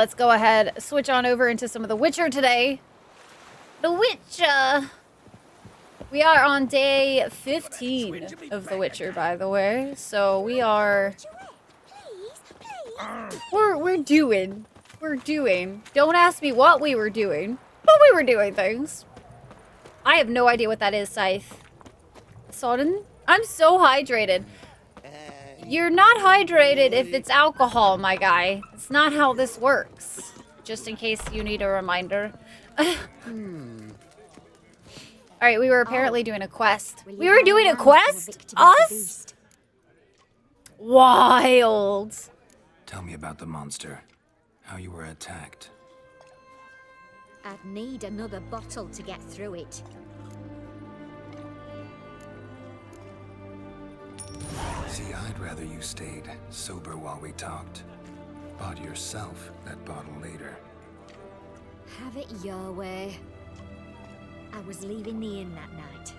Let's go ahead, switch on over into some of The Witcher today. The Witcher! We are on day 15 of The Witcher, by the way. So we are... We're doing. Don't ask me what we were doing, but we were doing things. I have no idea what that is, Scythe. Sodden? I'm so hydrated. You're not hydrated if it's alcohol, my guy. It's not how this works. Just in case you need a reminder. Alright, we were apparently doing a quest. We were doing a quest? Us? Wild. Tell me about the monster. How you were attacked. I'd need another bottle to get through it. See, I'd rather you stayed sober while we talked. Bought yourself that bottle later. Have it your way. I was leaving the inn that night.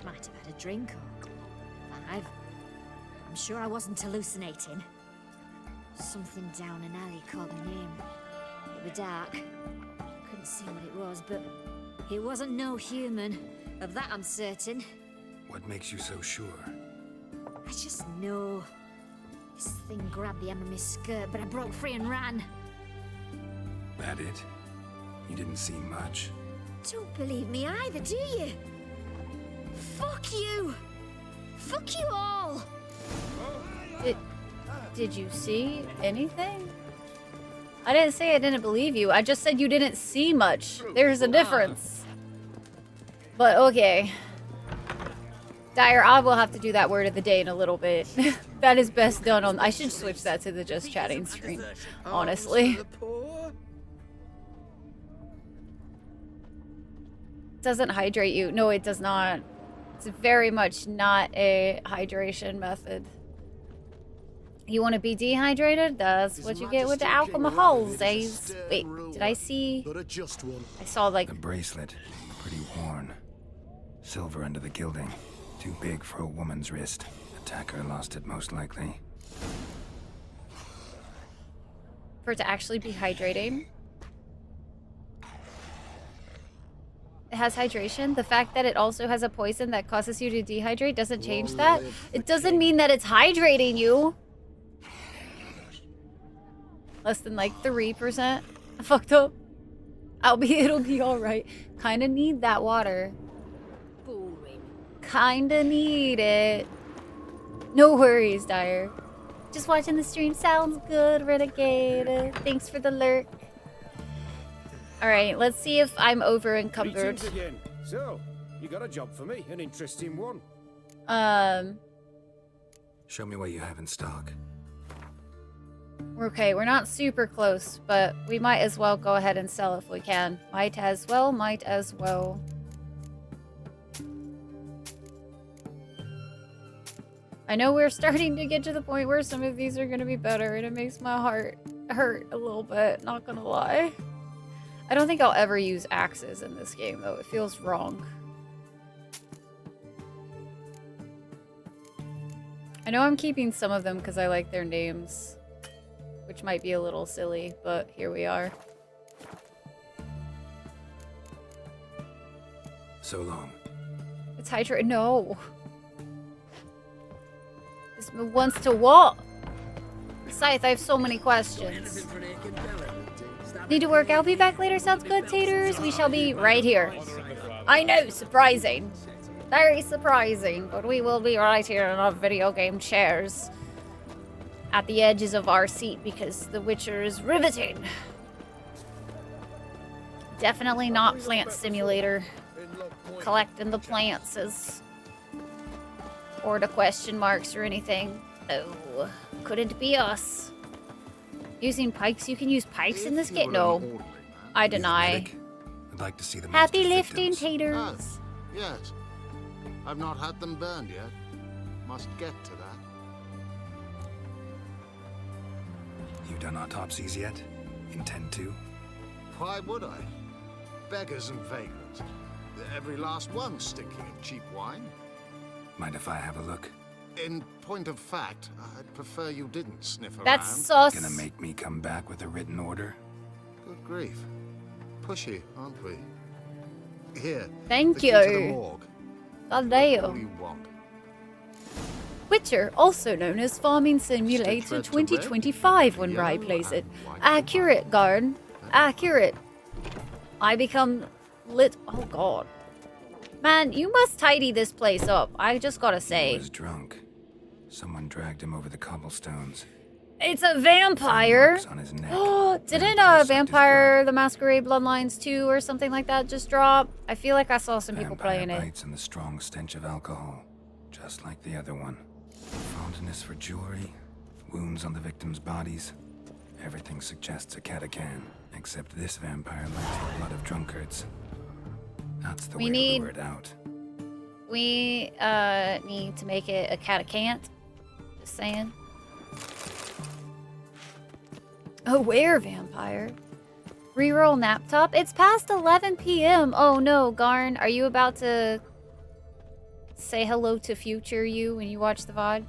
Might have had a drink or 5. I'm sure I wasn't hallucinating. Something down an alley called my name. It was dark. Couldn't see what it was, but it wasn't no human. Of that I'm certain. What makes you so sure? I just know. This thing grabbed the hem of my skirt, but I broke free and ran. That it? You didn't see much? Don't believe me either, do you? Fuck you! Fuck you all! Did you see anything? I didn't say I didn't believe you. I just said you didn't see much. There's a difference. But okay. Dyer, I will have to do that word of the day in a little bit. That is best done on... I should switch that to the just chatting screen, honestly. Doesn't hydrate you. No, it does not. It's very much not a hydration method. You want to be dehydrated? That's what you get with the alcohols, eh? Wait, did I see? I saw like... The bracelet. Pretty worn. Silver under the gilding. Too big for a woman's wrist. Attacker lost it most likely. For it to actually be hydrating. It has hydration. The fact that it also has a poison that causes you to dehydrate doesn't change that. It doesn't mean that it's hydrating you. Less than like 3%. Fucked up. It'll be alright. Kinda need that water. Kinda need it. No worries, Dyer. Just watching the stream sounds good, Renegade. Thanks for the lurk. Alright, let's see if I'm over encumbered. Again. So, you got a job for me, an interesting one. Show me what you have in stock. Okay, we're not super close, but we might as well go ahead and sell if we can. Might as well. I know we're starting to get to the point where some of these are going to be better, and it makes my heart hurt a little bit, not gonna lie. I don't think I'll ever use axes in this game, though. It feels wrong. I know I'm keeping some of them because I like their names, which might be a little silly, but here we are. So long. It's hydrated. No. This wants to what? Scythe, I have so many questions. Need to work. I'll be back later. Sounds good, taters. We shall be right here. I know, surprising. Very surprising, but we will be right here in our video game chairs. At the edges of our seat because The Witcher is riveting. Definitely not Plant Simulator. Collecting the plants is... or the question marks or anything. Oh, couldn't be us. Using pikes? You can use pikes in this game? No. I deny. I'd like to see the Happy monster's lifting, victims. taters. Yes. I've not had them burned yet. Must get to that. You done autopsies yet? Intend to? Why would I? Beggars and vagrants. Every last one stinking of cheap wine. Mind if I have a look? In point of fact, I'd prefer you didn't sniff around. That's sus. Gonna make me come back with a written order? Good grief. Pushy, aren't we? Here. Thank the key to the you. morgue. God All damn. you want. Witcher, also known as Farming Simulator Stitch red to red, 2025 when yellow Rye plays it. and white to Accurate, white. Garn. Accurate. I become lit. Oh god. Man, you must tidy this place up. I just gotta He say. was drunk. Someone dragged him over the cobblestones. It's a vampire! Marks on his neck. Didn't Vampire sucked his Vampire blood. the Masquerade Bloodlines 2 or something like that just drop? I feel like I saw some people Vampire playing it. bites and the strong stench of alcohol, just like the other one. Fondness for jewelry, wounds on the victims' bodies. Everything suggests a Catacan, except this vampire likes the blood of drunkards. That's the We way need- to lure it out. We need to make it a catacant. Just saying. A were-vampire. Reroll nap top. It's past 11 p.m. Oh no, Garn, are you about to say hello to future you when you watch the VOD?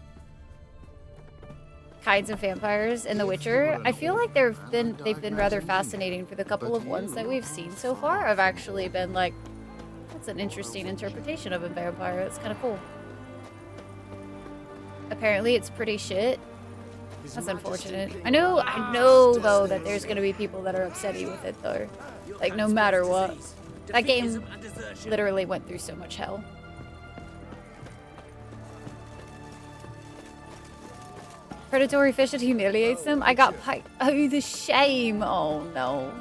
Kinds of vampires in The Witcher. I feel like they've been rather fascinating for the couple of ones that we've seen so far. I've actually been like, that's an interesting interpretation of a vampire. It's kind of cool. Apparently it's pretty shit. That's unfortunate. I know though that there's gonna be people that are upsetty with it though. Like no matter what. That game literally went through so much hell. Predatory fish that humiliates them? I got pike. Oh, the shame. Oh no.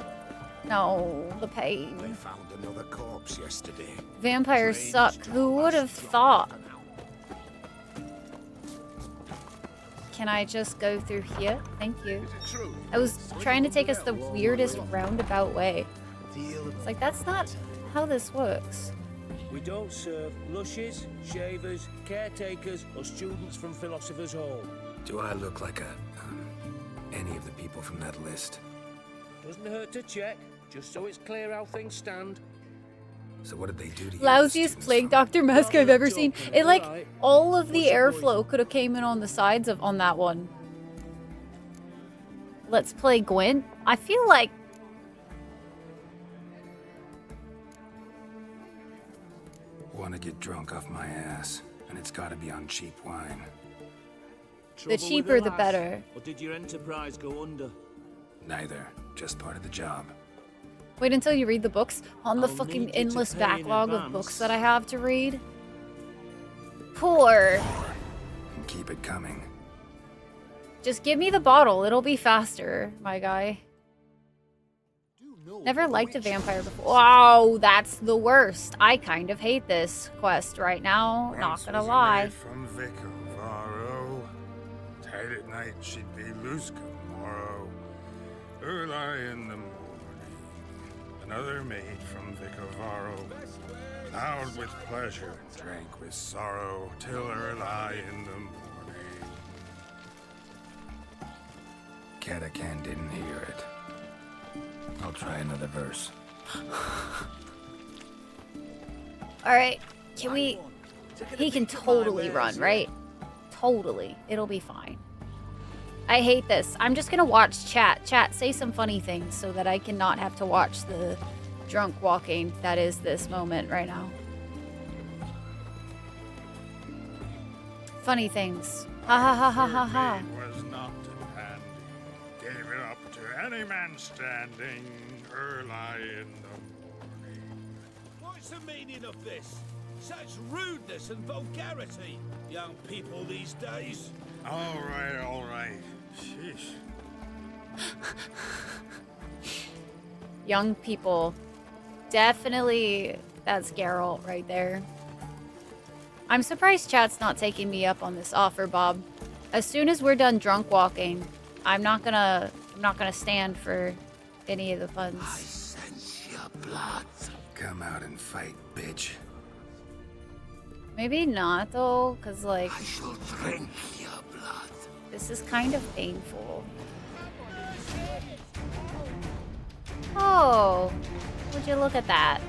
No, the pain. They found another corpse yesterday. Vampires suck. Who would have thought? Can I just go through here? Thank you. I was trying to take us the weirdest roundabout way. It's like, that's not how this works. We don't serve lushes, shavers, caretakers, or students from Philosopher's Hall. Do I look like any of the people from that list? Doesn't hurt to check, just so it's clear how things stand. So what did they do to you? Lousiest plague doctor mask I've ever seen. It like all of the airflow could have came in on the sides of on that one. Let's play Gwent. I feel like Want to get drunk off my ass, and it's got to be on cheap wine. the cheaper the better. Or did your enterprise go under? Neither, just part of the job. Wait until you read the books on the I'll fucking need you to endless pay in backlog of advance. books that I have to read. Poor. And keep it coming. Just give me the bottle. It'll be faster, my guy. Never liked a vampire before. Wow, that's the worst. I kind of hate this quest right now. Not gonna lie. From Vicar Varro. Tight at night she'd be loose tomorrow. Early in the morning. Another maid from Vicar Varro. Loud with pleasure, drank with sorrow, till early in the morning. Catacan didn't hear it. I'll try another verse. Alright, can we... He can totally run, right? Totally. It'll be fine. I hate this. I'm just gonna watch chat. Chat, say some funny things so that I cannot have to watch the drunk walking that is this moment right now. Funny things. Ha ha ha ha ha ha. Maid was not handy. Gave it up to any man standing early in the morning. What's the meaning of this? Such rudeness and vulgarity, young people these days. All right. Sheesh. Young people. Definitely, that's Geralt right there. I'm surprised chat's not taking me up on this offer, Bob. As soon as we're done drunk walking, I'm not gonna stand for any of the puns. Sense your blood. Come out and fight, bitch. Maybe not though, cause like I shall drink your blood. this is kind of painful. Oh, would you look at that?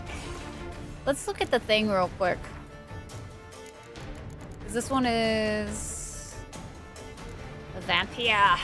Let's look at the thing real quick. 'Cause this one is a vampire.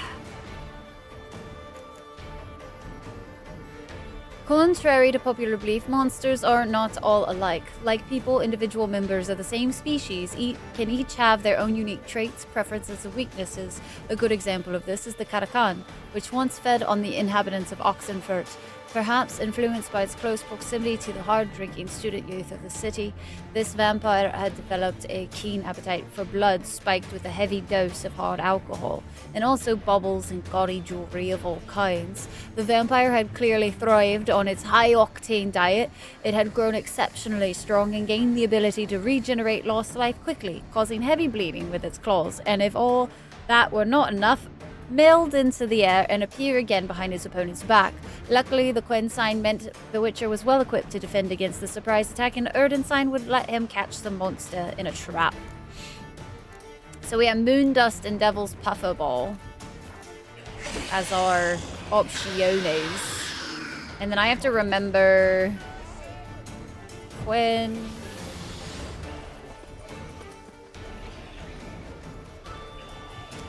Contrary to popular belief, monsters are not all alike. Like people, individual members of the same species can each have their own unique traits, preferences, and weaknesses. A good example of this is the Karakan, which once fed on the inhabitants of Oxenfurt. Perhaps influenced by its close proximity to the hard-drinking student youth of the city, this vampire had developed a keen appetite for blood spiked with a heavy dose of hard alcohol, and also baubles and gaudy jewelry of all kinds. The vampire had clearly thrived on its high-octane diet. It had grown exceptionally strong and gained the ability to regenerate lost life quickly, causing heavy bleeding with its claws, and if all that were not enough, meld into the air and appear again behind his opponent's back. Luckily, the Quen sign meant the Witcher was well equipped to defend against the surprise attack, and Erden sign would let him catch the monster in a trap. So we have Moondust and Devil's Pufferball as our optiones. And then I have to remember Quen.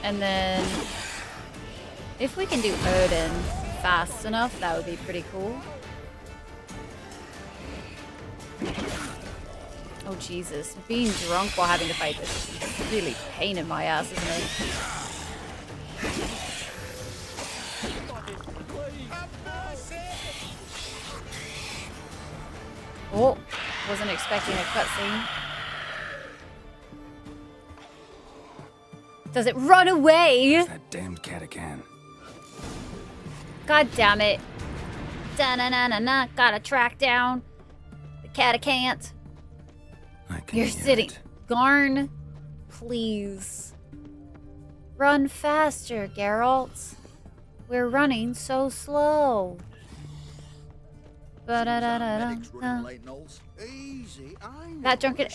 And then if we can do Erden fast enough, that would be pretty cool. Oh Jesus, being drunk while having to fight this is really a pain in my ass, isn't it? Oh, wasn't expecting a cutscene. Does it run away? It's that damned Katakan. God damn it. Da-na-na-na-na. Gotta track down the Katakant. You're sitting. Garn, please. Run faster, Geralt. We're running so slow. Ba-da-da-da-da. That drunken...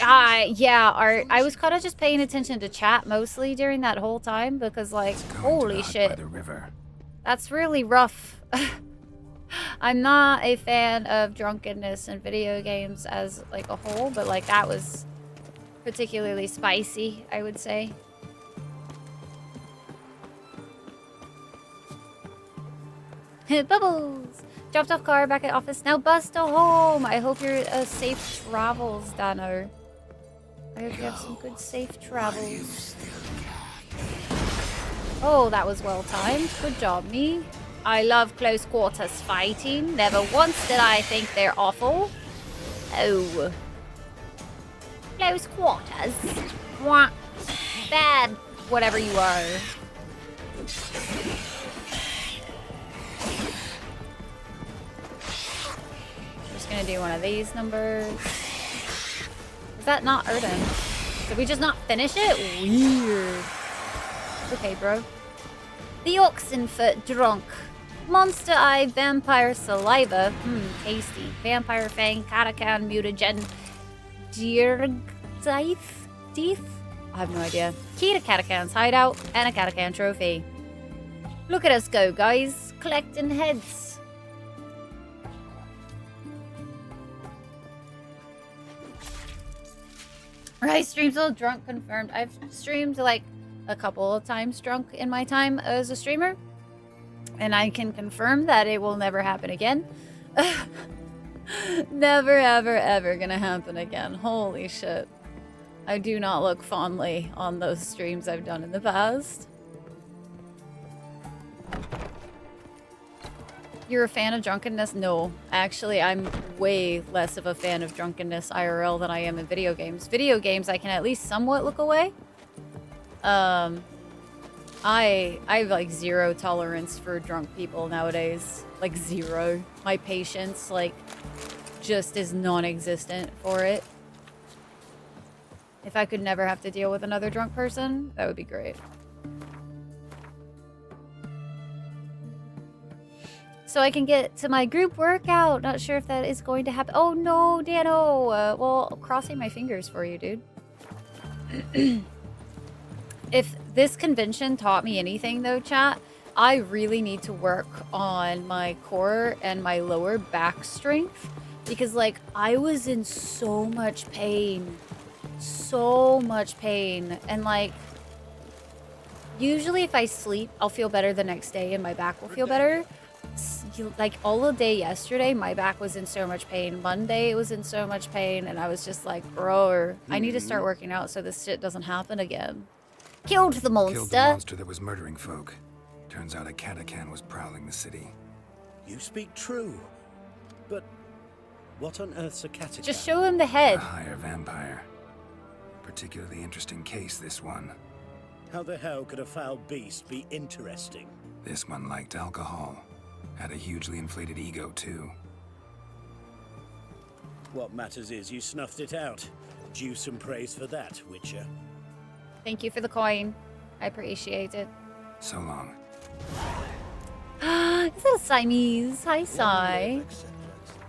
yeah, Art. I was kind of just paying attention to chat mostly during that whole time because, like, holy shit. By the river. That's really rough. I'm not a fan of drunkenness in video games as, like, a whole, but, like, that was particularly spicy, I would say. Bubbles! Dropped off car back at office. Now bus to home. I hope you're safe travels, Dano. I hope you have some good safe travels. Oh, that was well timed. Good job, me. I love close quarters fighting. Never once did I think they're awful. Oh. Close quarters. Mwah. Bad, whatever you are. Just gonna do one of these numbers. Is that not Erden? Did we just not finish it? Weird. Okay, bro. The Oxenfoot drunk. Monster eye, vampire saliva. Tasty. Vampire fang, Katakan, mutagen, Dirgdith? Teeth? I have no idea. Key to Katakan's hideout and a Katakan trophy. Look at us go, guys. Collecting heads. Right, streams all drunk confirmed. I've streamed like a couple of times drunk in my time as a streamer. And I can confirm that it will never happen again. Never, ever, ever gonna happen again. Holy shit. I do not look fondly on those streams I've done in the past. You're a fan of drunkenness? No. Actually, I'm way less of a fan of drunkenness IRL than I am in video games. Video games, I can at least somewhat look away. I have like zero tolerance for drunk people nowadays. Like zero. My patience, like, just is non-existent for it. If I could never have to deal with another drunk person, that would be great. So I can get to my group workout. Not sure if that is going to happen. Oh no, Dano. Well, crossing my fingers for you, dude. If this convention taught me anything though, chat, I really need to work on my core and my lower back strength. Because, like, I was in so much pain. So much pain. And, like, usually if I sleep, I'll feel better the next day and my back will feel better. like all the day yesterday, my back was in so much pain. Monday, it was in so much pain, and I was just like, bro, I need to start working out so this shit doesn't happen again. Killed the monster. Killed the monster that was murdering folk. Turns out a Katakan was prowling the city. You speak true. But what on earth's a Katakan? Just show him the A head. higher vampire. Particularly interesting case, this one. How the hell could a foul beast be interesting? This one liked alcohol. Had a hugely inflated ego, too. What matters is you snuffed it out. Due some praise for that, Witcher. Thank you for the coin. I appreciate it. So long. Is that a Siamese? Hi, Sai.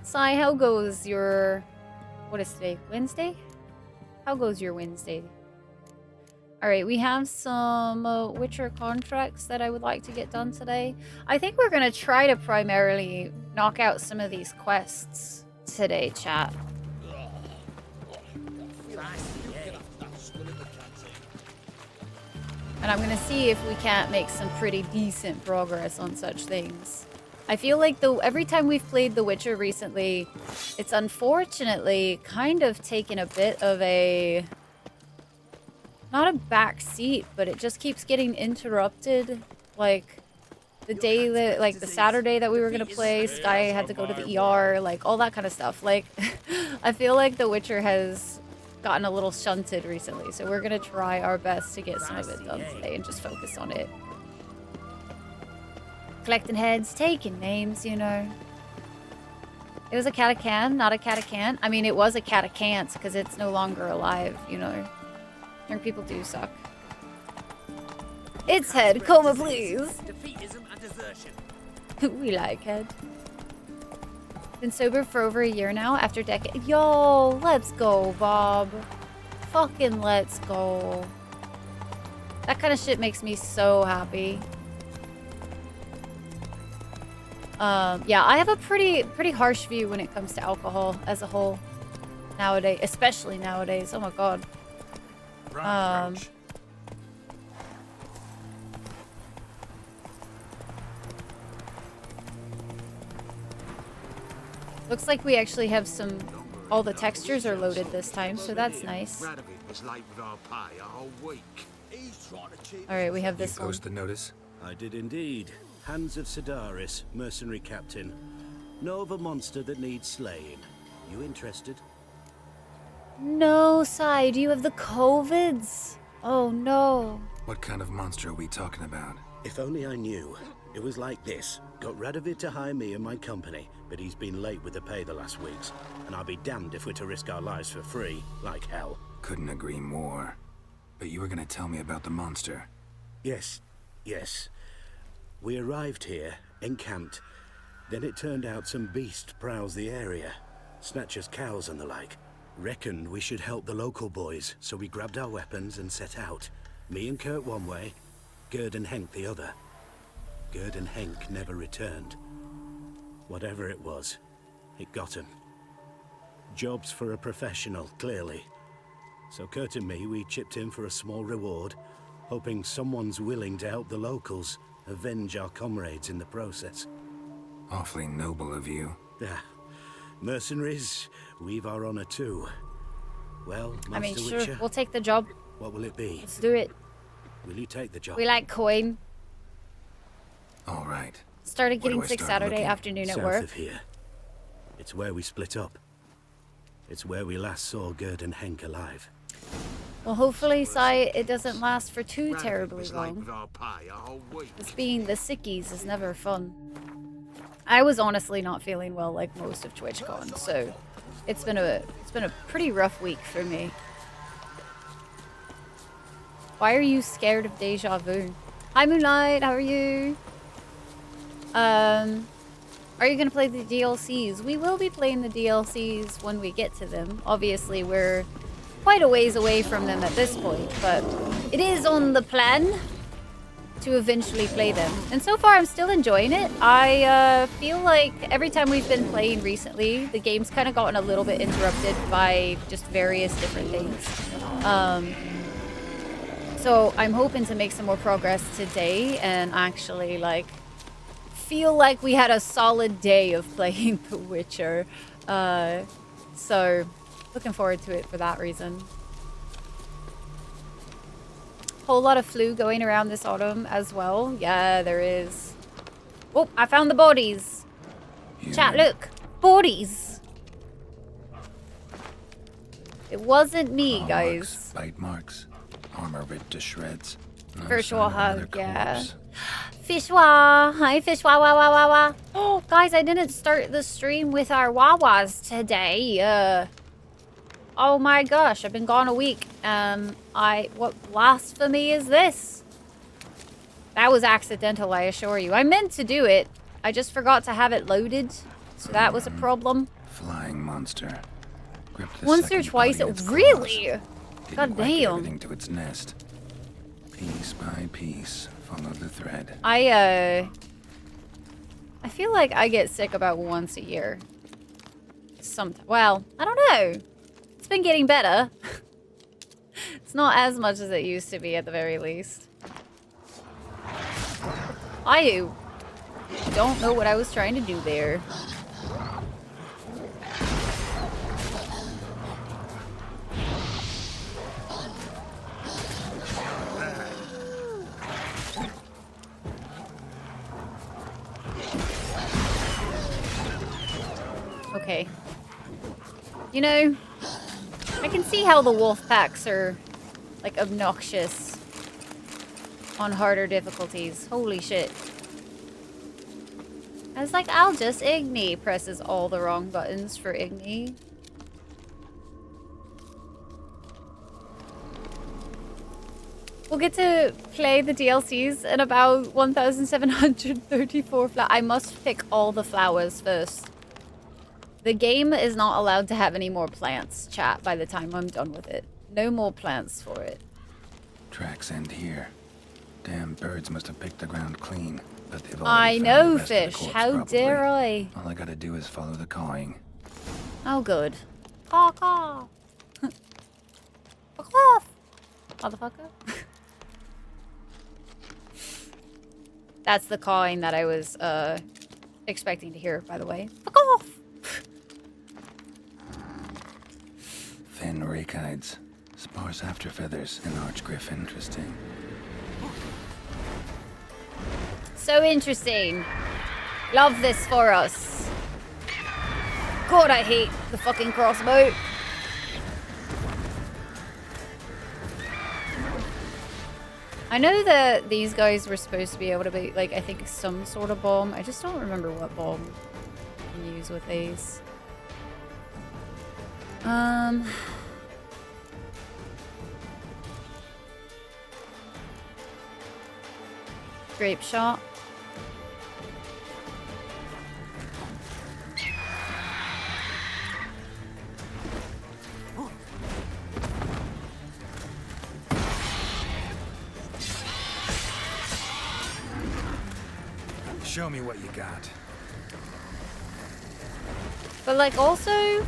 Sai, how goes your... What is today? Wednesday? How goes your Wednesday? Alright, we have some Witcher contracts that I would like to get done today. I think we're going to try to primarily knock out some of these quests today, chat. And I'm going to see if we can't make some pretty decent progress on such things. I feel like every time we've played The Witcher recently, it's unfortunately kind of taken a bit of a... Not a back seat, but it just keeps getting interrupted. Like, the day that, like, the Saturday that we were going to play, Sky had to go to the ER, like, all that kind of stuff. Like, I feel like The Witcher has gotten a little shunted recently, so we're going to try our best to get some of it done today and just focus on it. Collecting heads, taking names, you know. It was a Katakan, not a Katakan. I mean, it was a Katakant because it's no longer alive, you know. Young people do suck. It's head, coma please. Defeatism and desertion. We like head. Been sober for over a year now after a decade. Yo, let's go, Bob. Fucking let's go. That kind of shit makes me so happy. Yeah, I have a pretty harsh view when it comes to alcohol as a whole nowadays, especially nowadays. Oh my god. Looks like we actually have some... All the textures are loaded this time, so that's nice. Alright, we have this one. Post the notice? I did indeed. Hands of Sidaris, mercenary captain. Know of a monster that needs slaying. You interested? No, Sai, do you have the COVIDs? Oh no. What kind of monster are we talking about? If only I knew. It was like this. Got Radovid to hire me and my company, but he's been late with the pay the last weeks. And I'll be damned if we're to risk our lives for free, like hell. Couldn't agree more. But you were gonna tell me about the monster. Yes. We arrived here, encamped. Then it turned out some beast prowls the area. Snatchers cows and the like. Reckoned we should help the local boys, so we grabbed our weapons and set out. Me and Kurt one way, Gerd and Henk the other. Gerd and Henk never returned. Whatever it was, it got him. Jobs for a professional, clearly. So Kurt and me, we chipped in for a small reward, hoping someone's willing to help the locals, avenge our comrades in the process. Awfully noble of you. Mercenaries, we've our honor too. Well, Master I mean, sure, Witcher, we'll take the job. what will it be? Let's do it. Will you take the job? We like coin. All right. Started Where do getting I sick start Saturday looking? afternoon at South work. of here. It's where we split up. It's where we last saw Gerd and Henk alive. Well, hopefully, Sai, it doesn't last for too terribly long. This being the sickies is never fun. I was honestly not feeling well like most of TwitchCon, so it's been a pretty rough week for me. Why are you scared of deja vu? Hi Moonlight, how are you? Are you gonna play the DLCs? We will be playing the DLCs when we get to them. Obviously, we're quite a ways away from them at this point, but it is on the plan to eventually play them. And so far, I'm still enjoying it. I feel like every time we've been playing recently, the game's kind of gotten a little bit interrupted by just various different things. So I'm hoping to make some more progress today and actually like feel like we had a solid day of playing The Witcher. So, looking forward to it for that reason. Whole lot of flu going around this autumn as well. Yeah, there is. Oh, I found the bodies. Chat, look. Bodies. It wasn't me, Claw guys. marks, bite marks, armor ripped to shreds. No Virtual sign of hug, another yeah. corpse. Fishwa. Hi, Fishwa. Wah, wah, wah, wah. Oh, guys, I didn't start the stream with our Wawas today. Oh my gosh, I've been gone a week. What blasphemy is this? That was accidental, I assure you. I meant to do it. I just forgot to have it loaded. So that was a problem. Flying monster. Gripped the Once or second twice, body its really? claws. God Didn't whack damn. everything to its nest. Piece by piece, followed the thread. I feel like I get sick about once a year. Well, I don't know. It's been getting better. It's not as much as it used to be at the very least. I don't know what I was trying to do there. Okay. You know, I can see how the wolf packs are, like, obnoxious on harder difficulties. Holy shit. I was like, I'll just Igni. Presses all the wrong buttons for Igni. We'll get to play the DLCs in about 1,734 flowers. I must pick all the flowers first. The game is not allowed to have any more plants, chat, by the time I'm done with it. No more plants for it. Tracks end here. Damn birds must have picked the ground clean, but they've I already found know, the rest of the Fish. corpse, How probably. dare I? All I gotta do is follow the cawing. Oh, good. Caw, caw. Fuck off, motherfucker. That's the cawing that I was expecting to hear, by the way. Fuck off. Thin rakides, sparse afterfeathers, and archgriff. Interesting. So interesting. Love this for us. God, I hate the fucking crossbow. I know that these guys were supposed to be able to be, like, I think some sort of bomb. I just don't remember what bomb you can use with these. Grape shot. Show me what you got. But, like, also,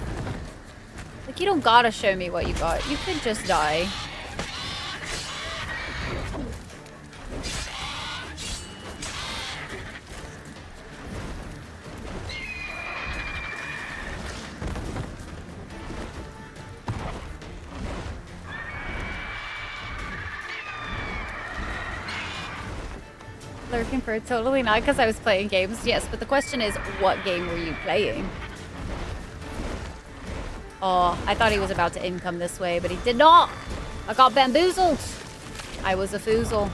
like, you don't gotta show me what you got. You could just die. Lurking for totally not because I was playing games. Yes, but the question is, what game were you playing? Oh, I thought he was about to income this way, but he did not. I got bamboozled. I was a foozle.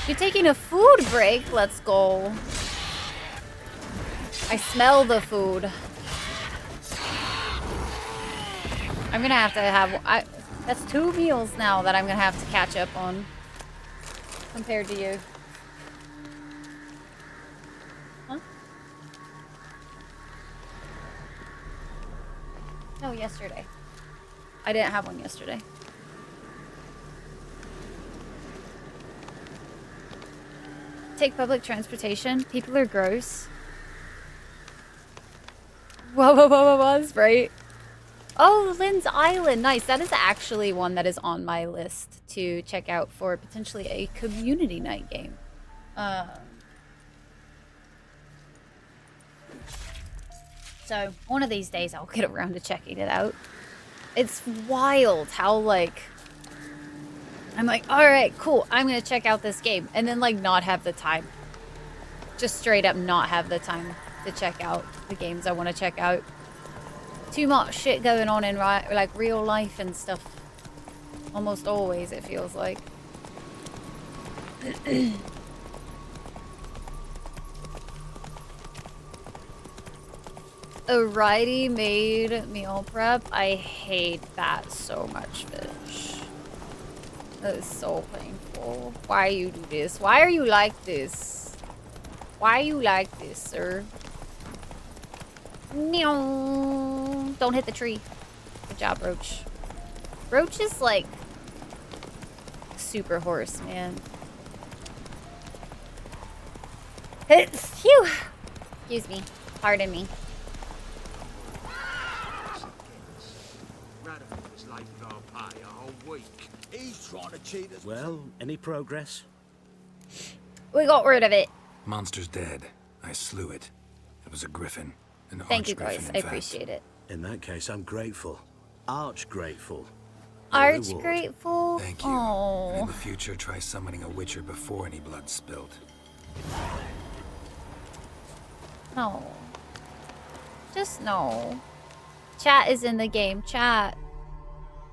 You're taking a food break? Let's go. I smell the food. I'm gonna have to have... that's 2 meals now that I'm gonna have to catch up on. Compared to you. Huh? No, yesterday. I didn't have one yesterday. Take public transportation. People are gross. Whoa, whoa, whoa, whoa, whoa, that's right. Oh, Lynn's Island. Nice. That is actually one that is on my list to check out for potentially a community night game. So one of these days I'll get around to checking it out. It's wild how like I'm like, all right, cool. I'm going to check out this game and then like not have the time. Just straight up not have the time to check out the games I want to check out. Too much shit going on in like real life and stuff. Almost always, it feels like. A ready-made meal prep. I hate that so much, fish. That is so painful. Why you do this? Why are you like this? Why are you like this, sir? Meow. Don't hit the tree. Good job, Roach. Roach is like super horse, man. Phew. Excuse me. Pardon me. He's trying to cheat us. Well, any progress? We got rid of it. Monster's dead. I slew it. It was a griffin. An Thank you, archgriffin, guys. in I fact. appreciate it. In that case, I'm grateful. Arch grateful. Arch reward. grateful. Thank you. And in Oh. the future, try summoning a witcher before any blood's spilled. No. Just no. Chat is in the game. Chat.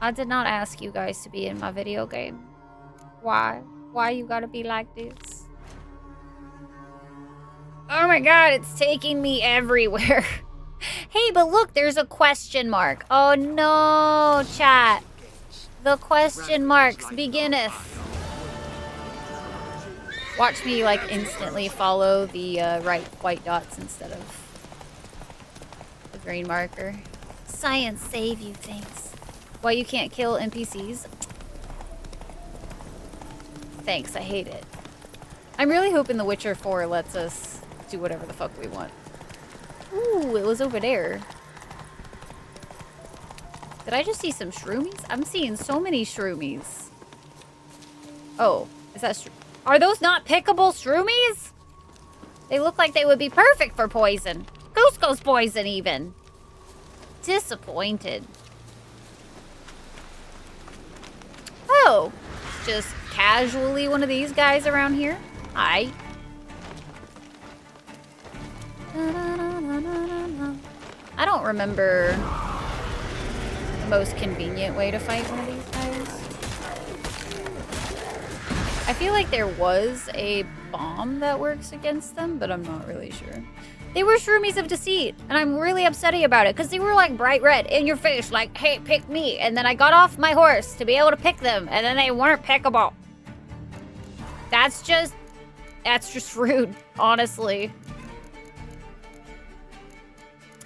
I did not ask you guys to be in my video game. Why? Why you gotta be like this? Oh my god, it's taking me everywhere. Hey, but look, there's a question mark. Oh no, chat. The question marks beginneth. Watch me like instantly follow the right white dots instead of the green marker. Science save you, thanks. Why you can't kill NPCs? Thanks, I hate it. I'm really hoping The Witcher 4 lets us do whatever the fuck we want. Ooh, it was over there. Did I just see some shroomies? I'm seeing so many shroomies. Oh, is that are those not pickable shroomies? They look like they would be perfect for poison. Goose poison even. Disappointed. Oh, just casually one of these guys around here. Hi. I don't remember the most convenient way to fight one of these guys. I feel like there was a bomb that works against them, but I'm not really sure. They were shroomies of deceit, and I'm really upsetty about it because they were like bright red in your face, like, hey, pick me. And then I got off my horse to be able to pick them, and then they weren't pickable. That's just rude, honestly.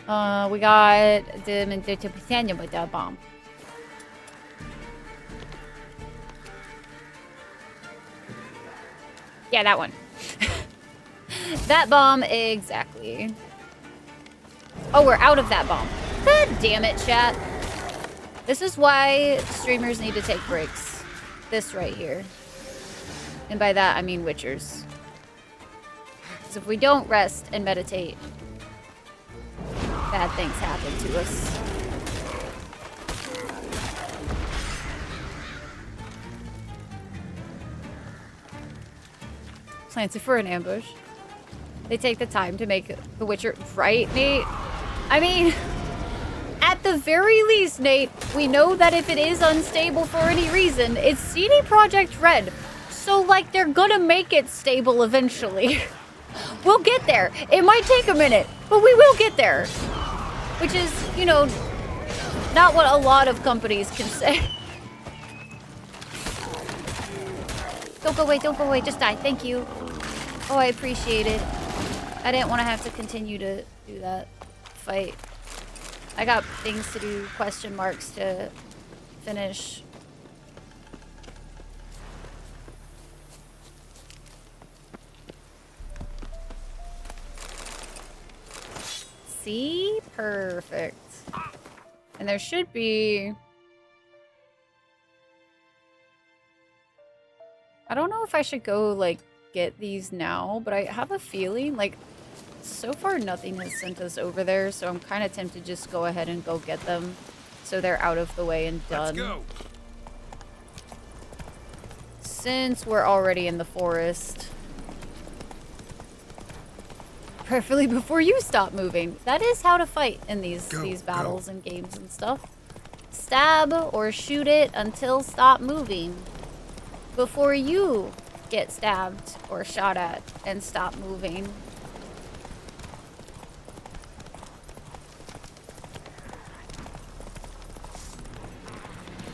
We got the bomb. Yeah, that one. That bomb, exactly. Oh, we're out of that bomb. God damn it, chat. This is why streamers need to take breaks. This right here. And by that, I mean witchers. Because if we don't rest and meditate, bad things happen to us. Planted for an ambush. They take the time to make the Witcher right, Nate? I mean, at the very least, Nate, we know that if it is unstable for any reason, it's CD Projekt Red. So, like, they're gonna make it stable eventually. We'll get there. It might take a minute, but we will get there. Which is, you know, not what a lot of companies can say. Don't go away, just die. Thank you. Oh, I appreciate it. I didn't want to have to continue to do that fight. I got things to do, question marks to finish. See? Perfect. And there should be... I don't know if I should go, like, get these now, but I have a feeling, like, so far nothing has sent us over there, so I'm kind of tempted to just go ahead and go get them so they're out of the way and done. Let's go. Since we're already in the forest. Preferably before you stop moving. That is how to fight in these battles and games and stuff. Stab or shoot it until stop moving. Before you get stabbed or shot at and stop moving.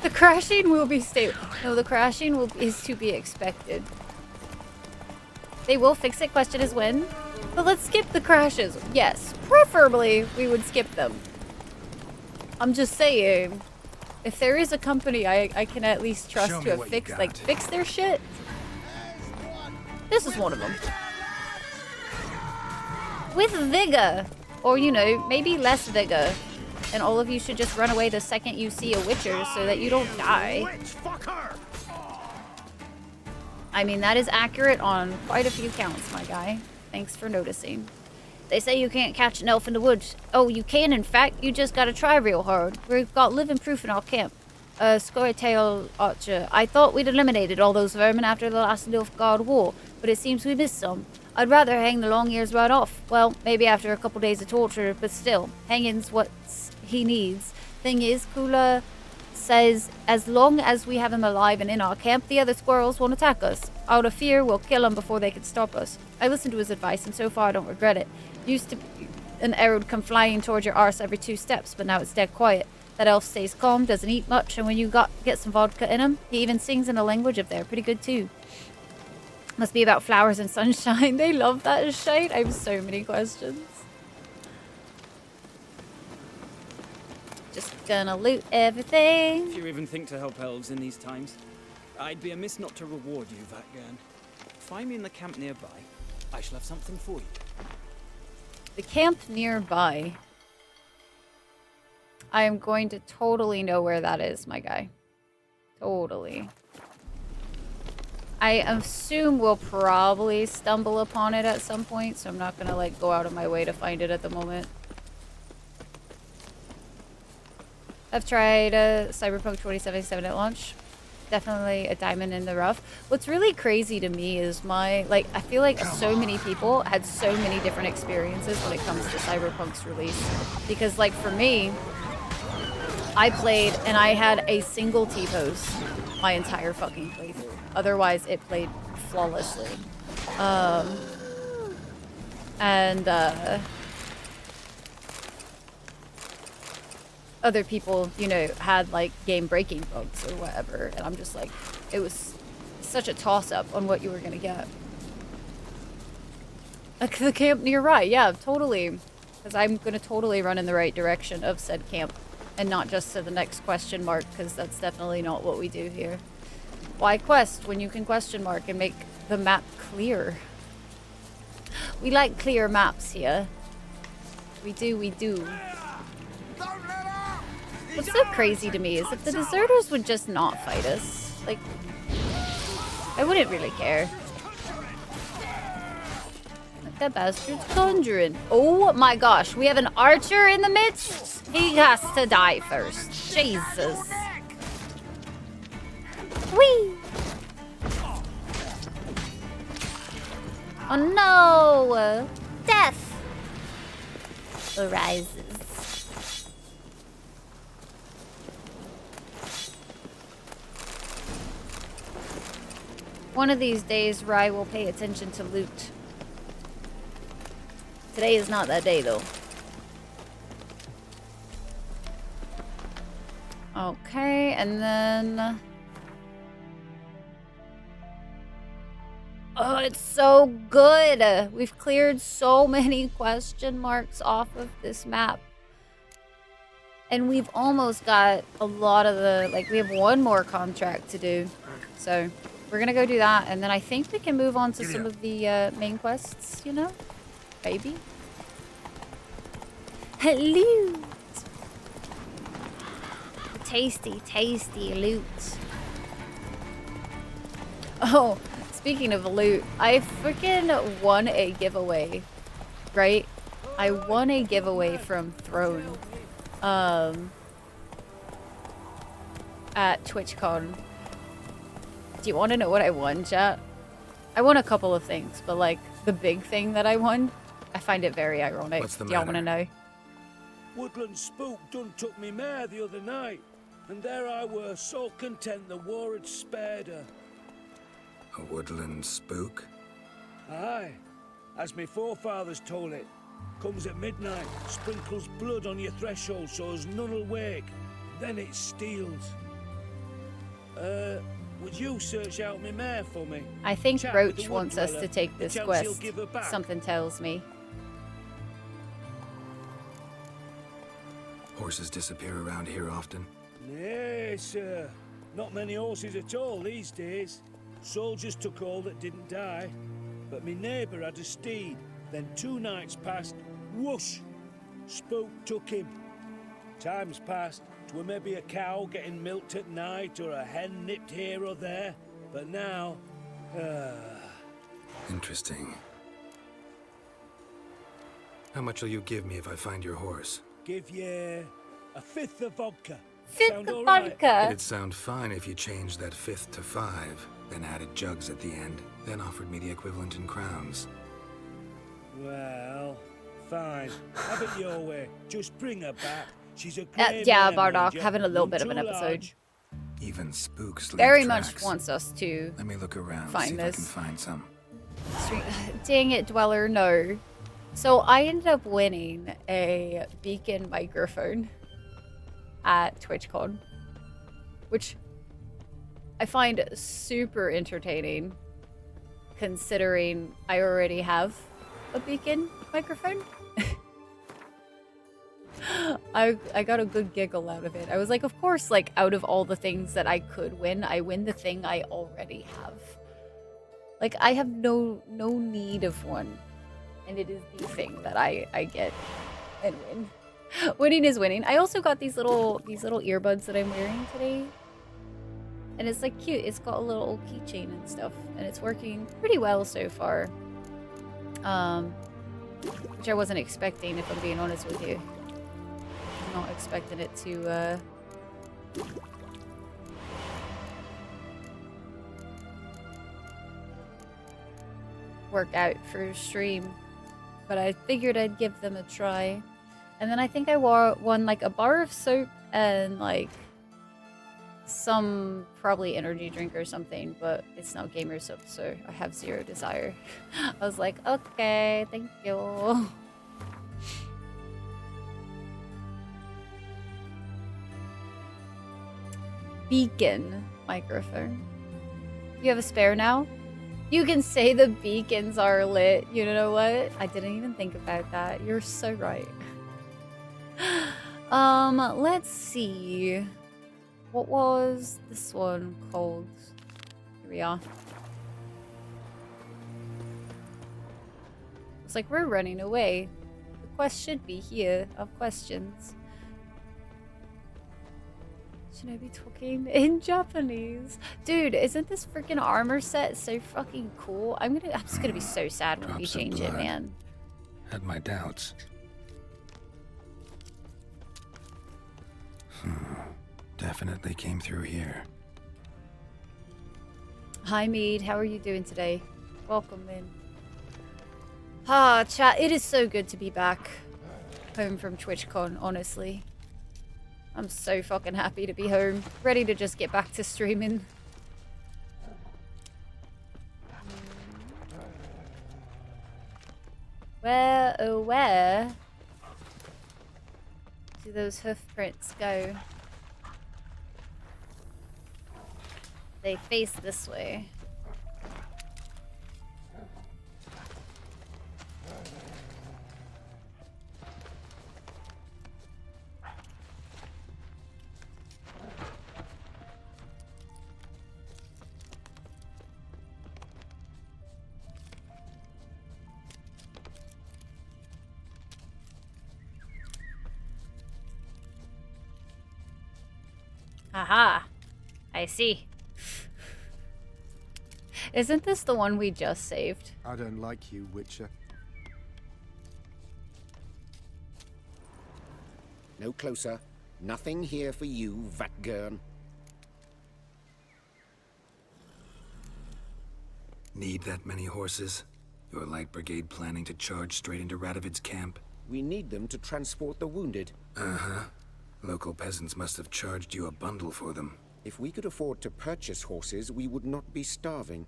The crashing will be stable. No, the crashing is to be expected. They will fix it. Question is when. But let's skip the crashes. Yes, preferably we would skip them. I'm just saying, if there is a company I can at least trust to have fix their shit, this is one of them. With vigor, or you know, maybe less vigor. And all of you should just run away the second you see a witcher so that you don't die. I mean, that is accurate on quite a few counts, my guy. Thanks for noticing. They say you can't catch an elf in the woods. Oh, you can, in fact. You just gotta try real hard. We've got living proof in our camp. Scorytail Archer. I thought we'd eliminated all those vermin after the last Nilfgaard war, but it seems we missed some. I'd rather hang the long ears right off. Well, maybe after a couple days of torture, but still, hanging's what he needs. Thing is, Kula says as long as we have him alive and in our camp, the other squirrels won't attack us. Out of fear, we'll kill him before they can stop us. I listened to his advice, and so far I don't regret it. Used to be an arrow would come flying towards your arse every 2 steps, but now it's dead quiet. That elf stays calm, doesn't eat much, and when you get some vodka in him, he even sings in a language up there. Pretty good too. Must be about flowers and sunshine. They love that shite. I have so many questions. Just gonna loot everything. If you even think to help elves in these times, I'd be amiss not to reward you, Vatgern. Find me in the camp nearby. I shall have something for you. The camp nearby. I am going to totally know where that is, my guy. Totally. I assume we'll probably stumble upon it at some point, so I'm not gonna like go out of my way to find it at the moment. I've tried Cyberpunk 2077 at launch. Definitely a diamond in the rough. What's really crazy to me is I feel like so many people had so many different experiences when it comes to Cyberpunk's release. Because like for me, I played and I had a single T-pose my entire fucking playthrough. Otherwise, it played flawlessly. Other people, you know, had like game-breaking bugs or whatever, and I'm just like, it was such a toss-up on what you were gonna get. Like the camp near right, yeah, totally. Because I'm gonna totally run in the right direction of said camp, and not just to the next question mark, because that's definitely not what we do here. Why quest when you can question mark and make the map clear? We like clear maps here. We do, we do. What's so crazy to me is if the deserters would just not fight us, like, I wouldn't really care. Like that bastard's conjuring. Oh my gosh, we have an archer in the midst? He has to die first. Jesus. Whee! Oh no! Death arises. One of these days, Rye will pay attention to loot. Today is not that day, though. Okay, and then... Oh, it's so good! We've cleared so many question marks off of this map. And we've almost got a lot of the... Like, we have one more contract to do. So... We're gonna go do that, and then I think we can move on to some of the main quests, you know? Maybe. Hello! tasty, tasty loot. Oh, speaking of loot, I freaking won a giveaway, right? I won a giveaway from Throne, at TwitchCon. Do you want to know what I won, chat? I won a couple of things, but like the big thing that I won, I find it very ironic. What's the Do y'all want matter? to know? Woodland spook done took me mare the other night, and there I were, so content the war had spared her. A woodland spook? Aye, as me forefathers told it. Comes at midnight, sprinkles blood on your threshold so as none'll wake. Then it steals. Would you search out me mare for me? I think Chat with Roach the wants us wood to take dweller. this The chance he'll quest. give her back. Something tells me. Horses disappear around here often. Nay, sir. Not many horses at all these days. Soldiers took all that didn't die. But me neighbour had a steed. Then 2 nights passed. Whoosh! Spook took him. Time's passed. 'Twere maybe a cow getting milked at night or a hen nipped here or there. But now... Interesting. How much will you give me if I find your horse? give ye a 5th of vodka. Fifth Sound of all right? vodka. It'd sound fine if you changed that 5th to 5, then added jugs at the end, then offered me the equivalent in crowns. Well, fine. Have it your way. Just bring her back. She's a great Yeah, mare, mind Bardock, ya. having a little None bit of an too episode. large. Even spooks leave Very tracks. much wants us to Let me look around, find see this. if I can find some. Dang it, Dweller, no. So I ended up winning a beacon microphone at TwitchCon, which I find super entertaining considering I already have a beacon microphone. I got a good giggle out of it. I was like, of course, like out of all the things that I could win, I win the thing I already have. Like I have no need of one. And it is the thing that I get and win. Winning is winning. I also got these little earbuds that I'm wearing today. And it's like cute. It's got a little keychain and stuff. And it's working pretty well so far. Which I wasn't expecting, if I'm being honest with you. I'm not expecting it to work out for stream. But I figured I'd give them a try. And then I think I won like a bar of soap and like some probably energy drink or something, but it's not gamer soap, so I have zero desire. I was like, okay, thank you. Beacon microphone. You have a spare now? You can say the beacons are lit. You know what? I didn't even think about that. You're so right. Let's see. What was this one called? Here we are. It's like we're running away. The quest should be here of questions. Should I be talking in Japanese? Dude, isn't this freaking armor set so fucking cool? I'm just gonna be so sad when we Drops of change it, blood. man. Had my doubts. Definitely came through here. Hi, Mead. How are you doing today? Welcome in. Ah, chat. It is so good to be back home from TwitchCon, honestly. I'm so fucking happy to be home. Ready to just get back to streaming. Where, oh where do those hoof prints go? They face this way. Aha. I see. Isn't this the one we just saved? I don't like you, Witcher. No closer. Nothing here for you, Vatgern. Need that many horses? Your light brigade planning to charge straight into Radovid's camp? We need them to transport the wounded. Uh-huh. Local peasants must have charged you a bundle for them. If we could afford to purchase horses, we would not be starving.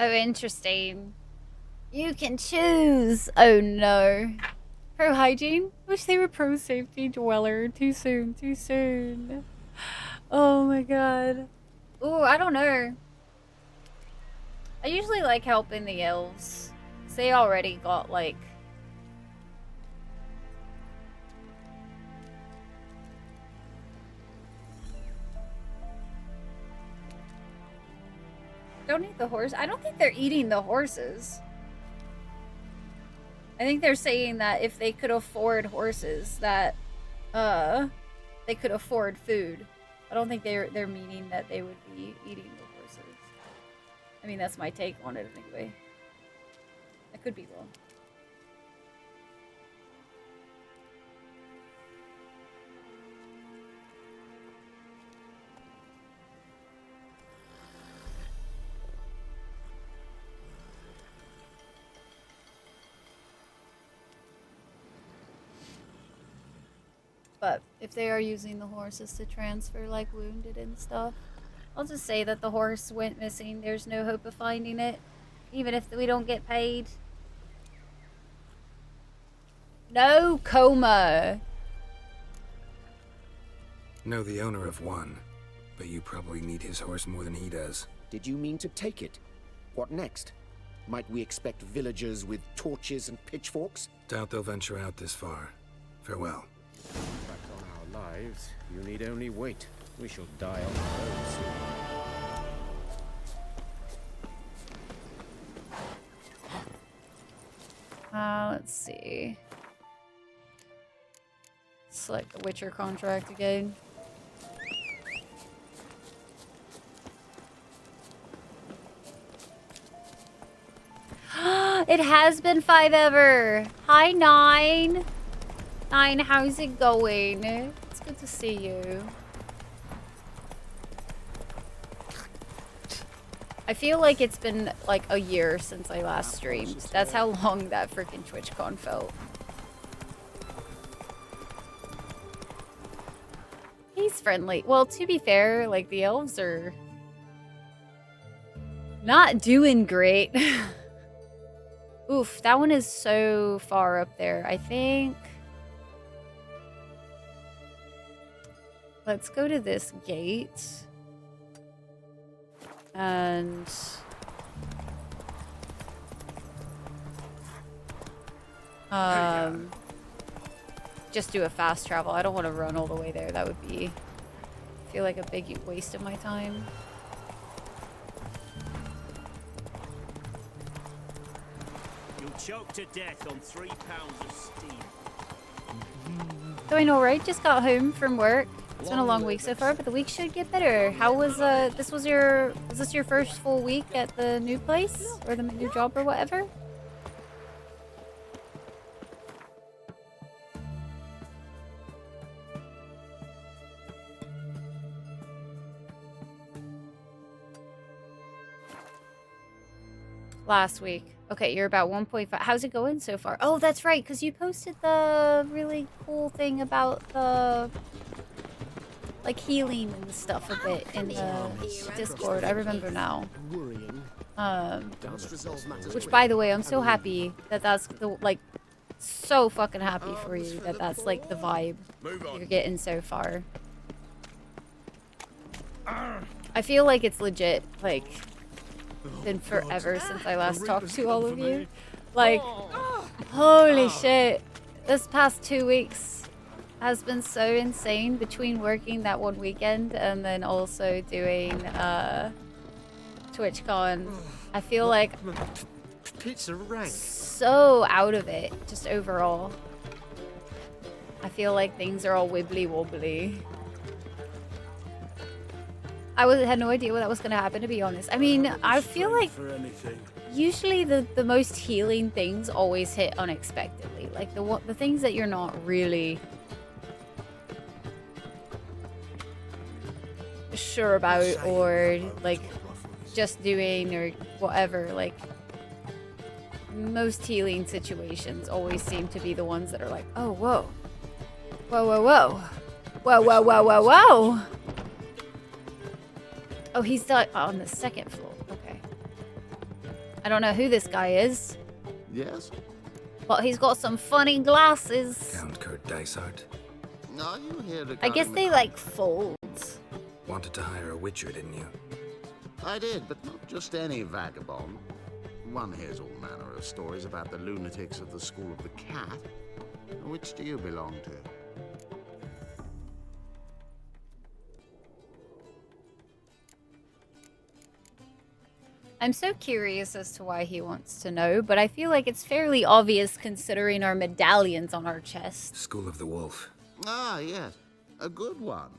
Oh, interesting. You can choose. Oh no. Pro hygiene? Wish they were pro safety dweller. Too soon, too soon. Oh my god. Ooh, I don't know. I usually like helping the elves. 'Cause they already got like... Don't eat the horse. I don't think they're eating the horses. I think they're saying that if they could afford horses, that they could afford food. I don't think they're meaning that they would be eating the horses. I mean, that's my take on it anyway. I could be wrong. But if they are using the horses to transfer like wounded and stuff, I'll just say that the horse went missing. There's no hope of finding it, even if we don't get paid. No coma. Know the owner of one, but you probably need his horse more than he does. Did you mean to take it? What next? Might we expect villagers with torches and pitchforks? Doubt they'll venture out this far. Farewell. Back on our lives, you need only wait. We shall die on our own soon. Let's see. Select the Witcher contract again. It has been 5 ever. Hi, 9. 9, how's it going? It's good to see you. I feel like it's been like a year since I last streamed. That's how long that freaking TwitchCon felt. He's friendly. Well, to be fair, like the elves are not doing great. Oof, that one is so far up there. I think... Let's go to this gate. And... just do a fast travel. I don't want to run all the way there. That would be... I feel like a big waste of my time. You'll choke to death on 3 pounds of steam. Doing alright, just got home from work. It's been a long week so far, but the week should get better. How was, was this your first full week at the new place? Or the new job or whatever? Last week. Okay, you're about 1.5. How's it going so far? Oh, that's right, because you posted the really cool thing about the... like healing and stuff a bit in the Discord. I remember now. Which, by the way, I'm so happy that that's the, like, so fucking happy for you that that's like the vibe you're getting so far. I feel like it's legit, like, been forever since I last talked to all of you. Like, holy shit. This past 2 weeks has been so insane between working that one weekend and then also doing TwitchCon. I feel like so out of it, just overall. I feel like things are all wibbly wobbly. Had no idea what that was going to happen, to be honest. I mean, I feel like usually the most healing things always hit unexpectedly. Like the things that you're not really sure about, or like just doing, or whatever. Like most healing situations always seem to be the ones that are like, oh, whoa. Whoa, whoa, whoa. Whoa, whoa, whoa, whoa, whoa. Oh, he's on the second floor. Okay. I don't know who this guy is. Yes? But he's got some funny glasses. Count Kurt Dysart. Are you here to I guess they like fold. Wanted to hire a witcher, didn't you? I did, but not just any vagabond. One hears all manner of stories about the lunatics of the School of the Cat. Which do you belong to? I'm so curious as to why he wants to know, but I feel like it's fairly obvious considering our medallions on our chest. School of the Wolf. Ah, yes. A good one.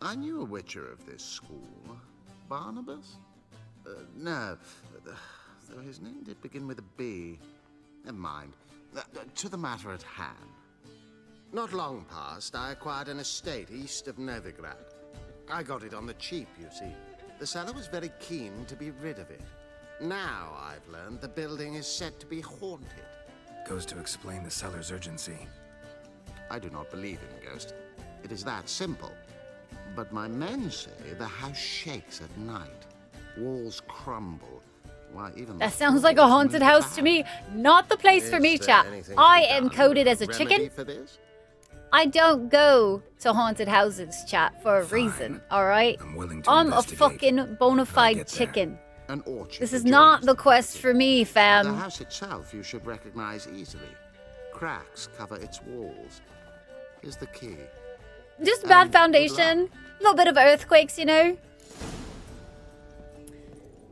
I knew a witcher of this school. Barnabas? No. Though his name did begin with a B. Never mind. To the matter at hand. Not long past, I acquired an estate east of Novigrad. I got it on the cheap, you see. The seller was very keen to be rid of it. Now, I've learned the building is said to be haunted. Goes to explain the seller's urgency. I do not believe in ghosts. It is that simple. But my men say the house shakes at night. Walls crumble. Why, even that sounds like a haunted house to me. Not the place for me, chap. I am coded as a chicken. For this? I don't go to haunted houses, chat, for a reason, alright? I'm a fucking bona fide chicken. An orchard. This is not the quest for me, fam. The house itself you should recognize easily. Cracks cover its walls. Here's the key. Just a bad foundation. A little bit of earthquakes, you know?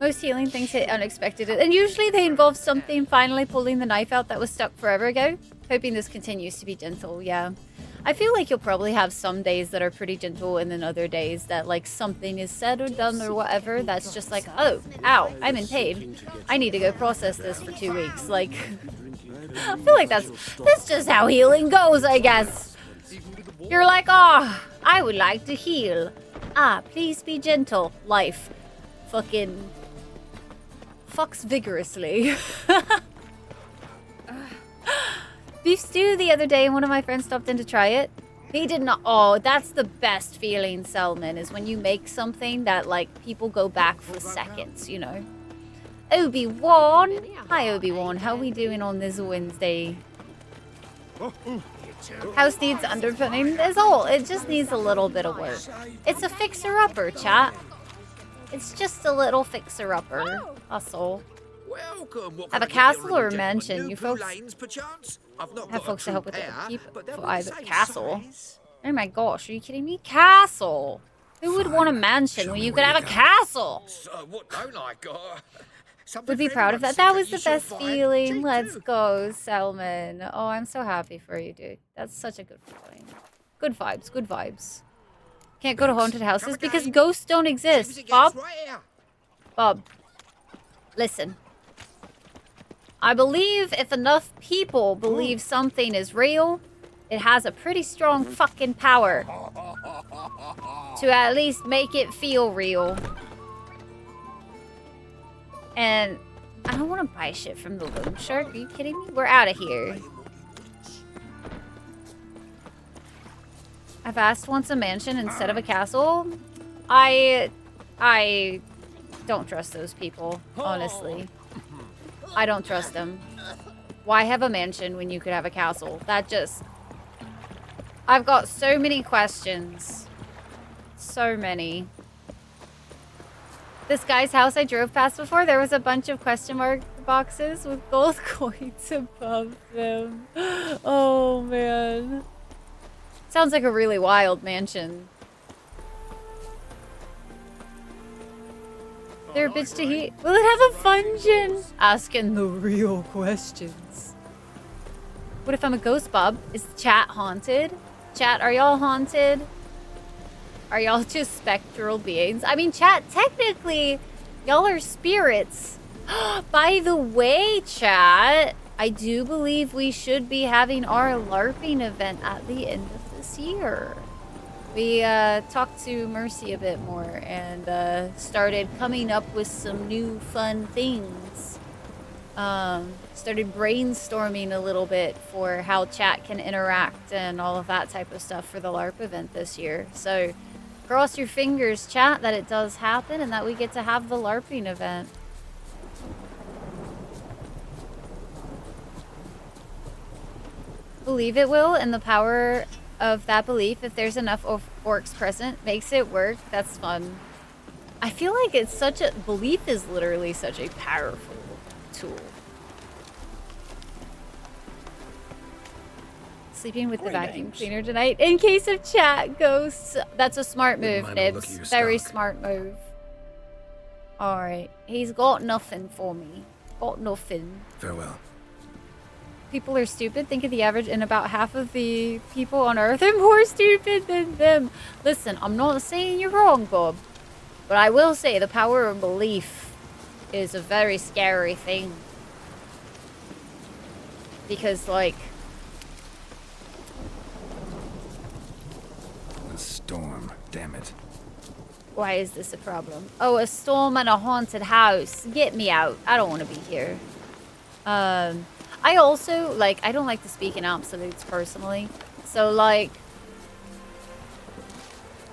Most healing things hit unexpected, and usually they involve something finally pulling the knife out that was stuck forever ago. Hoping this continues to be gentle, yeah. I feel like you'll probably have some days that are pretty gentle, and then other days that like something is said or done or whatever that's just like, oh, ow, I'm in pain. I need to go process this for 2 weeks. Like, I feel like that's just how healing goes, I guess. You're like, oh, I would like to heal. Ah, please be gentle. Life. Fucking fucks vigorously. Beef stew the other day, and one of my friends stopped in to try it. He did not. Oh, that's the best feeling, Selman, is when you make something that, like, people go back for seconds, you know? Obi-Wan! Hi, Obi-Wan. How we doing on this Wednesday? House needs underpinning. Is all. It just needs a little bit of work. It's a fixer-upper, chat. It's just a little fixer-upper. That's all. Have a castle or a mansion? You folks have folks to help with the upkeep for either castle. Oh my gosh, are you kidding me? Castle! Who would want a mansion when you could have a castle? What don't I got? Would be proud of that. That was the best feeling. Let's go, Selman. Oh, I'm so happy for you, dude. That's such a good feeling. Good vibes, good vibes. Can't go to haunted houses because ghosts don't exist. Bob? Bob. Listen. I believe if enough people believe something is real, it has a pretty strong fucking power to at least make it feel real. And I don't want to buy shit from the Loan Shark. Are you kidding me? We're out of here. I've asked once a mansion instead of a castle. I don't trust those people, honestly. I don't trust them. Why have a mansion when you could have a castle? That just... I've got so many questions. So many. This guy's house I drove past before, there was a bunch of question mark boxes with gold coins above them. Oh, man. Sounds like a really wild mansion. They're a bitch to heat. Will it have a function? Asking the real questions. What if I'm a ghost, Bob? Is the chat haunted? Chat, are y'all haunted? Are y'all just spectral beings? I mean, chat, technically, y'all are spirits. By the way, chat, I do believe we should be having our LARPing event at the end of this year. We talked to Mercy a bit more and started coming up with some new fun things. Started brainstorming a little bit for how chat can interact and all of that type of stuff for the LARP event this year. So cross your fingers, chat, that it does happen and that we get to have the LARPing event. Believe it will, and the power of that belief, if there's enough orcs present, makes it work. That's fun. I feel like it's such a... Belief is literally such a powerful tool. Sleeping with the vacuum cleaner tonight in case of chat ghosts. That's a smart move, Nibs. Very smart move. Alright. He's got nothing for me. Got nothing. Farewell. People are stupid. Think of the average, and about half of the people on Earth are more stupid than them. Listen, I'm not saying you're wrong, Bob. But I will say the power of belief is a very scary thing. Because, like... A storm, damn it. Why is this a problem? Oh, a storm and a haunted house. Get me out. I don't want to be here. I also, like, I don't like to speak in absolutes personally. So, like,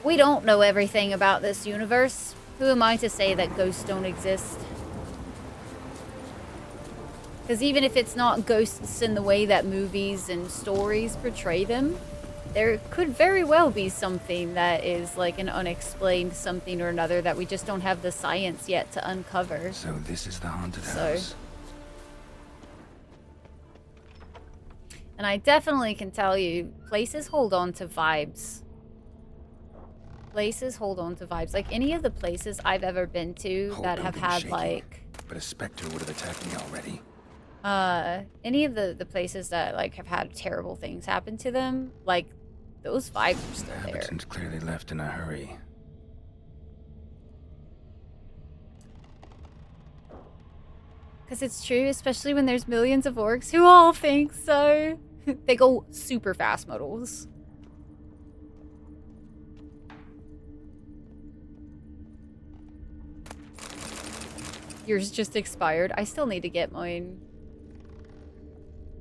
we don't know everything about this universe. Who am I to say that ghosts don't exist? Because even if it's not ghosts in the way that movies and stories portray them, there could very well be something that is like an unexplained something or another that we just don't have the science yet to uncover. So this is the haunted house. And I definitely can tell you, places hold on to vibes. Places hold on to vibes. Like any of the places I've ever been to that have had shaking, like... But a specter would have attacked me already. Any of the places that like have had terrible things happen to them, like those vibes are still there. Inhabitants clearly left in a hurry. Because it's true, especially when there's millions of orcs who all think so. They go super fast modals. Yours just expired. I still need to get mine.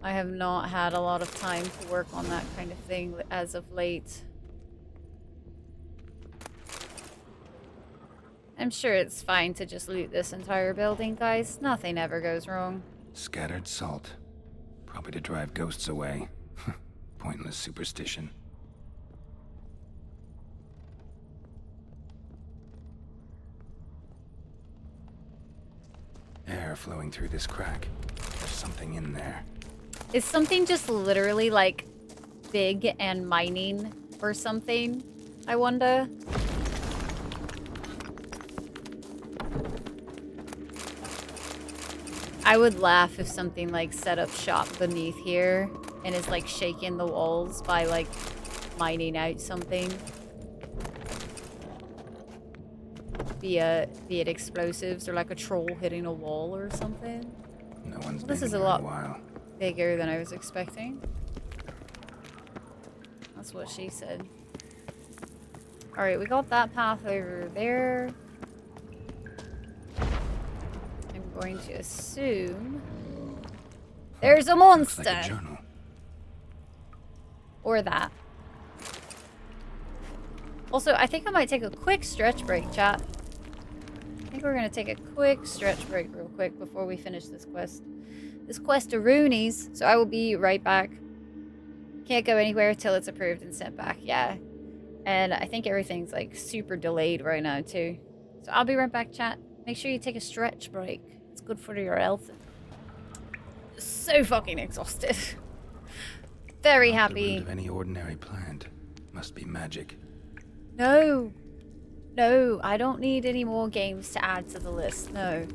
I have not had a lot of time to work on that kind of thing as of late. I'm sure it's fine to just loot this entire building, guys. Nothing ever goes wrong. Scattered salt. Probably to drive ghosts away. Pointless superstition. Air flowing through this crack. There's something in there. Is something just literally like big and mining or something? I wonder. I would laugh if something like set up shop beneath here and is like shaking the walls by like mining out something. Be it explosives or like a troll hitting a wall or something. No one's This is a lot bigger than I was expecting. That's what she said. Alright, we got that path over there. I'm going to assume there's a monster. Like a journal. Or that. Also, I think I might take a quick stretch break, chat. I think we're gonna take a quick stretch break real quick before we finish this quest. This quest of Roonies. So I will be right back. Can't go anywhere till it's approved and sent back. Yeah. And I think everything's like super delayed right now too. So I'll be right back, chat. Make sure you take a stretch break. It's good for your health. So fucking exhausted. Very happy. The root of any ordinary plant must be magic. No. No, I don't need any more games to add to the list. No.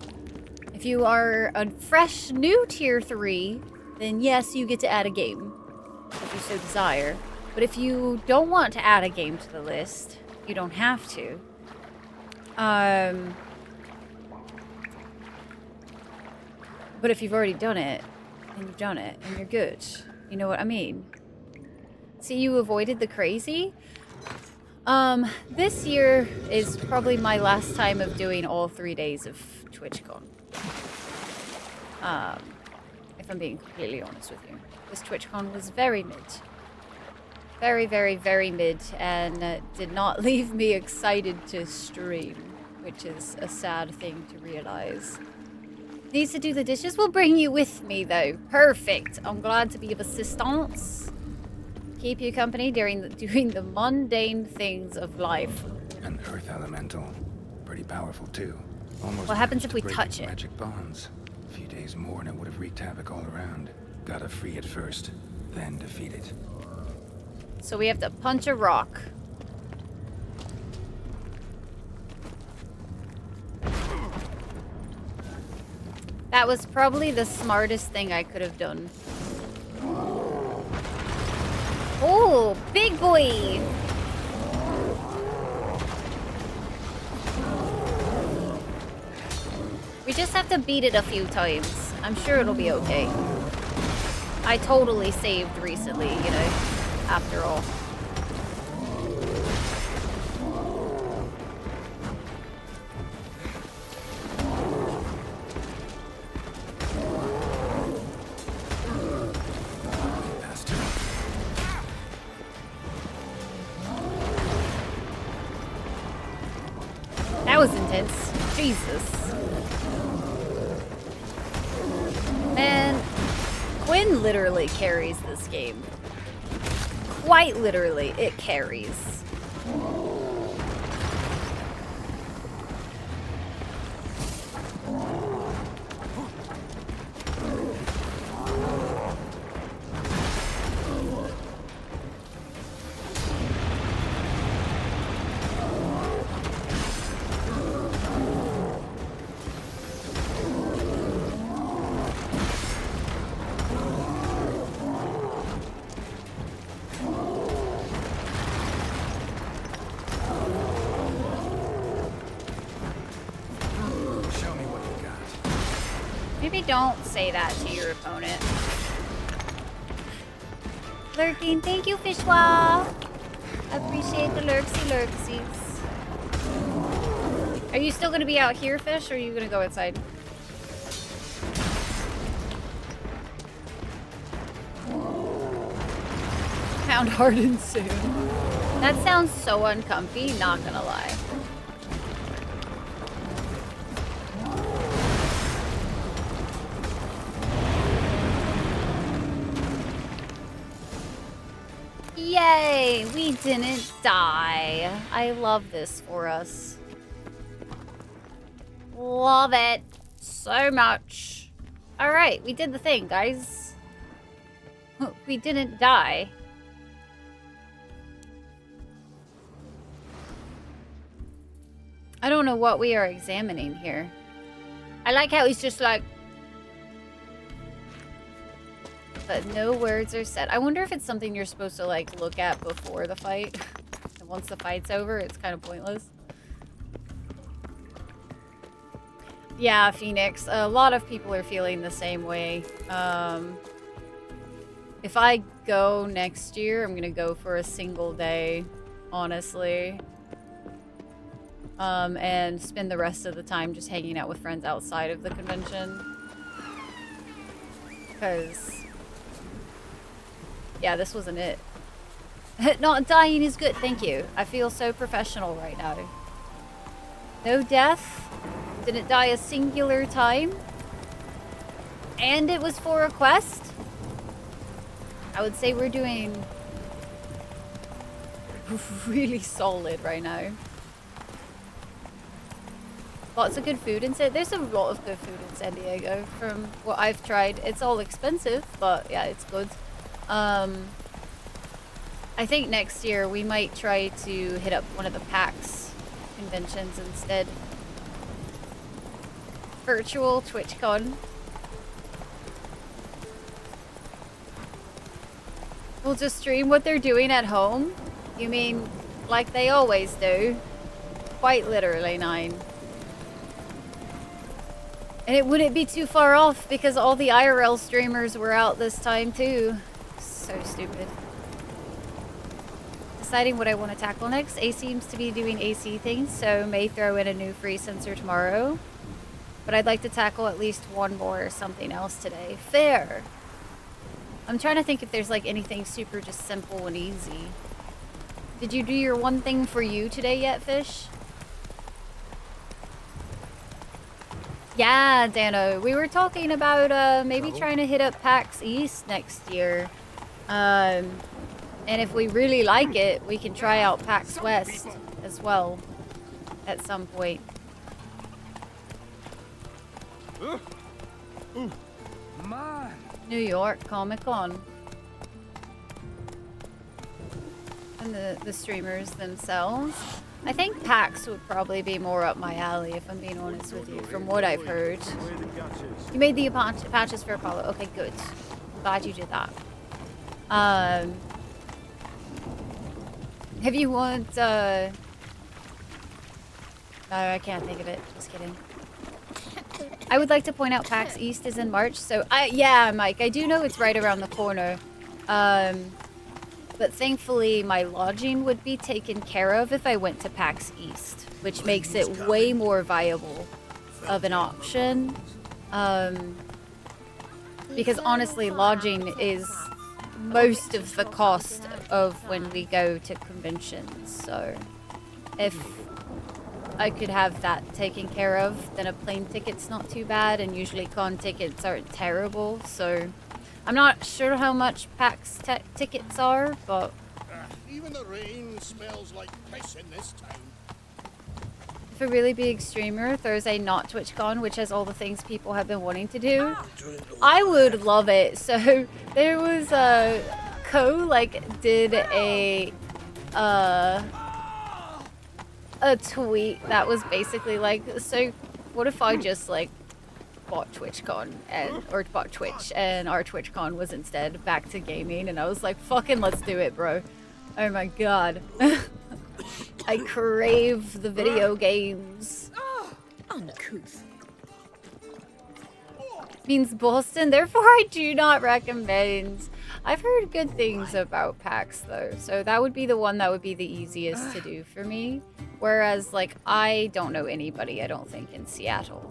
If you are a fresh new tier 3, then yes, you get to add a game if you so desire. But if you don't want to add a game to the list, you don't have to. But if you've already done it, then you've done it, and you're good. You know what I mean? See, you avoided the crazy? This year is probably my last time of doing all 3 days of TwitchCon. If I'm being completely honest with you. This TwitchCon was very mid. Very, very, very mid, and did not leave me excited to stream, which is a sad thing to realize. Needs to do the dishes? We'll bring you with me, though. Perfect. I'm glad to be of assistance. Keep you company during doing the mundane things of life. An earth elemental. Pretty powerful, too. Almost what happens if we break touch it? Magic bonds. A few days more and it would have wreaked havoc all around. Gotta free it first, then defeat it. So we have to punch a rock. That was probably the smartest thing I could have done. Oh, big boy! We just have to beat it a few times. I'm sure it'll be okay. I totally saved recently, you know, after all. That was intense. Jesus. Man, Quinn literally carries this game. Quite literally, it carries. Maybe don't say that to your opponent. Lurking, thank you, Fishwa. Appreciate the lurksies. Are you still gonna be out here, Fish, or are you gonna go outside? Pound hardened soon. That sounds so uncomfy, not gonna lie. Yay! We didn't die. I love this for us. Love it so much. Alright, we did the thing, guys. We didn't die. I don't know what we are examining here. I like how he's just like... But no words are said. I wonder if it's something you're supposed to, like, look at before the fight. And once the fight's over, it's kind of pointless. Yeah, Phoenix. A lot of people are feeling the same way. If I go next year, I'm gonna go for a single day, honestly. And spend the rest of the time just hanging out with friends outside of the convention. Because... yeah, this wasn't it. Not dying is good, thank you. I feel so professional right now. No death. Didn't die a singular time. And it was for a quest. I would say we're doing really solid right now. Lots of good food in San... there's a lot of good food in San Diego from what I've tried. It's all expensive, but yeah, it's good. I think next year we might try to hit up one of the PAX conventions instead. Virtual TwitchCon. We'll just stream what they're doing at home? You mean like they always do? Quite literally, 9. And it wouldn't be too far off because all the IRL streamers were out this time too. So stupid. Deciding what I want to tackle next. A seems to be doing AC things, so may throw in a new free sensor tomorrow. But I'd like to tackle at least one more or something else today. Fair. I'm trying to think if there's like anything super just simple and easy. Did you do your one thing for you today yet, Fish? Yeah, Dano. We were talking about maybe trying to hit up PAX East next year. And if we really like it, we can try out PAX West as well at some point. Man. New York Comic Con. And the streamers themselves. I think PAX would probably be more up my alley, if I'm being honest with you, from what I've heard. You made the patches for Apollo. Okay, good. Glad you did that. If you want, no, I can't think of it. Just kidding. I would like to point out PAX East is in March, so yeah, Mike, I do know it's right around the corner. But thankfully, my lodging would be taken care of if I went to PAX East, which makes it way more viable of an option. Because honestly, lodging is most of the cost of when we go to conventions. So if I could have that taken care of, then a plane ticket's not too bad, and usually con tickets aren't terrible. So I'm not sure how much PAX tickets are, but even the rain smells like piss in this town. if a really big streamer throws a not TwitchCon, which has all the things people have been wanting to do, I would love it. So there was did a tweet that was basically like, so what if I just like bought TwitchCon or bought Twitch and our TwitchCon was instead back to gaming, and I was like, fucking let's do it, bro. Oh my god. I crave the video games. Uncouth. Means Boston, therefore I do not recommend. I've heard good things about PAX though, so that would be the one that would be the easiest to do for me. Whereas, like, I don't know anybody, I don't think, in Seattle.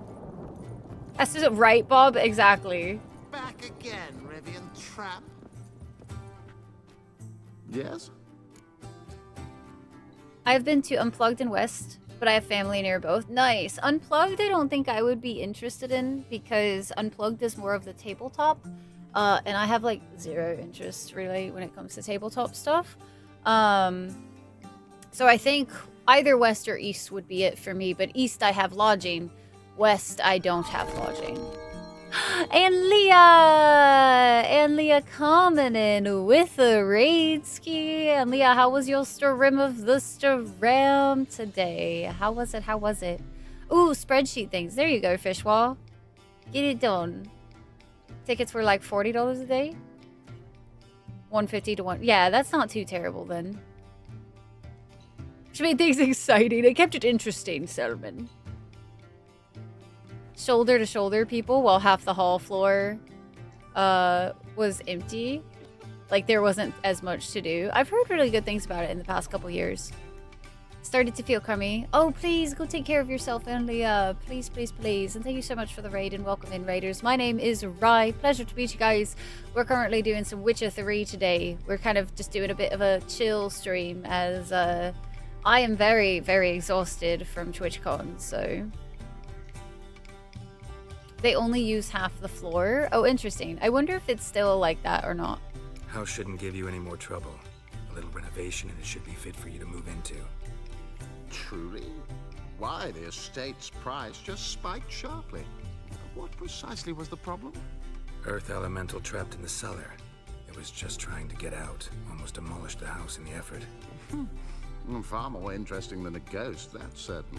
That's just right, Bob? Exactly. Back again, Rivian Trap. Yes? I've been to Unplugged and West, but I have family near both. Nice. Unplugged, I don't think I would be interested in, because Unplugged is more of the tabletop. And I have, like, zero interest, really, when it comes to tabletop stuff. So I think either West or East would be it for me, but East I have lodging. West I don't have lodging. And Leah coming in with a raid ski. And Leah, how was your stream of the stream today? How was it? Ooh, spreadsheet things. There you go, Fishwall. Get it done. Tickets were like $40 a day? 150 to 1. Yeah, that's not too terrible then. Which made things exciting. It kept it interesting, Selman. Shoulder to shoulder people while half the hall floor was empty. Like there wasn't as much to do. I've heard really good things about it in the past couple years. Started to feel crummy. Oh, please go take care of yourself, Leah. Please, please, please. And thank you so much for the raid and welcome in, raiders. My name is Rai. Pleasure to meet you guys. We're currently doing some Witcher 3 today. We're kind of just doing a bit of a chill stream as I am very, very exhausted from TwitchCon, so they only use half the floor. Oh, interesting. I wonder if it's still like that or not. House shouldn't give you any more trouble. A little renovation and it should be fit for you to move into. Truly? Why, the estate's price just spiked sharply. What precisely was the problem? Earth elemental trapped in the cellar. It was just trying to get out. Almost demolished the house in the effort. Far more interesting than a ghost, that's certain.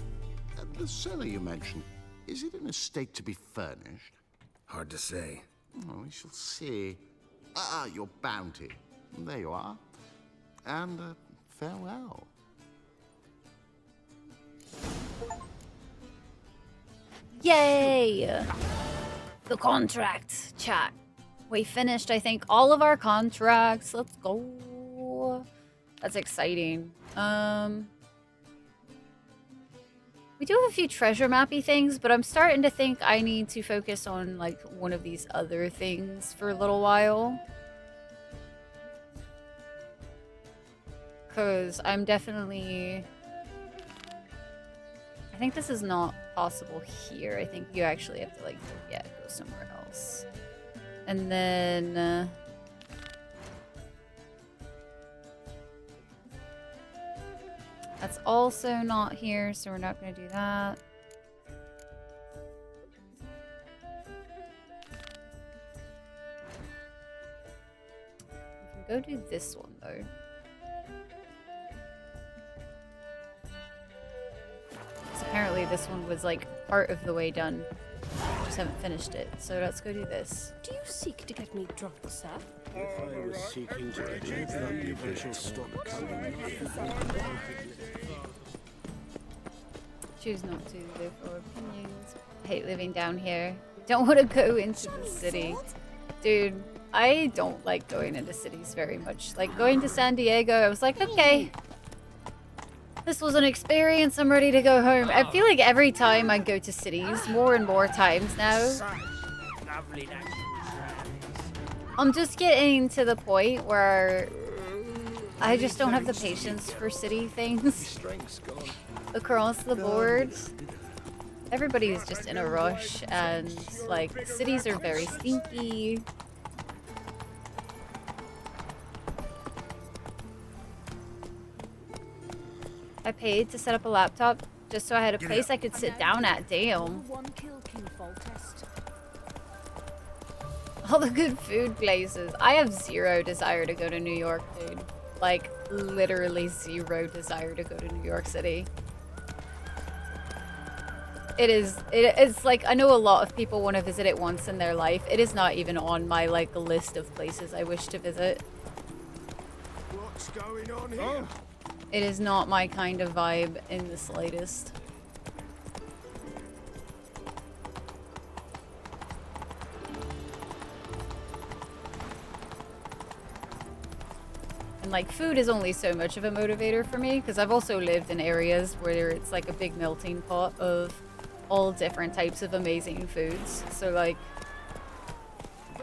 The cellar you mentioned, is it in a state to be furnished? Hard to say. Oh, we shall see. Your bounty. there you are. And farewell. Yay! The contract, chat. We finished, I think, all of our contracts. Let's go. That's exciting. We do have a few treasure mappy things, but I'm starting to think I need to focus on like one of these other things for a little while. Because I'm definitely... I think this is not possible here. I think you actually have to like, yeah, go somewhere else. And then... that's also not here, so we're not going to do that. We can go do this one, though. Apparently this one was like part of the way done. I just haven't finished it. So let's go do this. Do you seek to get me drunk, sir? If I was seeking to get you drunk, you should stop coming here. Choose not to live for opinions. Hate living down here. Don't want to go into the city. Dude, I don't like going into cities very much. Like going to San Diego, I was like, okay. This was an experience, I'm ready to go home. I feel like every time I go to cities, more and more times now, I'm just getting to the point where I just don't have the patience for city things across the board. Everybody's just in a rush, and like cities are very stinky. I paid to set up a laptop just so I had a place I could sit down at. Damn. All the good food places. I have zero desire to go to New York, dude. Like, literally zero desire to go to New York City. It's like, I know a lot of people want to visit it once in their life. It is not even on my, like, list of places I wish to visit. What's going on here? It is not my kind of vibe in the slightest. And like food is only so much of a motivator for me because I've also lived in areas where it's like a big melting pot of all different types of amazing foods. So like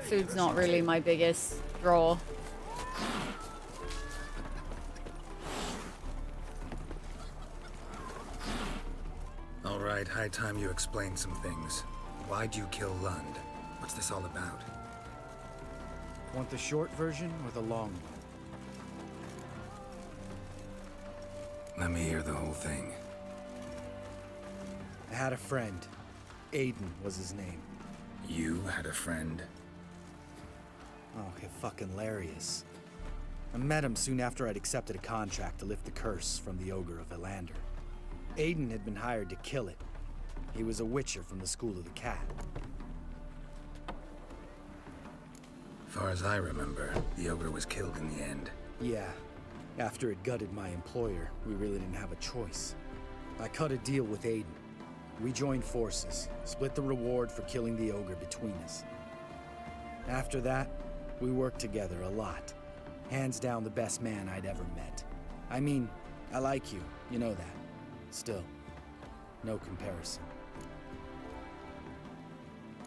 food's not really my biggest draw. Alright, high time you explain some things. Why'd you kill Lund? What's this all about? Want the short version or the long one? Let me hear the whole thing. I had a friend. Aiden was his name. You had a friend? Oh, you're fucking hilarious. I met him soon after I'd accepted a contract to lift the curse from the Ogre of Elander. Aiden had been hired to kill it. He was a witcher from the School of the Cat. Far as I remember, the ogre was killed in the end. Yeah. After it gutted my employer, we really didn't have a choice. I cut a deal with Aiden. We joined forces, split the reward for killing the ogre between us. After that, we worked together a lot. Hands down the best man I'd ever met. I mean, I like you, you know that. Still, no comparison.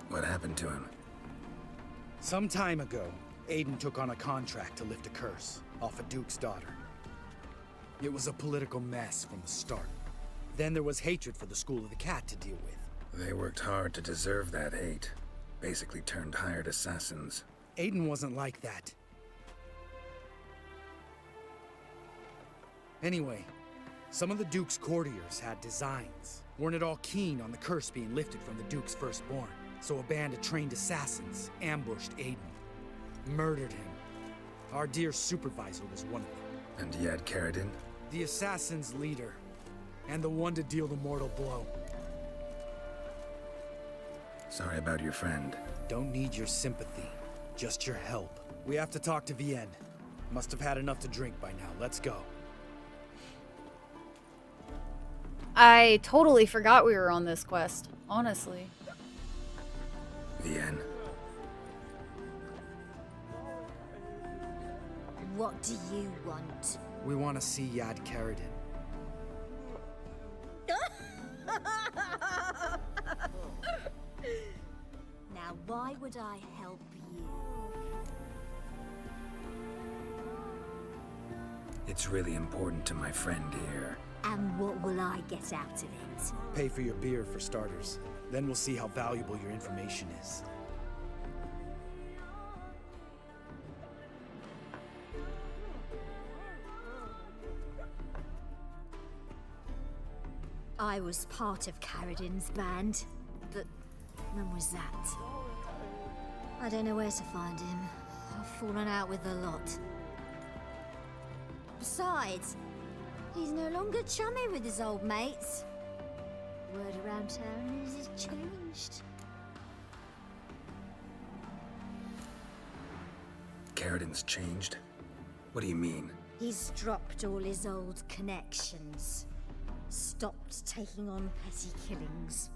What happened to him? Some time ago, Aiden took on a contract to lift a curse off a duke's daughter. It was a political mess from the start. Then there was hatred for the School of the Cat to deal with. They worked hard to deserve that hate. Basically turned hired assassins. Aiden wasn't like that. Anyway, some of the Duke's courtiers had designs. Weren't at all keen on the curse being lifted from the Duke's firstborn. So a band of trained assassins ambushed Aiden. Murdered him. Our dear supervisor was one of them. And you had Caridin? The assassin's leader. And the one to deal the mortal blow. Sorry about your friend. Don't need your sympathy. Just your help. We have to talk to Vienne. Must have had enough to drink by now. Let's go. I totally forgot we were on this quest, honestly. Vienne. What do you want? We want to see Yad Karadin. Now, why would I help you? It's really important to my friend here. And what will I get out of it? Pay for your beer, for starters. Then we'll see how valuable your information is. I was part of Karadin's band, but when was that? I don't know where to find him. I've fallen out with a lot. Besides, he's no longer chummy with his old mates. Word around town is he's changed. Karadin's changed? What do you mean? He's dropped all his old connections. Stopped taking on petty killings.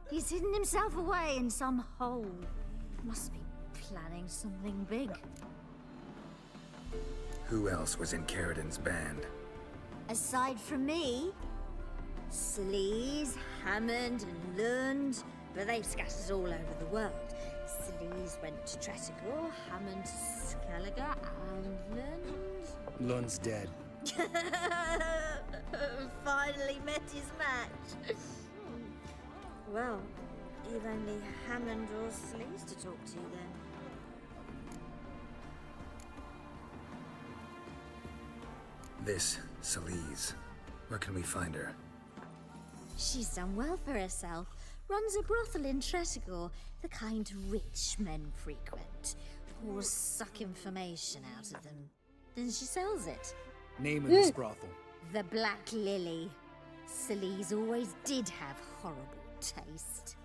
He's hidden himself away in some hole. Must be planning something big. Who else was in Karadin's band? Aside from me, Sleaze, Hammond, and Lund, but they've scattered all over the world. Sleaze went to Tretogor, Hammond to Skellige, and Lund... Lund's dead. Finally met his match. Well, you've only Hammond or Sleaze to talk to then. This, Sleaze. Where can we find her? She's done well for herself. Runs a brothel in Tretogor, the kind rich men frequent. Whores suck information out of them. Then she sells it. Name of this brothel. The Black Lily. Sleaze always did have horrible taste.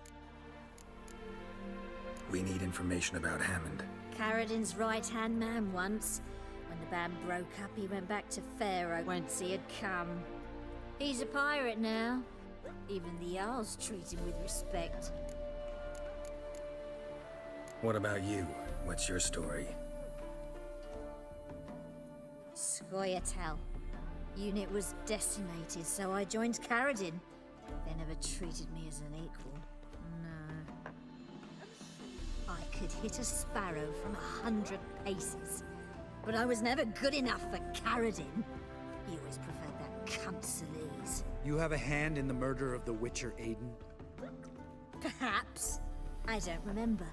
We need information about Hammond. Karadin's right-hand man once. When the band broke up, he went back to Pharaoh once he had come. He's a pirate now. Even the Jarls treat him with respect. What about you? What's your story? Scoia'tael. Unit was decimated, so I joined Karadin. They never treated me as an equal. No. I could hit a sparrow from 100 paces. But I was never good enough for Karadin. He always preferred that cunt Sleaze. You have a hand in the murder of the Witcher Aiden? Perhaps. I don't remember.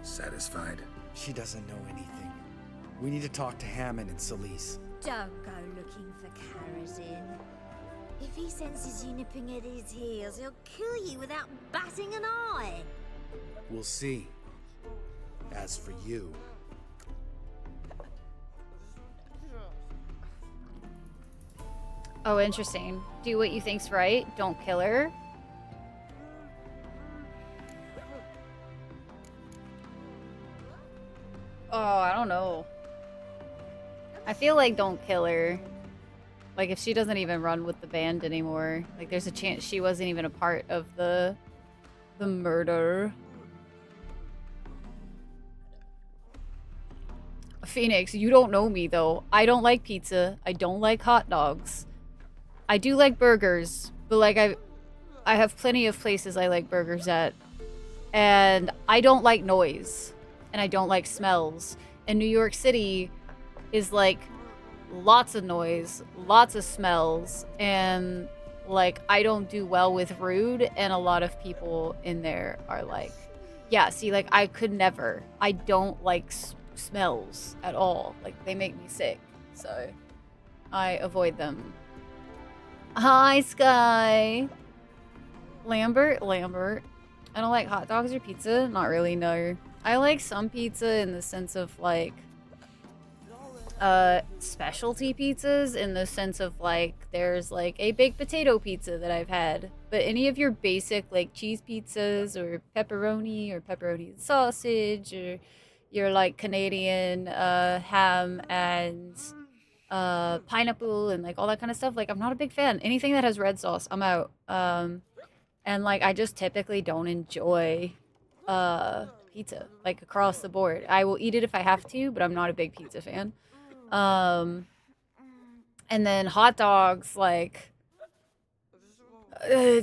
Satisfied? She doesn't know anything. We need to talk to Hammond and Sleaze. Don't go looking for Karadin. If he senses you nipping at his heels, he'll kill you without batting an eye. We'll see. As for you... Oh, interesting. Do what you think's right. Don't kill her. Oh, I don't know. I feel like don't kill her. Like, if she doesn't even run with the band anymore, like, there's a chance she wasn't even a part of the murder. Phoenix, you don't know me, though. I don't like pizza. I don't like hot dogs. I do like burgers, but, like, I have plenty of places I like burgers at. And I don't like noise. And I don't like smells. And New York City is, like, lots of noise, lots of smells, and like I don't do well with rude, and a lot of people in there are like, yeah, see, like I could never. I don't like smells at all. Like they make me sick, so I avoid them. Hi, Sky. Lambert. I don't like hot dogs or pizza. Not really, no. I like some pizza in the sense of like specialty pizzas in the sense of like there's like a baked potato pizza that I've had, but any of your basic like cheese pizzas or pepperoni and sausage or your like Canadian ham and pineapple and like all that kind of stuff, like I'm not a big fan. Anything that has red sauce, I'm out. And like I just typically don't enjoy pizza like across the board. I will eat it if I have to, but I'm not a big pizza fan. And then hot dogs, like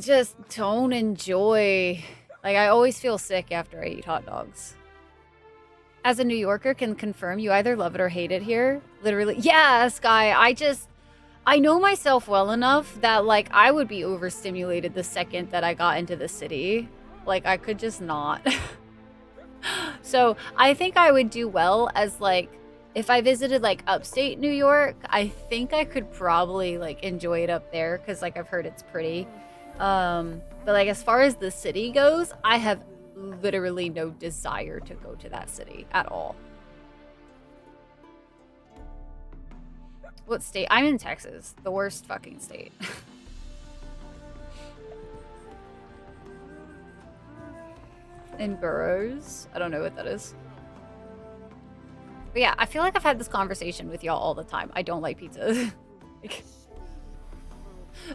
just don't enjoy. Like I always feel sick after I eat hot dogs. As a New Yorker, can confirm you either love it or hate it here. Literally, yeah, Sky. I know myself well enough that like I would be overstimulated the second that I got into the city. Like I could just not. So I think I would do well as like if I visited like upstate New York. I think I could probably like enjoy it up there because like I've heard it's pretty. But like as far as the city goes, I have literally no desire to go to that city at all. What state? I'm in Texas, the worst fucking state. In Burroughs? I don't know what that is. But yeah, I feel like I've had this conversation with y'all all the time. I don't like pizza. Like,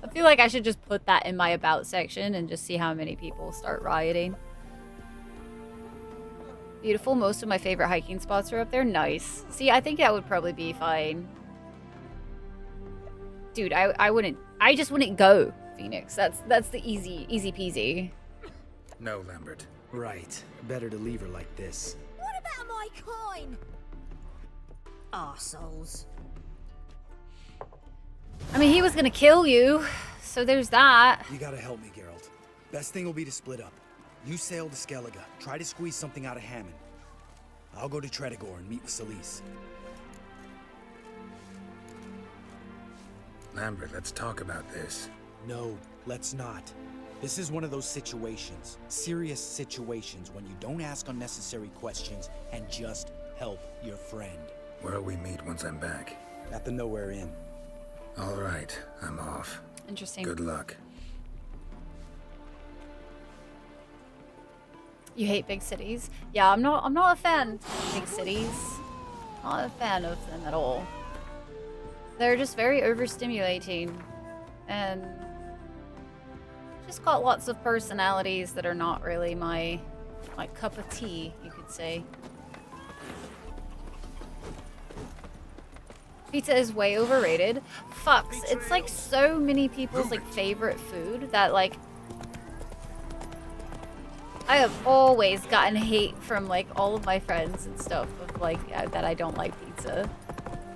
I feel like I should just put that in my about section and just see how many people start rioting. Beautiful. Most of my favorite hiking spots are up there. Nice. See, I think that would probably be fine. Dude, I just wouldn't go, Phoenix. That's the easy peasy. No, Lambert. Right. Better to leave her like this. What about my coin? Arseholes. I mean, he was gonna kill you, so there's that. You gotta help me, Geralt. Best thing will be to split up. You sail to Skellige. Try to squeeze something out of Hammond. I'll go to Tredegor and meet with Solis. Lambert, let's talk about this. No, let's not. This is one of those situations, serious situations, when you don't ask unnecessary questions and just help your friend. Where'll we meet once I'm back? At the Nowhere Inn. All right, I'm off. Interesting. Good luck. You hate big cities? Yeah, I'm not a fan of big cities. Not a fan of them at all. They're just very overstimulating and just got lots of personalities that are not really my cup of tea, you could say. Pizza is way overrated. Fucks. It's like so many people's like favorite food that like I have always gotten hate from like all of my friends and stuff of like that I don't like pizza.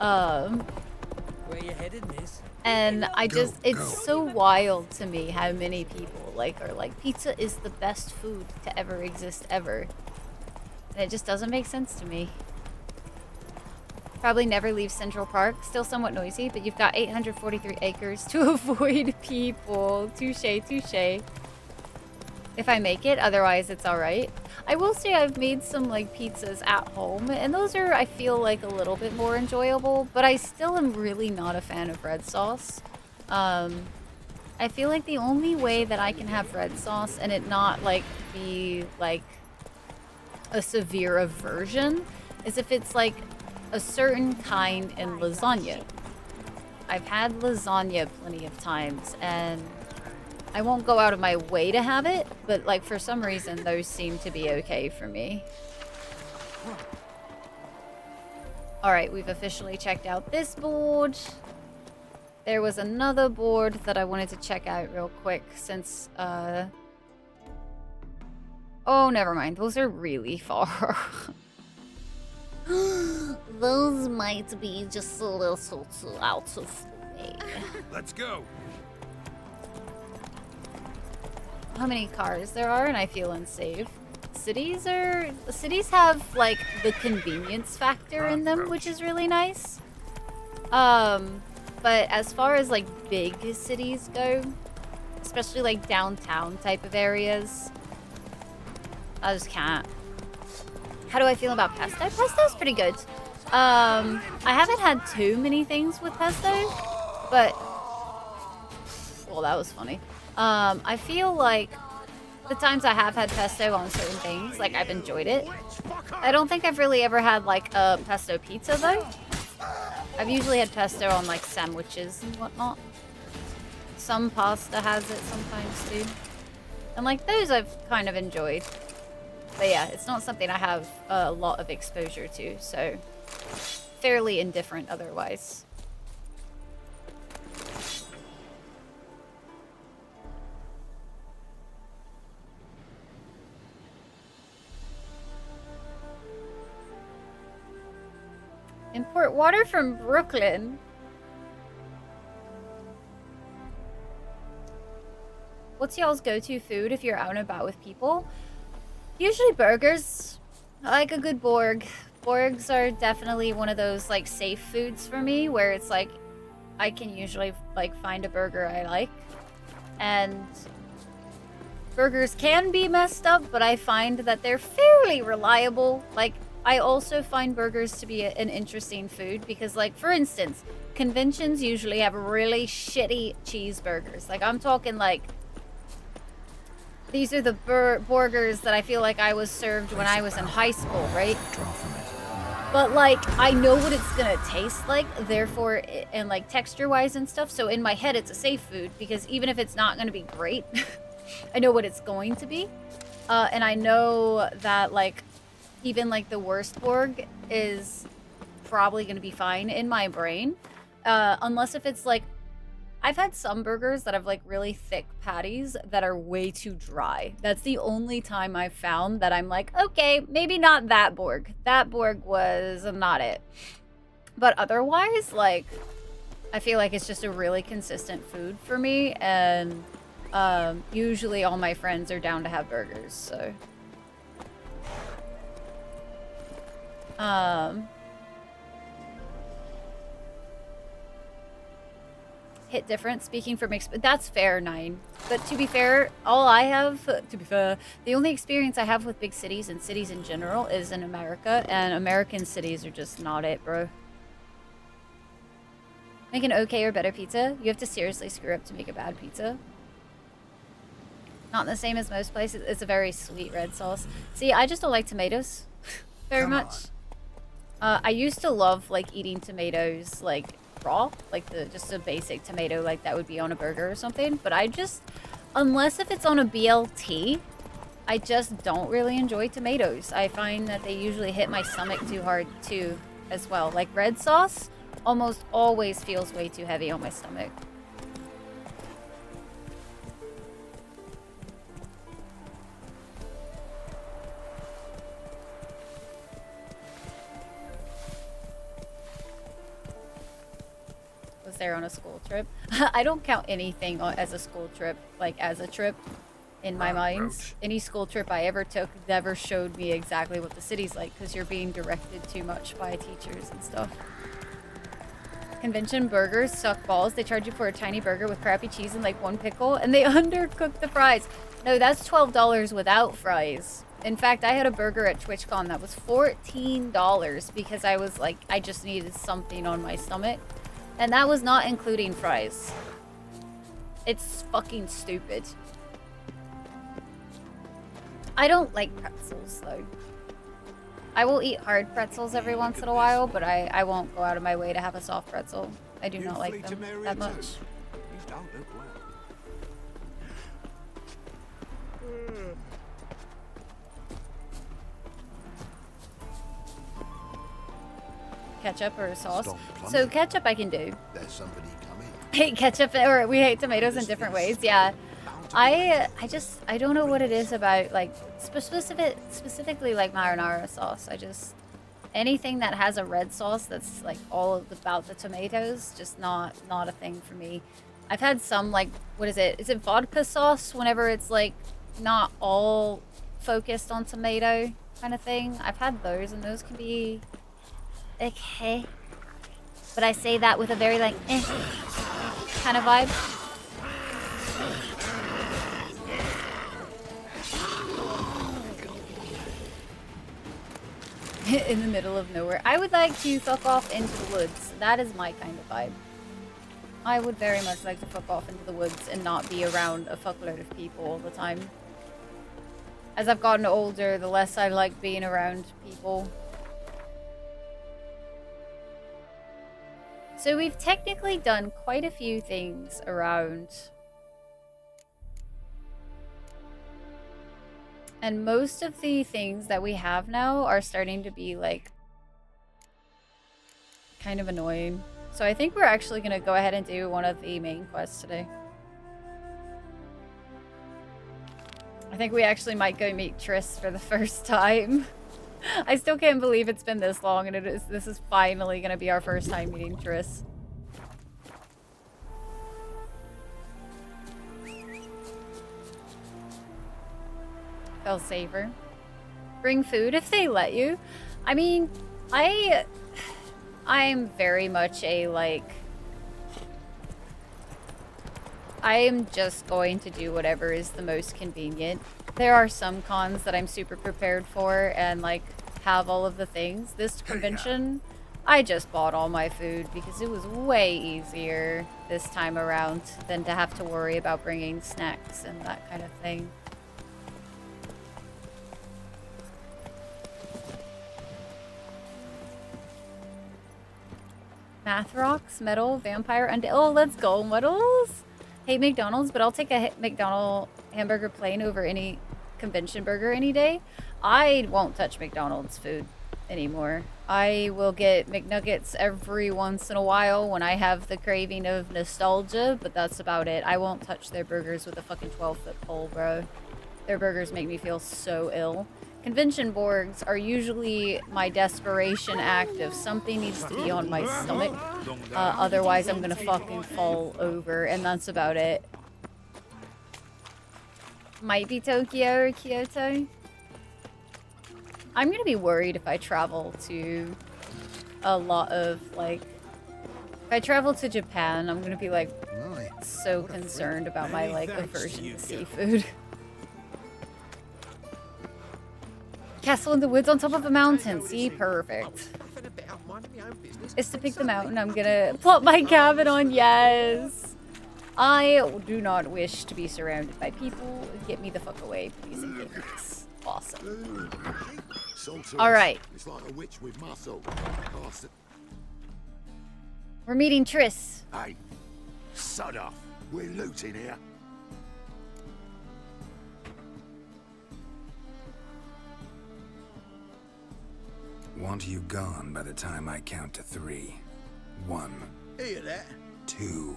Where you headed, miss? And I just, it's so wild to me how many people like are like, pizza is the best food to ever exist ever. And it just doesn't make sense to me. Probably never leave Central Park. Still somewhat noisy, but you've got 843 acres to avoid people. Touche, touche. If I make it, otherwise it's alright. I will say I've made some like pizzas at home, and those are, I feel like, a little bit more enjoyable, but I still am really not a fan of red sauce. I feel like the only way that I can have red sauce and it not like be like a severe aversion is if it's like a certain kind in lasagna. I've had lasagna plenty of times and I won't go out of my way to have it, but like for some reason those seem to be okay for me. Alright, we've officially checked out this board. There was another board that I wanted to check out real quick since, oh, never mind. Those are really far. Those might be just a little too out of the way. Let's go. How many cars there are, and I feel unsafe. Cities have like the convenience factor in them, which is really nice. But as far as like big cities go, especially like downtown type of areas, I just can't. How do I feel about pesto? Pesto's pretty good. I haven't had too many things with pesto, but well, that was funny. I feel like the times I have had pesto on certain things, like I've enjoyed it. I don't think I've really ever had like a pesto pizza though. I've usually had pesto on like sandwiches and whatnot. Some pasta has it sometimes too. And like those I've kind of enjoyed. But yeah, it's not something I have a lot of exposure to, so fairly indifferent otherwise. Import water from Brooklyn. What's y'all's go-to food if you're out and about with people? Usually burgers. I like a good Borg. Borgs are definitely one of those like safe foods for me where it's like I can usually like find a burger I like. And burgers can be messed up, but I find that they're fairly reliable. Like I also find burgers to be an interesting food because, like, for instance, conventions usually have really shitty cheeseburgers. Like, I'm talking, like, these are the burgers that I feel like I was served when I was in high school, right? But, like, I know what it's gonna taste like, therefore, and, like, texture-wise and stuff, so in my head, it's a safe food because even if it's not gonna be great, I know what it's going to be. And I know that, like, even like the worst Borg is probably going to be fine in my brain. Unless if it's like, I've had some burgers that have like really thick patties that are way too dry. That's the only time I've found that I'm like, okay, maybe not that Borg. That Borg was not it. But otherwise, like, I feel like it's just a really consistent food for me. And usually all my friends are down to have burgers, so... hit different, speaking from that's fair, 9. But to be fair, the only experience I have with big cities and cities in general is in America, and American cities are just not it, bro. Make an okay or better pizza? You have to seriously screw up to make a bad pizza. Not the same as most places. It's a very sweet red sauce. See, I just don't like tomatoes very much. I used to love like eating tomatoes like raw, like just a basic tomato like that would be on a burger or something. But I just, unless if it's on a BLT, I just don't really enjoy tomatoes. I find that they usually hit my stomach too hard too as well. Like red sauce almost always feels way too heavy on my stomach. There on a school trip. I don't count anything as a school trip, like as a trip in my mind. Any school trip I ever took never showed me exactly what the city's like because you're being directed too much by teachers and stuff. Convention burgers suck balls. They charge you for a tiny burger with crappy cheese and like 1 pickle and they undercook the fries. No, that's $12 without fries. In fact, I had a burger at TwitchCon that was $14 because I was like, I just needed something on my stomach. And that was not including fries. It's fucking stupid. I don't like pretzels, though. I will eat hard pretzels every once in a while, but I won't go out of my way to have a soft pretzel. I do not like them that much. Ketchup or sauce. So ketchup I can do. There's somebody coming. Hate ketchup, or we hate tomatoes in different ways. Yeah, I don't know what it is about like specifically like marinara sauce. I just anything that has a red sauce that's like all about the tomatoes, just not a thing for me. I've had some like what is it? Is it vodka sauce? Whenever it's like not all focused on tomato kind of thing. I've had those and those can be okay, but I say that with a very like kind of vibe. in the middle of nowhere. I would like to fuck off into the woods. That is my kind of vibe. I would very much like to fuck off into the woods and not be around a fuckload of people all the time. As I've gotten older, the less I like being around people. So we've technically done quite a few things around. And most of the things that we have now are starting to be like kind of annoying. So I think we're actually going to go ahead and do one of the main quests today. I think we actually might go meet Triss for the first time. I still can't believe it's been this long, and this is finally going to be our first time meeting Triss. They'll savor. Bring food if they let you. I mean, I'm very much a, like... I am just going to do whatever is the most convenient. There are some cons that I'm super prepared for and, like, have all of the things. This convention, I just bought all my food because it was way easier this time around than to have to worry about bringing snacks and that kind of thing. Math rocks, metal, vampire, and oh, let's go, muddles. Hate McDonald's, but I'll take a McDonald's hamburger plain over any convention burger any day. I won't touch McDonald's food anymore. I will get McNuggets every once in a while when I have the craving of nostalgia, but that's about it. I won't touch their burgers with a fucking 12-foot pole, bro. Their burgers make me feel so ill. Convention boards are usually my desperation act if something needs to be on my stomach. Otherwise, I'm gonna fucking fall over, and that's about it. Might be Tokyo or Kyoto. I'm gonna be worried if I travel to a lot of, like... If I travel to Japan, I'm gonna be, like, so concerned about my, like, aversion to seafood. Castle in the woods on top of a mountain. See, perfect. Is to pick the mountain I'm gonna plot my cabin on. Yes. I do not wish to be surrounded by people. Get me the fuck away, please and thanks. Awesome. All right. It's like a witch with muscle. We're meeting Triss. Hey, sod off. We're looting here. Want you gone by the time I count to 3. 1. Hear that? 2.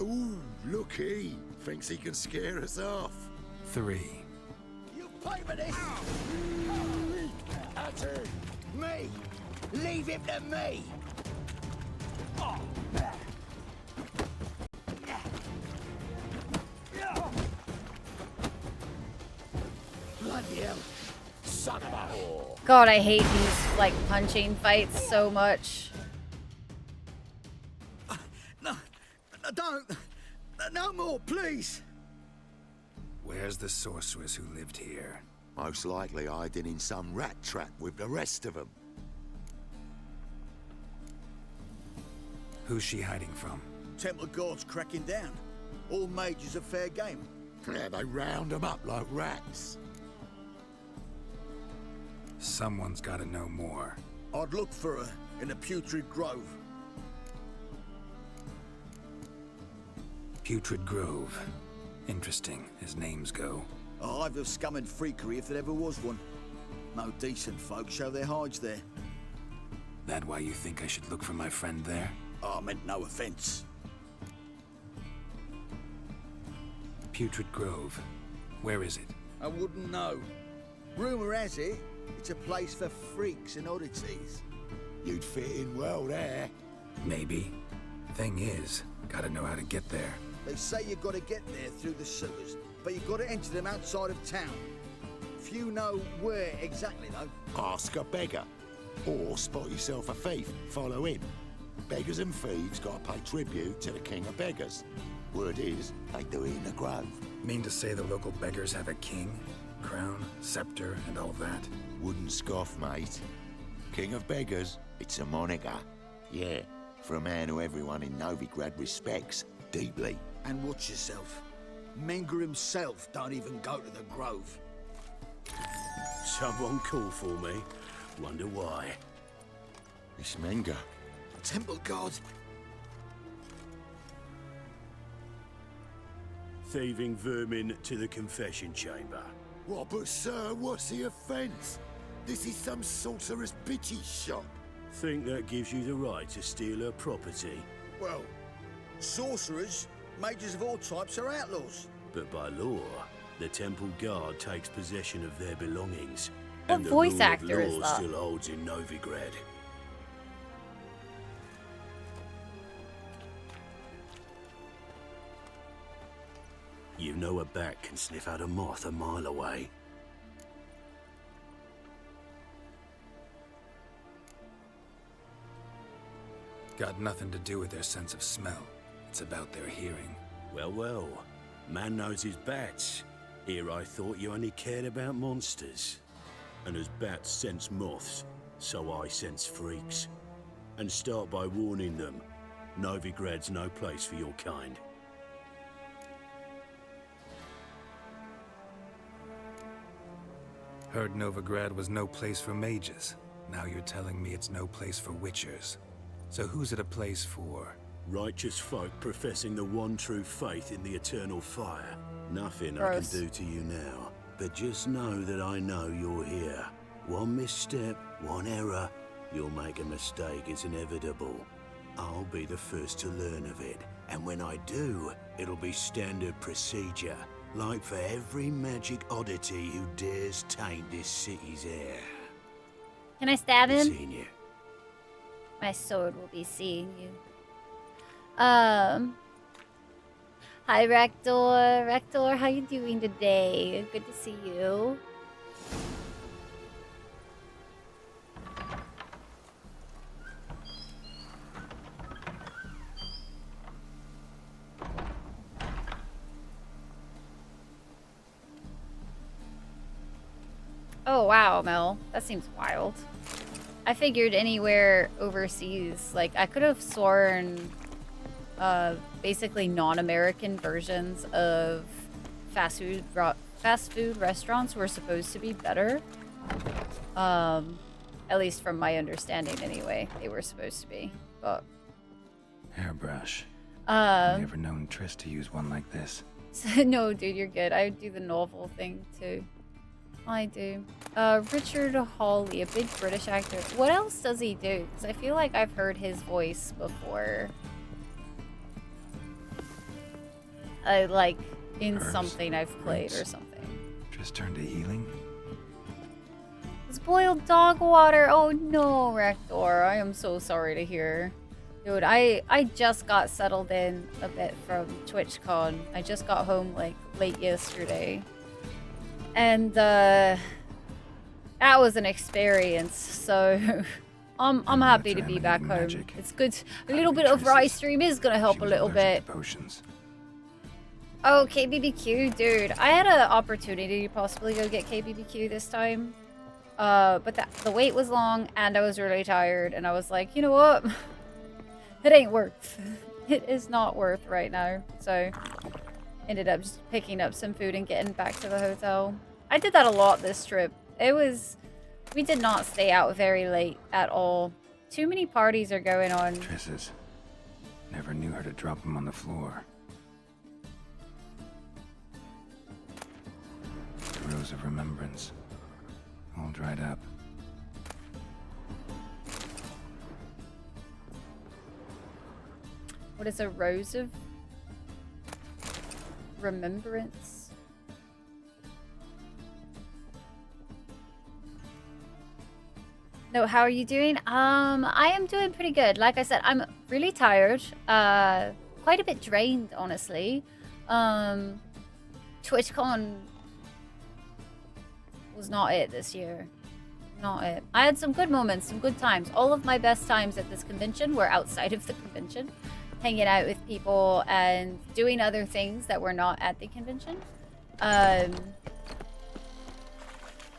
Ooh, look, he thinks he can scare us off. 3. You pay for this? Utter me! Leave him to me! Bloody hell! Son of a whore! God, I hate these, like, punching fights so much. No, don't! No more, please! Where's the sorceress who lived here? Most likely hiding in some rat trap with the rest of them. Who's she hiding from? Temple Guard's cracking down. All mages are fair game. Yeah, they round them up like rats. Someone's got to know more. I'd look for her in the Putrid Grove. Putrid Grove. Interesting, as names go. A hive of scum and freakery if there ever was one. No decent folk show their hides there. That why you think I should look for my friend there? I meant no offense. Putrid Grove. Where is it? I wouldn't know. Rumor has it, it's a place for freaks and oddities. You'd fit in well there. Maybe. Thing is, gotta know how to get there. They say you've got to get there through the sewers, but you've got to enter them outside of town. Few know where exactly, though. Ask a beggar. Or spot yourself a thief, follow him. Beggars and thieves gotta pay tribute to the king of beggars. Word is, they do it in the grove. Mean to say the local beggars have a king? Crown, scepter, and all that? Wouldn't scoff, mate. King of Beggars. It's a moniker. Yeah, for a man who everyone in Novigrad respects deeply. And watch yourself. Menger himself don't even go to the Grove. Someone call for me. Wonder why. It's Menger. Temple guard. Thieving vermin to the confession chamber. What, but sir, what's the offence? This is some sorcerer's bitchy shop. Think that gives you the right to steal her property? Well, sorcerers, mages of all types are outlaws. But by law, the temple guard takes possession of their belongings. What and the voice rule actor of is law that? still holds in Novigrad. You know a bat can sniff out a moth a mile away. Got nothing to do with their sense of smell. It's about their hearing. Well, well. Man knows his bats. Here I thought you only cared about monsters. And as bats sense moths, so I sense freaks. And start by warning them, Novigrad's no place for your kind. Heard Novigrad was no place for mages. Now you're telling me it's no place for witchers. So who's it a place for? Righteous folk professing the one true faith in the eternal fire. Nothing Gross. I can do to you now. But just know that I know you're here. One misstep, one error, you'll make a mistake, it's inevitable. I'll be the first to learn of it. And when I do, it'll be standard procedure. Like for every magic oddity who dares taint this city's air. Can I stab him? Seen you. My sword will be seeing you. Hi Rector. Rector, how you doing today? Good to see you. Oh wow, Mel. That seems wild. I figured anywhere overseas, like I could have sworn basically non-American versions of fast food restaurants were supposed to be better. At least from my understanding anyway, they were supposed to be. But Hairbrush. Have you ever known Triss to use one like this? no, dude, you're good. I do the novel thing too. I do. Richard Hawley, a big British actor. What else does he do? Because I feel like I've heard his voice before. Like in Herbs, something I've played roots. or something. Triss turned to healing? It's boiled dog water. Oh no, Rector. I am so sorry to hear. Dude, I just got settled in a bit from TwitchCon. I just got home like late yesterday. And that was an experience, so I'm happy to be back home. magic. It's good. A little bit of Rice Stream is gonna help a little bit. Potions. Oh, KBBQ, dude. I had an opportunity to possibly go get KBBQ this time. But the wait was long and I was really tired and I was like, you know what? It ain't worth. It is not worth right now. So ended up just picking up some food and getting back to the hotel. I did that a lot this trip. We did not stay out very late at all. Too many parties are going on. Triss's. Never knew her to drop them on the floor. The Rose of Remembrance. All dried up. What is a Rose of Remembrance? No, how are you doing? I am doing pretty good. Like I said, I'm really tired. Quite a bit drained, honestly. TwitchCon was not it this year. Not it. I had some good moments, some good times. All of my best times at this convention were outside of the convention. Hanging out with people and doing other things that were not at the convention.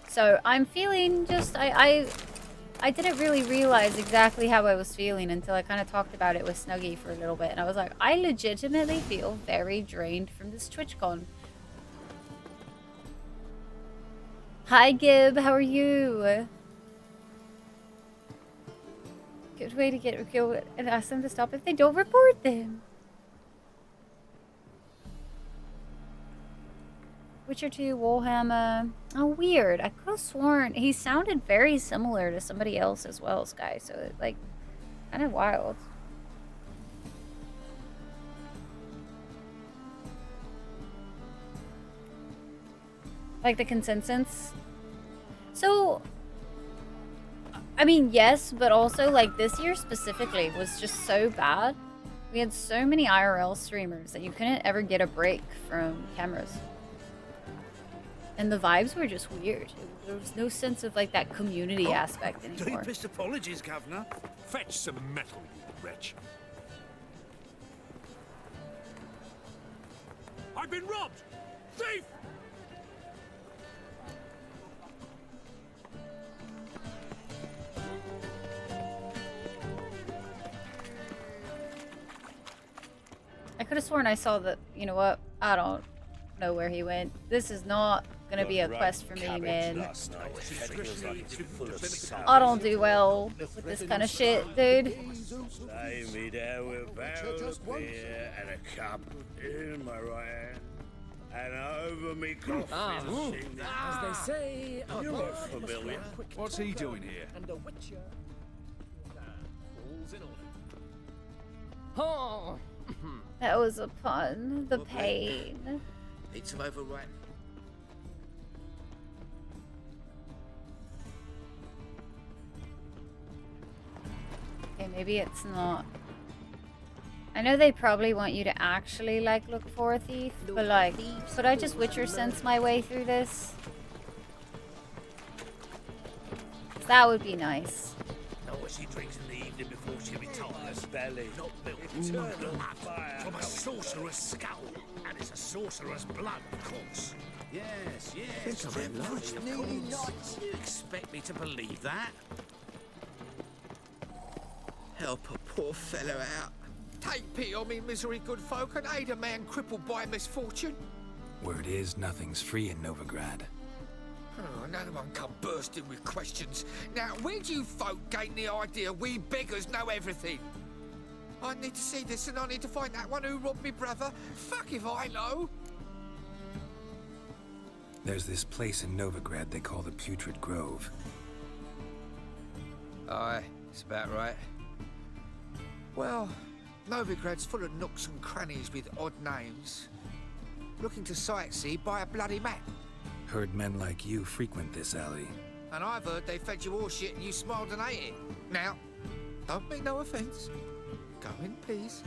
So I'm feeling just, I didn't really realize exactly how I was feeling until I kind of talked about it with Snuggy for a little bit. And I was like, I legitimately feel very drained from this TwitchCon. Hi, Gib. How are you? Good way to go and ask them to stop if they don't report them. Witcher 2, Warhammer. Oh, weird. I could have sworn he sounded very similar to somebody else as well, Sky. So, like, kind of wild. Like the consensus. So, I mean, yes, but also, like, this year specifically was just so bad. We had so many IRL streamers that you couldn't ever get a break from cameras. And the vibes were just weird. There was no sense of, like, that community aspect anymore. Deepest apologies, Governor. Fetch some metal, you wretch. I've been robbed! Thief! I could have sworn I saw that, you know what? I don't know where he went. This is not gonna be a quest for me, man. I don't do well with this kind of shit, dude. Lay me down with a barrel of beer and a cup in my right hand, and over me coffin. As they say, You look familiar. What's he doing here? And a witcher. All's in order. Oh. That was a pun. The pain. Need some overripe. Okay, maybe it's not. I know they probably want you to actually, like, look for a thief, but, like, could I just Witcher sense my way through this? That would be nice. Know what she drinks in the evening before she retires? Belly. Not milk. Eternal fire. From a sorcerer's skull. And it's a sorcerer's blood, of course. Yes, Temperature nearly nice. You expect me to believe that? Help a poor fellow out. Take pity on me, misery, good folk, and aid a man crippled by misfortune. Word is, nothing's free in Novigrad. Oh, another one come bursting with questions. Now, where do you folk gain the idea we beggars know everything? I need to see this, and I need to find that one who robbed me brother. Fuck if I know. There's this place in Novigrad they call the Putrid Grove. Aye, it's about right. Well, Novigrad's full of nooks and crannies with odd names. Looking to sightsee, buy a bloody map. Heard men like you frequent this alley. And I've heard they fed you all shit and you smiled and ate it. Now, don't mean no offence. Go in peace.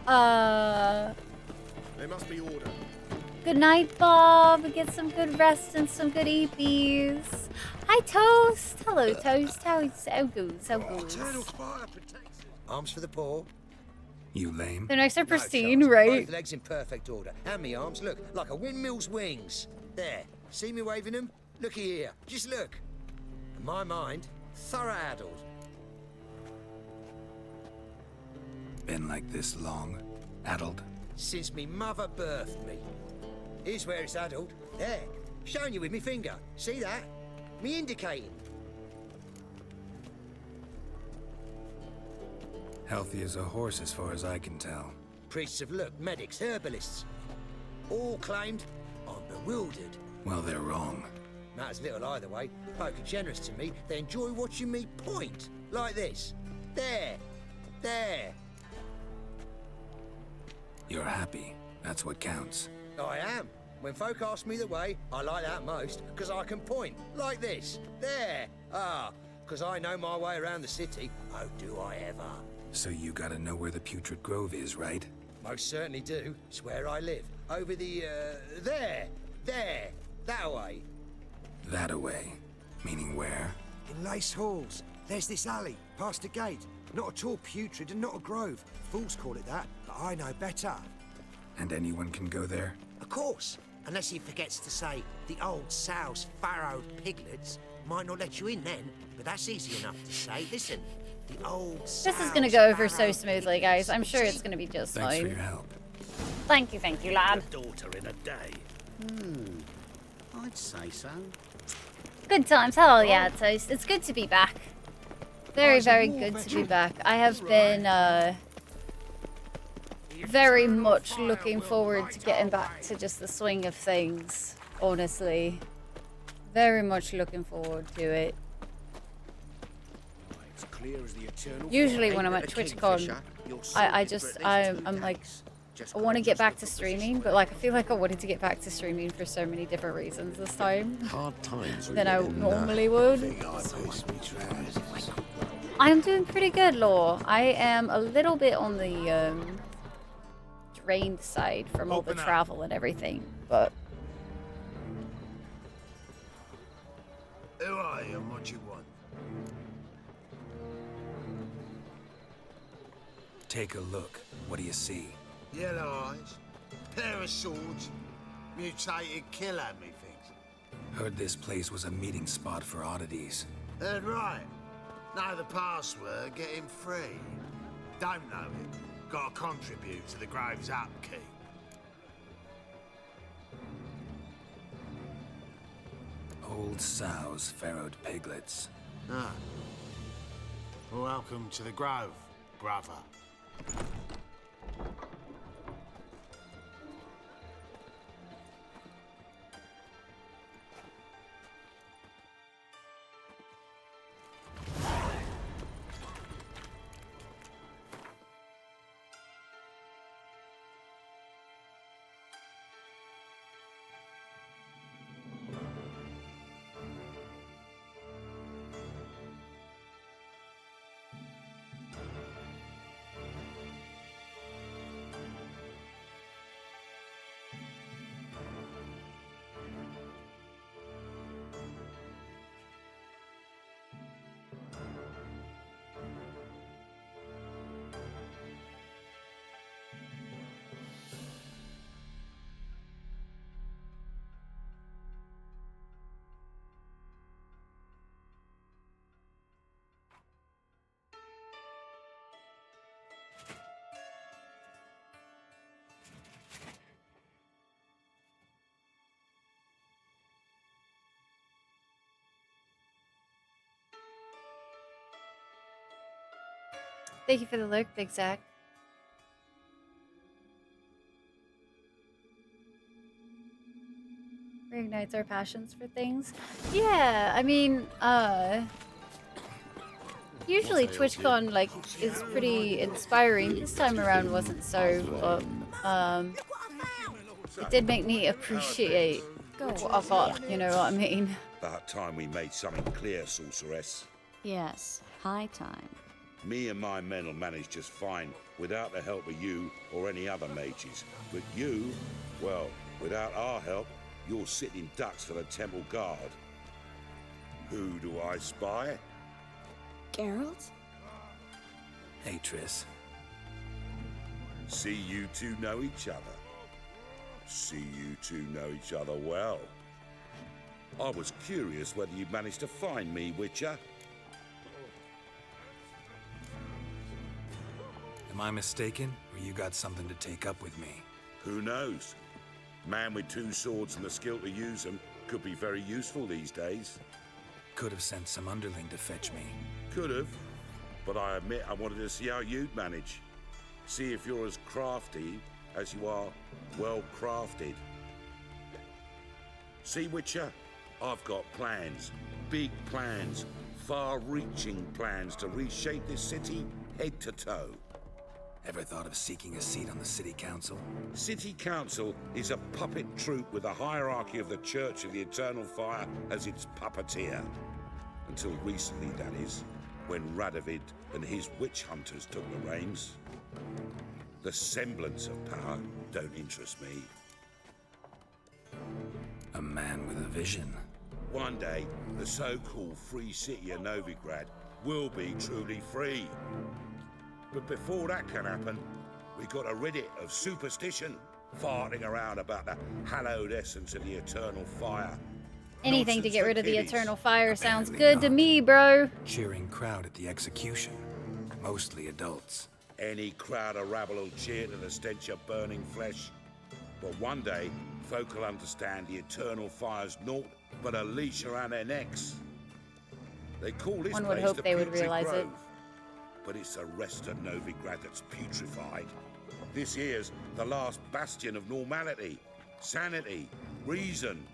There must be order. Good night, Bob. Get some good rest and some good eepies. Hi, Toast. Hello, Toast. How good? Arms for the poor. You lame? They're nice and pristine, Charles. right? Both legs in perfect order. And me arms, look, like a windmill's wings. There. See me waving them? Looky here. Just look. And my mind, thorough addled. Been like this long? Addled? Since me mother birthed me. Here's where it's addled. There. Showing you with me finger. See that? Me indicating. Healthy as a horse as far as I can tell. Priests of look, medics, herbalists. All claimed I'm bewildered. Well, they're wrong. Matters little either way. Folk are generous to me. They enjoy watching me point. Like this. There. There. You're happy. That's what counts. I am. When folk ask me the way, I like that most, because I can point. Like this. There. Because I know my way around the city. Oh, do I ever. So you gotta know where the Putrid Grove is, right? Most certainly do. It's where I live. Over the, there. There. That way. That away. Meaning where? In Lace Halls. There's this alley, past a gate. Not at all putrid and not a grove. Fools call it that, but I know better. And anyone can go there? Of course. Unless he forgets to say the old sow's farrowed piglets. Might not let you in then, but that's easy enough to say. Listen, the old This is gonna go over so smoothly, guys. I'm sure it's gonna be just Thanks for fine. your help. Thank you, lad. Daughter in a day. I'd say so. Good times. Hell yeah, Toast. It's good to be back. Very, very good to be back. I have been very much looking forward to getting back to just the swing of things, honestly. Very much looking forward to it. It's clear as the eternal Usually fire. when I'm Ain't at that a TwitchCon, kingfisher? You're I'm sorted like, Just I want to conscious get back of to the streaming, but like I feel like I wanted to get back to streaming for so many different reasons this time than I normally would. I'm doing pretty good, Law. I am a little bit on the drained side from all the travel and everything, but Who are you and what you want? Take a look. What do you see? Yellow eyes, pair of swords, mutated killer, methinks. Heard this place was a meeting spot for oddities. Heard right. Know the password, get him free. Don't know it. Gotta contribute to the Grove's upkeep. Old sows, farrowed piglets. Ah. Welcome to the Grove, brother. thank you for the lurk, Big Zach. Reignites our passions for things. Yeah, I mean, usually TwitchCon like is pretty inspiring. This time around wasn't so, but it did make me appreciate what I've got, you know what I mean? About time we made something clear, sorceress. Yes, high time. Me and my men will manage just fine without the help of you or any other mages. But you, well, without our help, you're sitting ducks for the Temple Guard. Who do I spy? Geralt? Hey, Triss. See you two know each other. See you two know each other well. I was curious whether you managed to find me, Witcher. Am I mistaken, or you got something to take up with me? Who knows? Man with two swords and the skill to use them could be very useful these days. Could have sent some underling to fetch me. Could have, but I admit I wanted to see how you'd manage. See if you're as crafty as you are well crafted. See, Witcher, I've got plans, big plans, far-reaching plans to reshape this city head to toe. Ever thought of seeking a seat on the city council? City council is a puppet troupe with a hierarchy of the Church of the Eternal Fire as its puppeteer. Until recently, that is, when Radovid and his witch hunters took the reins. The semblance of power don't interest me. A man with a vision. One day, the so-called free city of Novigrad will be truly free. But before that can happen, we got to rid it of superstition, farting around about the hallowed essence of the eternal fire. Anything to get rid of the kiddies. eternal fire sounds Apparently good to not. me, bro. Cheering crowd at the execution. Mostly adults. Any crowd of rabble will cheer to the stench of burning flesh. But one day, folk will understand the eternal fire's naught but a leash around their necks. They call this One would place hope the they would Putrid realize it. Grove. But it's the rest of Novigrad that's putrefied. This here's the last bastion of normality, sanity, reason.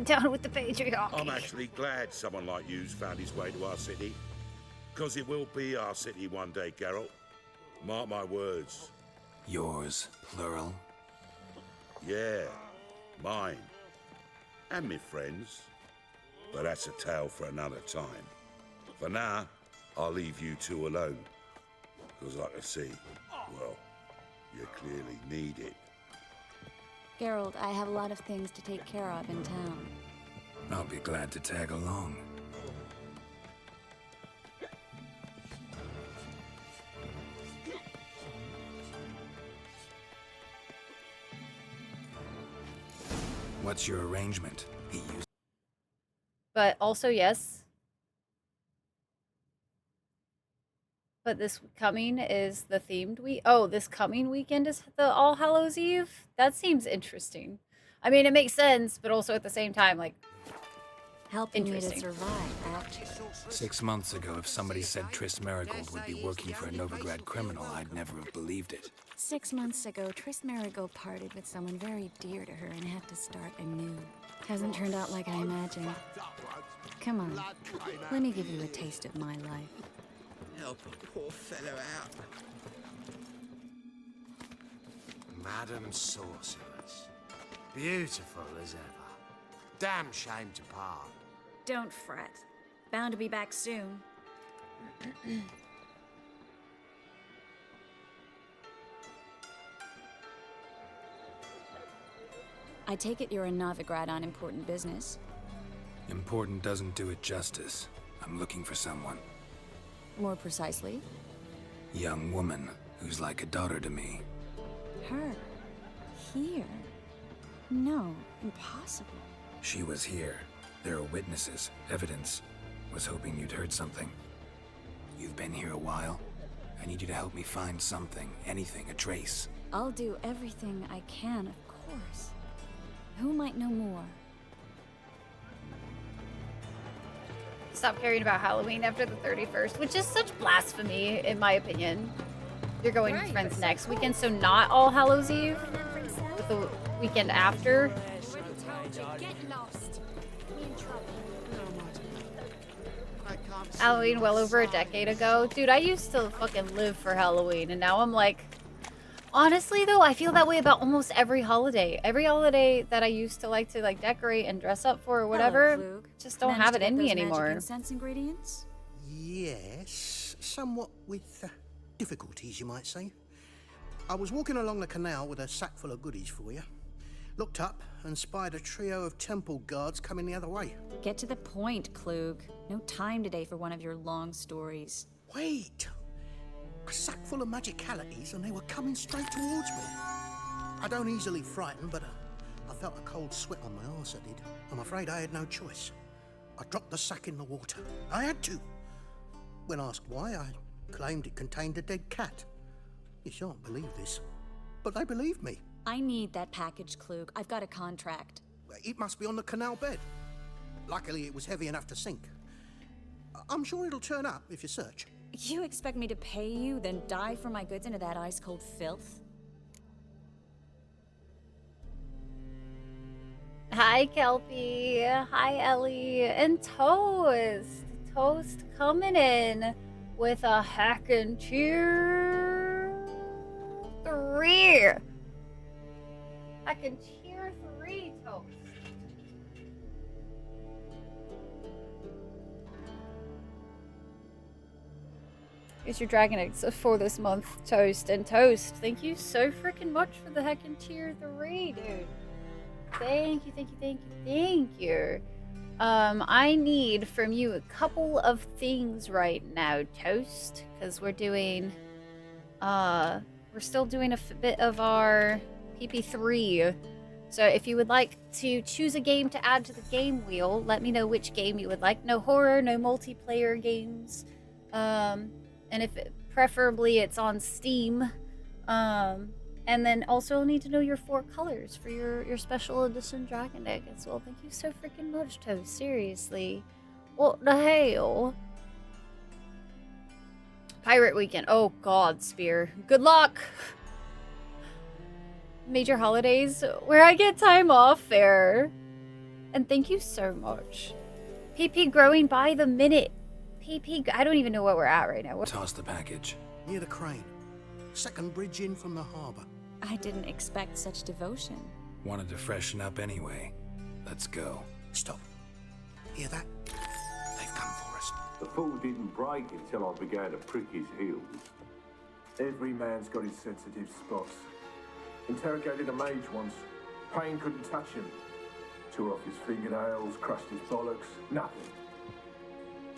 Down with the patriarchy. I'm actually glad someone like you's found his way to our city. Because it will be our city one day, Geralt. Mark my words. Yours, plural. Yeah, mine. And me friends. But that's a tale for another time. For now, I'll leave you two alone. Because like I see, well, you clearly need it. Geralt, I have a lot of things to take care of in town. I'll be glad to tag along. What's your arrangement? He used. But also, yes. But this coming is the themed week. Oh, this coming weekend is the All Hallows Eve? That seems interesting. I mean, it makes sense, but also at the same time, like, Helping me to interesting. survive, act. 6 months ago, if somebody said Triss Merigold would be working for a Novigrad criminal, I'd never have believed it. 6 months ago, Triss Merigold parted with someone very dear to her and had to start anew. Hasn't turned out like I imagined. Come on, let me give you a taste of my life. Help a poor fellow out. Madam Sorceress. Beautiful as ever. Damn shame to part. Don't fret. Bound to be back soon. I take it you're in Novigrad on important business. Important doesn't do it justice. I'm looking for someone. More precisely, Young woman who's like a daughter to me. her. Here. No, impossible. She was here. There are witnesses, evidence. Was hoping you'd heard something. You've been here a while. I need you to help me find something, anything, a trace. I'll do everything I can, of course. Who might know more? Stop caring about Halloween after the 31st, which is such blasphemy, in my opinion. You're going with friends next weekend, so not All Hallows Eve, but the weekend after. Get lost. We in trouble. Halloween well over a decade ago. Dude, I used to fucking live for Halloween, and now I'm like... Honestly, though, I feel that way about almost every holiday. Every holiday that I used to like decorate and dress up for or whatever, Hello, Flug. just don't Managed have to it in get me those magic anymore. incense ingredients? Yes, somewhat with difficulties, you might say. I was walking along the canal with a sack full of goodies for you. Looked up and spied a trio of temple guards coming the other way. Get to the point, Klug. No time today for one of your long stories. Wait! A sack full of magicalities and they were coming straight towards me. I don't easily frighten, but I felt a cold sweat on my arse, I did. I'm afraid I had no choice. I dropped the sack in the water. I had to. When asked why, I claimed it contained a dead cat. You shan't believe this, but they believed me. I need that package, Klug. I've got a contract. It must be on the canal bed. Luckily, it was heavy enough to sink. I'm sure it'll turn up if you search. You expect me to pay you, then dive for my goods into that ice-cold filth? Hi, Kelpie. Hi, Ellie. And Toast. Toast coming in with a hack and cheer 3. Hack and cheer 3, Toast. Here's your dragon eggs for this month, Toast. And Toast, thank you so freaking much for the hack and cheer 3, dude. Thank you, thank you, thank you, thank you. I need from you a couple of things right now, Toast, because we're doing, we're still doing a bit of our PP3. So if you would like to choose a game to add to the game wheel, let me know which game you would like. No horror, no multiplayer games. And if preferably it's on Steam. And then also need to know your 4 colors for your special edition Dragon Egg as well. Thank you so freaking much, Toast. Seriously. What the hell? Pirate Weekend. Oh god, Spear. Good luck! Major holidays where I get time off fair. And thank you so much. PP growing by the minute. PP, I don't even know what we're at right now. Toss the package. Near the crane. Second bridge in from the harbour. I didn't expect such devotion. Wanted to freshen up anyway. Let's go. Stop. Hear that? They've come for us. The fool didn't break until I began to prick his heels. Every man's got his sensitive spots. Interrogated a mage once. Pain couldn't touch him. Tore off his fingernails, crushed his bollocks, nothing.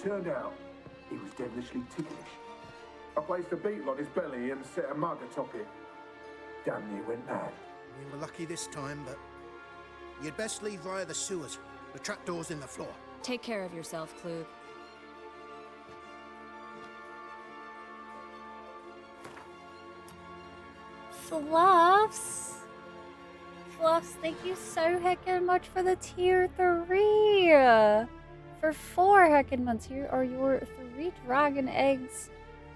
Turned out, he was devilishly ticklish. I placed a beetle on his belly and set a mug atop it. Damn near went mad. We were lucky this time, but you'd best leave via the sewers. The trapdoor's in the floor. Take care of yourself, Klug. Fluffs. Fluffs, thank you so heckin' much for the tier 3. For 4 heckin' months, here are your 3 dragon eggs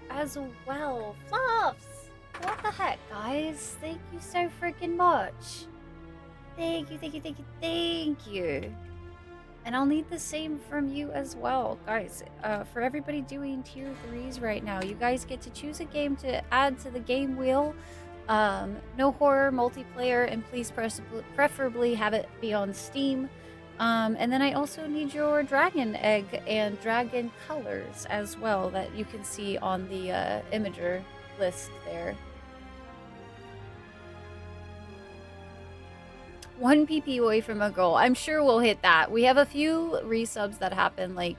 as well. Fluffs! What the heck, guys? Thank you so freaking much. Thank you, thank you, thank you, thank you. And I'll need the same from you as well. Guys, for everybody doing tier 3s right now, you guys get to choose a game to add to the game wheel. No horror, multiplayer, and please preferably have it be on Steam. And then I also need your dragon egg and dragon colors as well that you can see on the imager list there. 1 PP away from a goal. I'm sure we'll hit that. We have a few resubs that happen like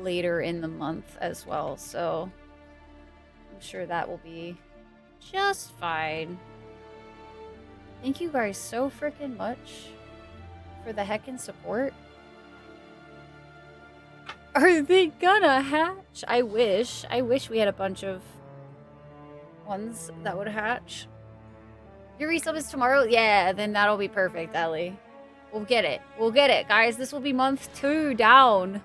later in the month as well, so I'm sure that will be just fine. Thank you guys so freaking much for the heckin' support. Are they gonna hatch? I wish. I wish we had a bunch of ones that would hatch. Your resub is tomorrow? Yeah, then that'll be perfect, Ellie. We'll get it. We'll get it, guys. This will be month 2 down.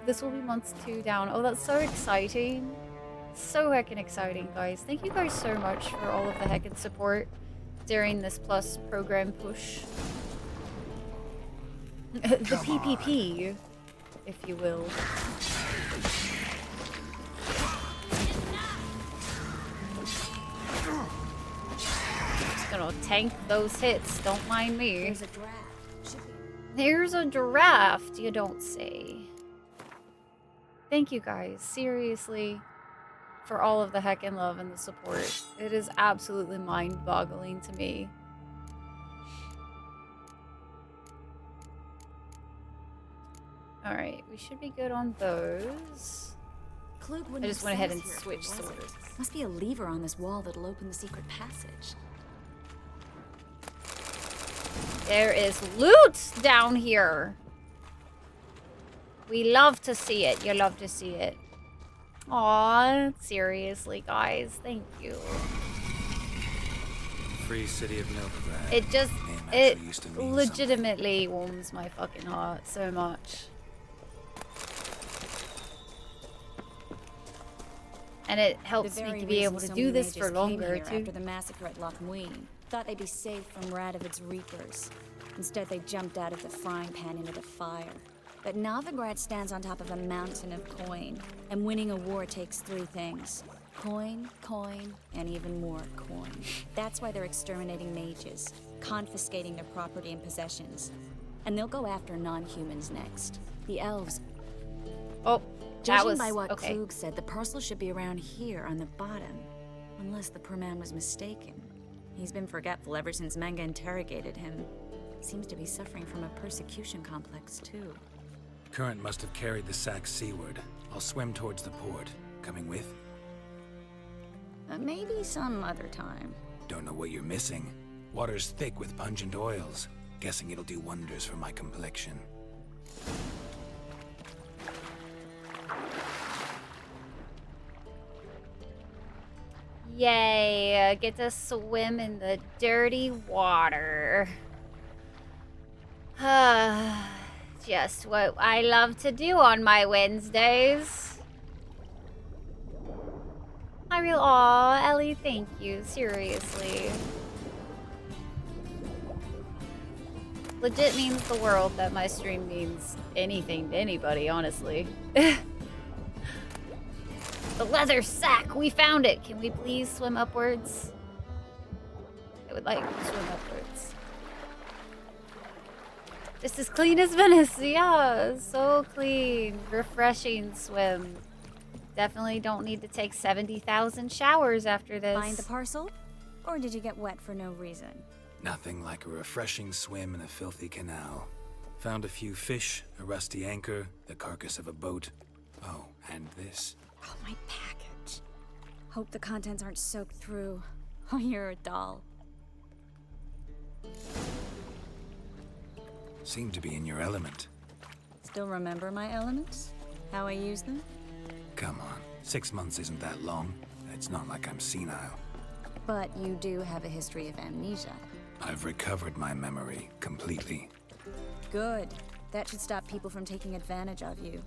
This will be month 2 down. Oh, that's so exciting. So heckin' exciting, guys. Thank you guys so much for all of the heckin' support during this Plus program push. The PPP, if you will. Just gonna tank those hits, don't mind me. There's a draft. There's a draft, you don't say. Thank you guys, seriously, for all of the heckin' love and the support. It is absolutely mind-boggling to me. Alright, we should be good on those. I just went ahead and switched swords. Must be a lever on this wall that'll open the secret passage. There is loot down here. We love to see it. You love to see it. Aw, seriously, guys. Thank you. Free City of Novigrad. It just, Name it actually used to mean legitimately warms my fucking heart so much. And it helps me to be able to do this for longer, too. After the massacre at Loch Muin, thought they'd be safe from Radovid's reapers. Instead, they jumped out of the frying pan into the fire. But Novigrad stands on top of a mountain of coin, and winning a war takes 3 things. Coin, coin, and even more coin. That's why they're exterminating mages, confiscating their property and possessions. And they'll go after non-humans next. The elves. Oh, Judging by what Klug said, the parcel should be around here on the bottom. Unless the poor man was mistaken. He's been forgetful ever since Manga interrogated him. Seems to be suffering from a persecution complex, too. Current must have carried the sack seaward. I'll swim towards the port. Coming with? Maybe some other time. Don't know what you're missing. Water's thick with pungent oils. Guessing it'll do wonders for my complexion. Yay, get to swim in the dirty water. Just what I love to do on my Wednesdays. I real aw, Ellie, thank you, seriously. Legit means the world that my stream means anything to anybody, honestly. The leather sack! We found it! Can we please swim upwards? I would like to swim upwards. Just as clean as Venice, yeah! So clean. Refreshing swim. Definitely don't need to take 70,000 showers after this. Find the parcel? Or did you get wet for no reason? Nothing like a refreshing swim in a filthy canal. Found a few fish, a rusty anchor, the carcass of a boat. Oh, and this. Oh, my package. Hope the contents aren't soaked through. Oh, you're a doll. Seem to be in your element. Still remember my elements? How I use them? Come on, 6 months isn't that long. It's not like I'm senile. But you do have a history of amnesia. I've recovered my memory completely. Good. That should stop people from taking advantage of you.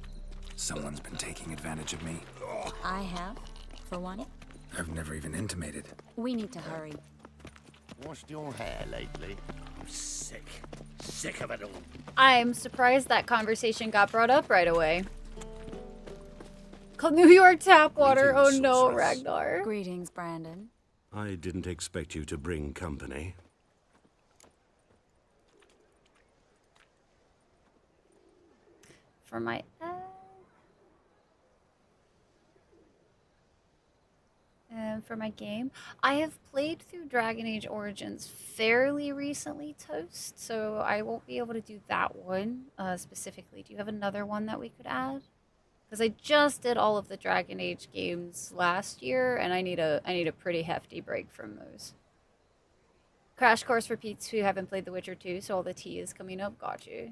Someone's been taking advantage of me. I have, for one. I've never even intimated. We need to hurry. Washed your hair lately? I'm sick. Sick of it all. I'm surprised that conversation got brought up right away. Called New York tap water. Oh no, Ragnar. Greetings, Brandon. I didn't expect you to bring company. For my for my game, I have played through Dragon Age Origins fairly recently, Toast, so I won't be able to do that one specifically. Do you have another one that we could add? Because I just did all of the Dragon Age games last year, and I need a pretty hefty break from those. Crash course for peeps who haven't played The Witcher 2, so all the tea is coming up. Got you.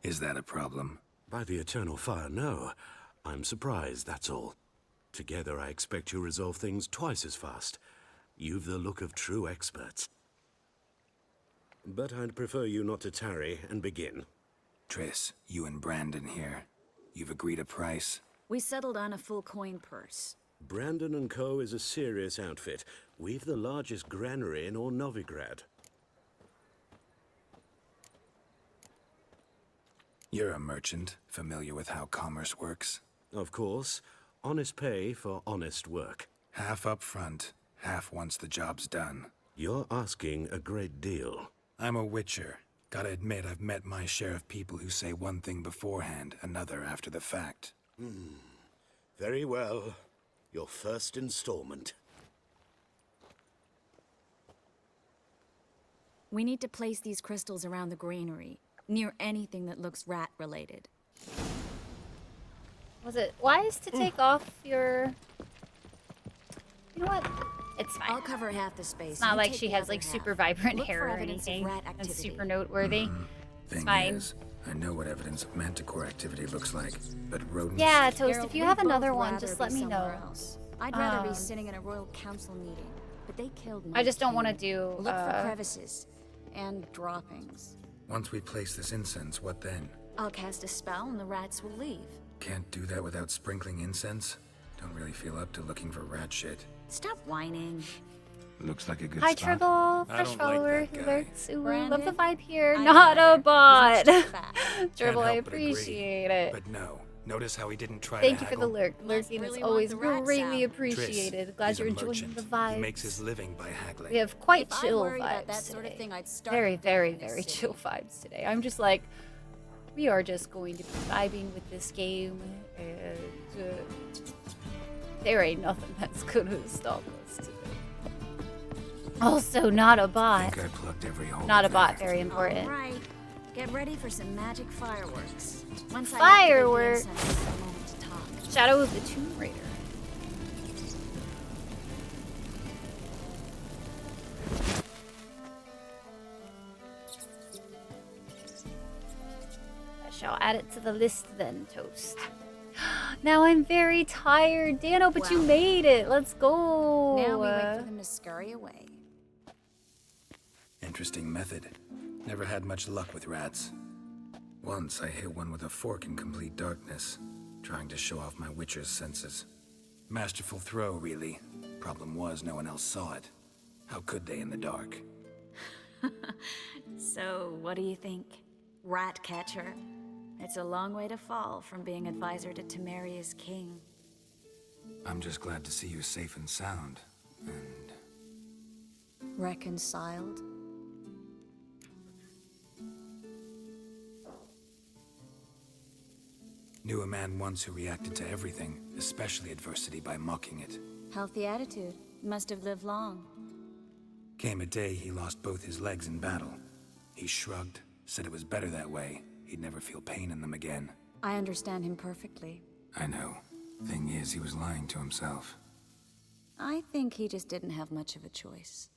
Is that a problem? By the Eternal Fire, no. I'm surprised, that's all. Together, I expect you resolve things twice as fast. You've the look of true experts. But I'd prefer you not to tarry and begin. Triss, you and Brandon here. You've agreed a price? We settled on a full coin purse. Brandon & Co. is a serious outfit. We've the largest granary in all Novigrad. You're a merchant, familiar with how commerce works? Of course. Honest pay for honest work. Half up front, half once the job's done. You're asking a great deal. I'm a Witcher. Gotta admit, I've met my share of people who say one thing beforehand, another after the fact. Very well. Your first installment. We need to place these crystals around the granary, near anything that looks rat-related. Was it wise to take off your... You know what? It's fine. I'll cover half the space. It's not like she has like super vibrant hair or anything. It's super noteworthy. It's Thing fine. is, I know what evidence of manticore activity looks like, but rodents... Yeah, Toast, Geralt, if you we'd have both another one, rather just be let me know. somewhere else. I'd rather be Um, sitting in a royal council meeting, but they killed I just don't want want to do... Look for crevices and droppings. Once we place this incense, what then? I'll cast a spell and the rats will leave. Can't do that without sprinkling incense? Don't really feel up to looking for rat shit. Stop whining. Looks like a good Hi, spot. Tribble, I fresh don't like follower that who guy. lurks. Ooh, love the Brandon, vibe here. I Not know a bot. better. He's much too fat. Tribble, I help but agree. appreciate it. But no, notice how he didn't try Thank to you for the haggle? lurk. Must Lurking really is want always the rats greatly out. appreciated. Triss, Glad he's you're a enjoying merchant. the vibes. He makes his living by haggling. We have quite If I chill worry about vibes that today. sort of thing, I'd start Very, a very, gang in this very city. chill vibes today. I'm just like, we are just going to be vibing with this game, and there ain't nothing that's gonna stop us today. Also, not a I bot. think I plugged every hole. Not a in bot, that. very important. All right, get ready for some magic fireworks. Once Fireworks. I activate the incense, a moment to talk. Shadow of the Tomb Raider. shall add it to the list then, Toast. Now I'm very tired, Dano, but you made it. Let's go. Now we wait for them to scurry away. Interesting method. Never had much luck with rats. Once I hit one with a fork in complete darkness, trying to show off my Witcher's senses. Masterful throw, really. Problem was, no one else saw it. How could they in the dark? So, what do you think? Rat catcher? It's a long way to fall from being advisor to Temeria's king. I'm just glad to see you safe and sound. And Reconciled? knew a man once who reacted to everything, especially adversity, by mocking it. Healthy attitude. Must have lived long. Came a day he lost both his legs in battle. He shrugged, said it was better that way. He'd never feel pain in them again. I understand him perfectly. I know. Thing is, he was lying to himself. I think he just didn't have much of a choice.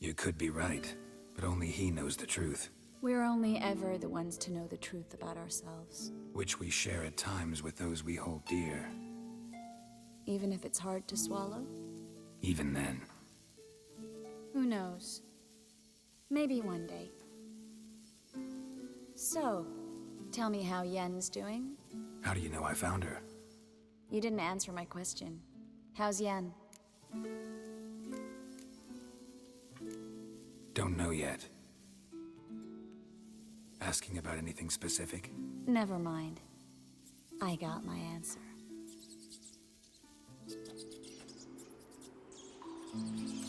You could be right, but only he knows the truth. We're only ever the ones to know the truth about ourselves. Which we share at times with those we hold dear. Even if it's hard to swallow? Even then. Who knows? Maybe one day. So, tell me how Yen's doing? How do you know I found her? You didn't answer my question. How's Yen? Don't know yet. Asking about anything specific? Never mind. I got my answer.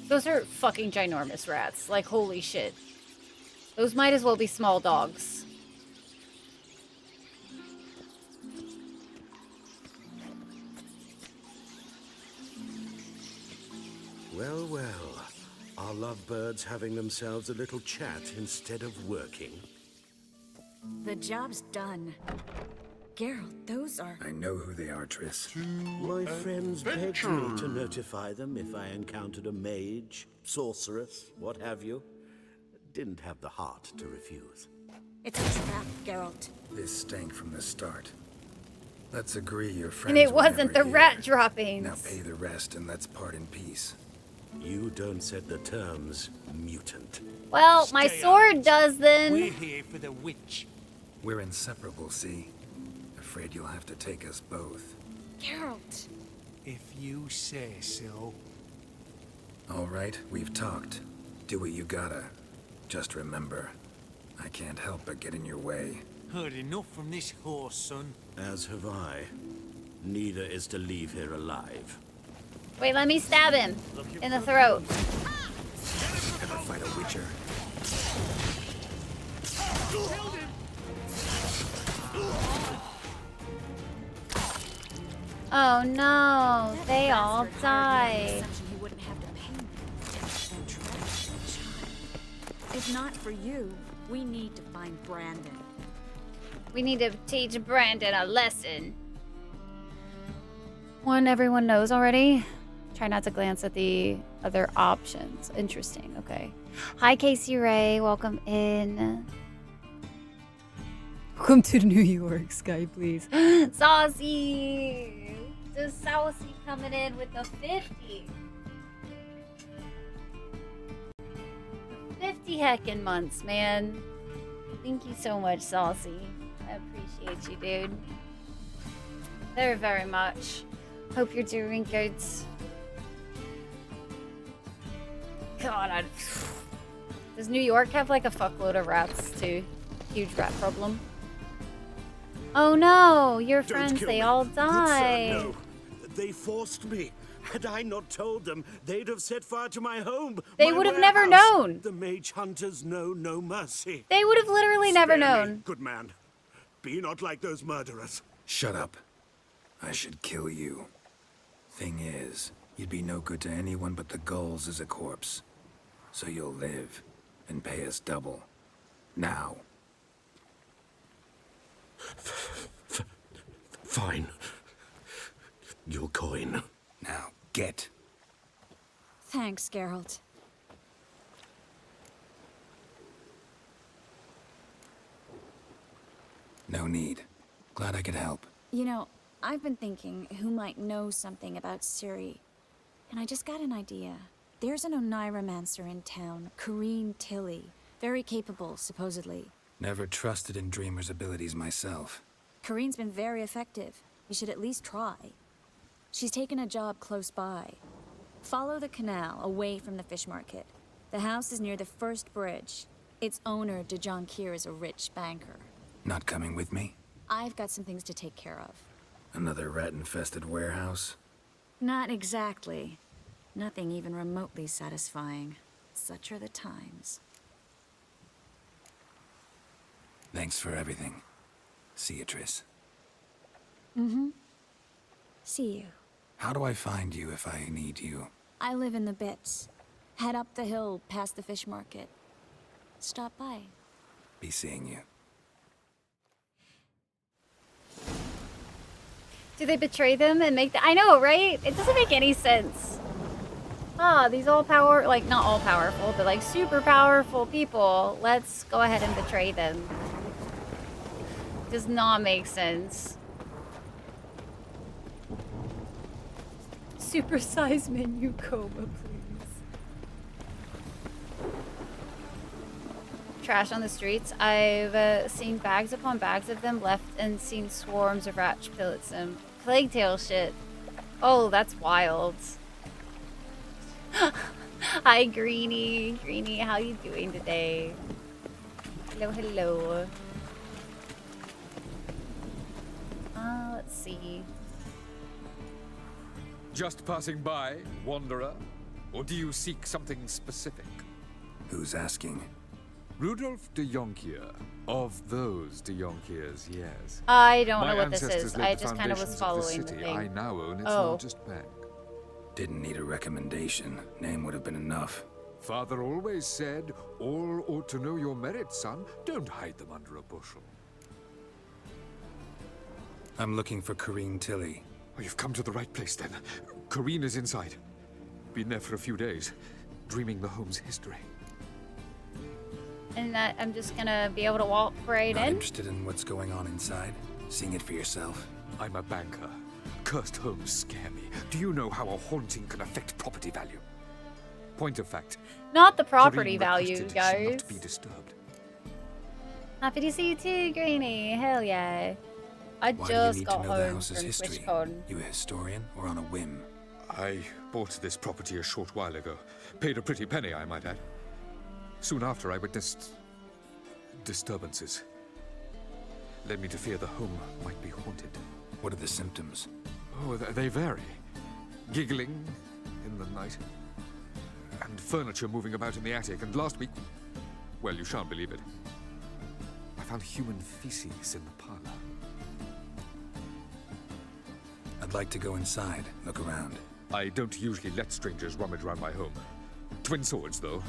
Those are fucking ginormous rats. Like, holy shit. Those might as well be small dogs. Well, well. Are lovebirds having themselves a little chat instead of working? The job's done. Geralt, those are... I know who they are, Triss. My friends begged me to notify them if I encountered a mage, sorceress, what have you. Didn't have the heart to refuse. It's a trap, Geralt. This stank from the start. Let's agree your friends And it were wasn't never the here. rat droppings. Now pay the rest and let's part in peace. You don't set the terms, mutant. Well, my sword does then. We're here for the witch. We're inseparable, see? Afraid you'll have to take us both. Geralt. If you say so. All right, we've talked. Do what you gotta. Just remember, I can't help but get in your way. Heard enough from this horse, son. As have I. Neither is to leave here alive. Wait, let me stab him in the throat. Ever fight a witcher? Oh no, they all died. He wouldn't have to pay me. That trash child. If not for you, we need to find Brandon. We need to teach Brandon a lesson. One everyone knows already. Try not to glance at the other options. Interesting, okay. Hi, Casey Ray. Welcome in. Welcome to New York, Sky, please. Saucy! The Saucy coming in with the 50. 50 heckin' months, man. Thank you so much, Saucy. I appreciate you, dude. Very, very much. Hope you're doing good. God, does New York have like a fuckload of rats too? Huge rat problem. Oh no, your friends, they all died. No, they forced me. Had I not told them, they'd have set fire to my home. They would have never known. The mage hunters know no mercy. They would have literally never known. Good man. Be not like those murderers. Shut up. I should kill you. Thing is, you'd be no good to anyone but the gulls as a corpse. So you'll live and pay us double. Now. Fine. Your coin. Now, get. Thanks, Geralt. No need. Glad I could help. You know, I've been thinking who might know something about Ciri. And I just got an idea. There's an Oneiromancer in town, Corrine Tilly. Very capable, supposedly. Never trusted in Dreamer's abilities myself. Corrine's been very effective. You should at least try. She's taken a job close by. Follow the canal away from the fish market. The house is near the first bridge. Its owner, de Jonquier, is a rich banker. Not coming with me? I've got some things to take care of. Another rat-infested warehouse? Not exactly. Nothing even remotely satisfying. Such are the times. Thanks for everything. See you, Triss. Mm-hmm. See you. How do I find you if I need you? I live in the Bits. Head up the hill past the fish market. Stop by. Be seeing you. Do they betray them and make the— I know, right? It doesn't make any sense. Ah, these not all powerful, but like super powerful people. Let's go ahead and betray them. Does not make sense. Supersize menu coma, please. Trash on the streets. I've seen bags upon bags of them left and seen swarms of rat pellets and plague tail shit. Oh, that's wild. Hi, Greenie. Greenie, how you doing today? Hello, hello. Let's see. Just passing by, wanderer? Or do you seek something specific? Who's asking? Rudolf de Jonquier. Of those de Jonquiers, yes. I don't My know what this is. ancestors laid I the just kind of was foundations following of the city. thing. I now own its Oh. largest bank. Didn't need a recommendation. Name would have been enough. Father always said, all ought to know your merits, son. Don't hide them under a bushel. I'm looking for Corrine Tilly. Oh, you've come to the right place, then. Corrine is inside. Been there for a few days, dreaming the home's history. And that I'm just gonna be able to walk right Not in? interested in what's going on inside? Seeing it for yourself? I'm a banker. Cursed homes scare me. Do you know how a haunting can affect property value? Point of fact. Not the property Corrine value, requested she guys. not be disturbed. Happy to see you too, Greenie. Hell yeah. I Why do just you need got to know the home house's from history? TwitchCon. You a historian or on a whim? I bought this property a short while ago. Paid a pretty penny, I might add. Soon after, I witnessed disturbances. Led me to fear the home might be haunted. What are the symptoms? Oh, they vary. Giggling in the night. And furniture moving about in the attic. And last week, well, you shan't believe it, I found human feces in the parlor. I'd like to go inside, look around. I don't usually let strangers rummage around my home. Twin swords, though.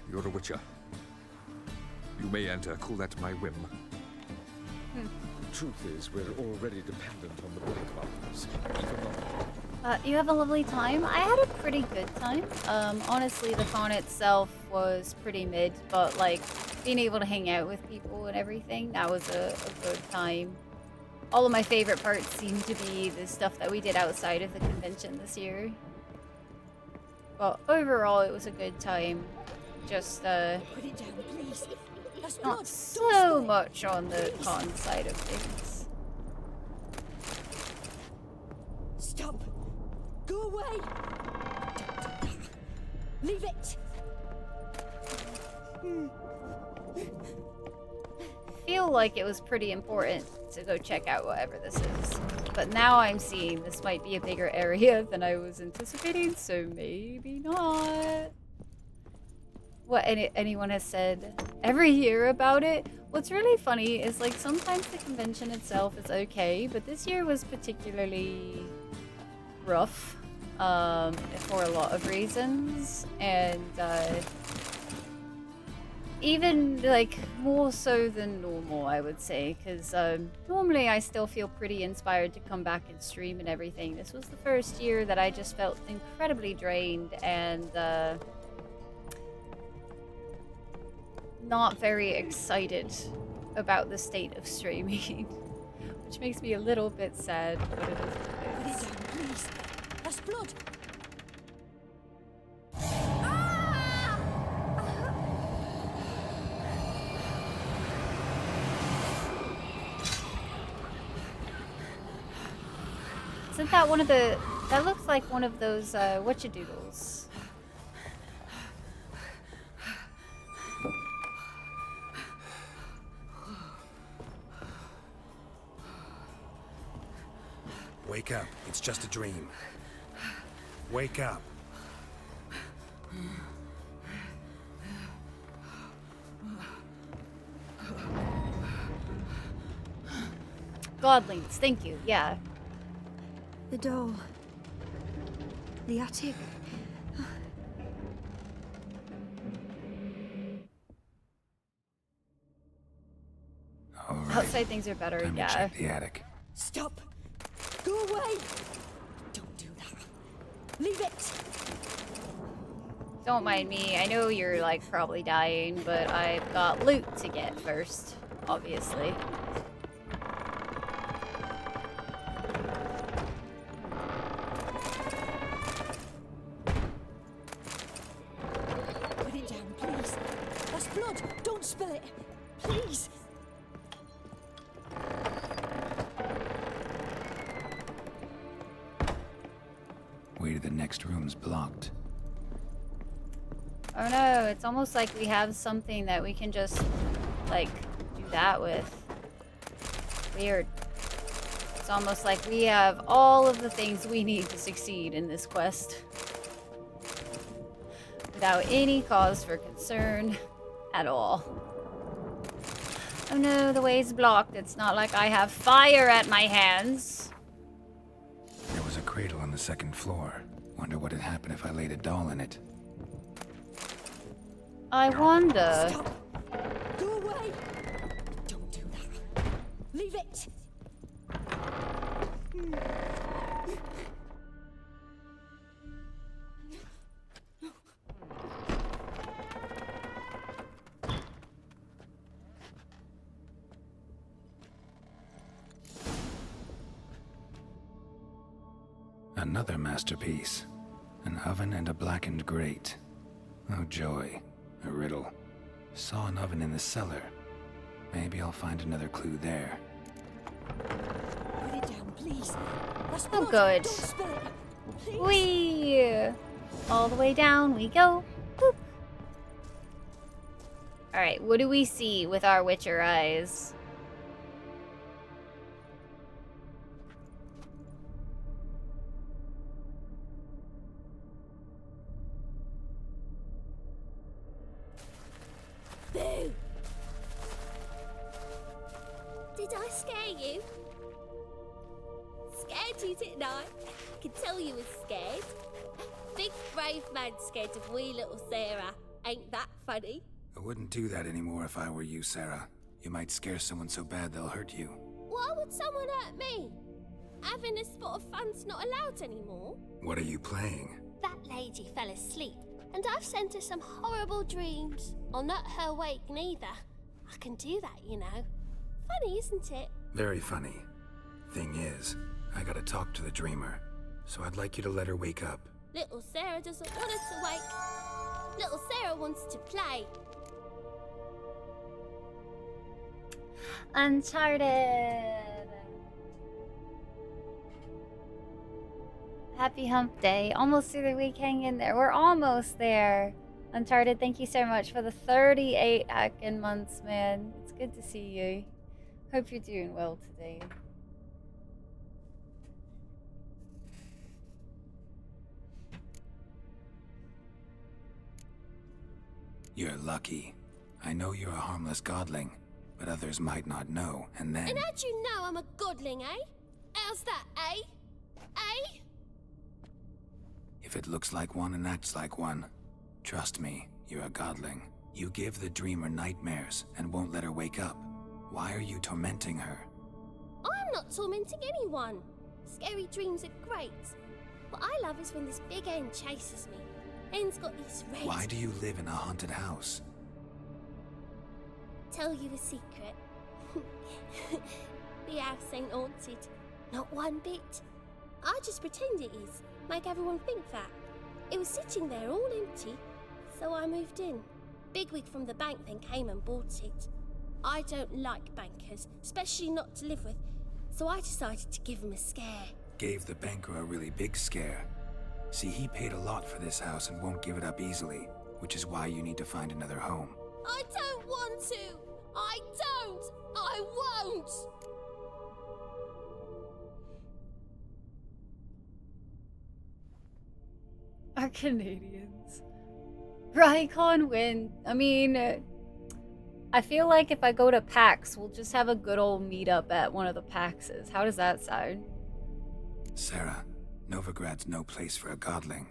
You're a witcher. You may enter, call that my whim. Truth is, we're already dependent on the Black Markers. You have a lovely time. I had a pretty good time. Honestly, the con itself was pretty mid, but like being able to hang out with people and everything, that was a good time. All of my favorite parts seem to be the stuff that we did outside of the convention this year. But overall, it was a good time. Just, Put it down, please. That's blood. not so much on the con side of things. Stop. Go away. Leave it. I feel like it was pretty important to go check out whatever this is. But now I'm seeing this might be a bigger area than I was anticipating, so maybe not. What anyone has said every year about it. What's really funny is like sometimes the convention itself is okay, but this year was particularly rough for a lot of reasons, and even like more so than normal, I would say, because normally I still feel pretty inspired to come back and stream and everything. This was the first year that I just felt incredibly drained and not very excited about the state of streaming, which makes me a little bit sad, but it is what it is. Please. That's blood. Isn't that one of the... That looks like one of those, whatchadoodles. Wake up. It's just a dream. Wake up. Godlings, thank you, yeah. The door. The attic. All right. Outside things are better, Time to yeah. check the attic. Stop! Go away! Don't do that. Leave it! Don't mind me. I know you're like probably dying, but I've got loot to get first, obviously. Put it down, please. That's blood. Don't spill it. Please. Way to the next room's blocked. Oh no, it's almost like we have something that we can just, like, do that with. Weird. It's almost like we have all of the things we need to succeed in this quest. Without any cause for concern at all. Oh no, the way's blocked. It's not like I have fire at my hands. There was a cradle on the second floor. Wonder what had happened if I laid a doll in it. I wonder. Stop. Go away. Don't do that. Leave it. Another masterpiece. An oven and a blackened grate. Oh joy. A riddle. Saw an oven in the cellar. Maybe I'll find another clue there. Put it down, please. That's Oh, blood. good. Don't spill it. Please. Whee! All the way down we go. Boop. Alright, what do we see with our Witcher eyes? Boo! Did I scare you? Scared you, didn't I? I can tell you was scared. Big brave man scared of wee little Sarah. Ain't that funny? I wouldn't do that anymore if I were you, Sarah. You might scare someone so bad they'll hurt you. Why would someone hurt me? Having a spot of fun's not allowed anymore. What are you playing? That lady fell asleep, and I've sent her some horrible dreams. I'll not her awake neither. I can do that, you know. Funny, isn't it? Very funny. Thing is, I gotta talk to the dreamer. So I'd like you to let her wake up. Little Sarah doesn't want her to wake. Little Sarah wants to play. Uncharted. Happy hump day. Almost through the week, hang in there. We're almost there. Uncharted, thank you so much for the 38 hacking months, man. It's good to see you. Hope you're doing well today. You're lucky. I know you're a harmless godling, but others might not know, and then... And how'd you know I'm a godling, eh? How's that, eh? Eh? If it looks like one and acts like one, trust me, you're a godling. You give the dreamer nightmares and won't let her wake up. Why are you tormenting her? I'm not tormenting anyone. Scary dreams are great. What I love is when this big end chases me. End's got these red... Why do you live in a haunted house? Tell you a secret. The house ain't haunted. Not one bit. I just pretend it is. Make everyone think that. It was sitting there all empty, so I moved in. Bigwig from the bank then came and bought it. I don't like bankers, especially not to live with, so I decided to give him a scare. Gave the banker a really big scare. See, he paid a lot for this house and won't give it up easily, which is why you need to find another home. I don't want to! I don't! I won't! Our Canadians. Rykon win. I mean, I feel like if I go to PAX, we'll just have a good old meetup at one of the PAXs. How does that sound? Sarah, Novigrad's no place for a godling.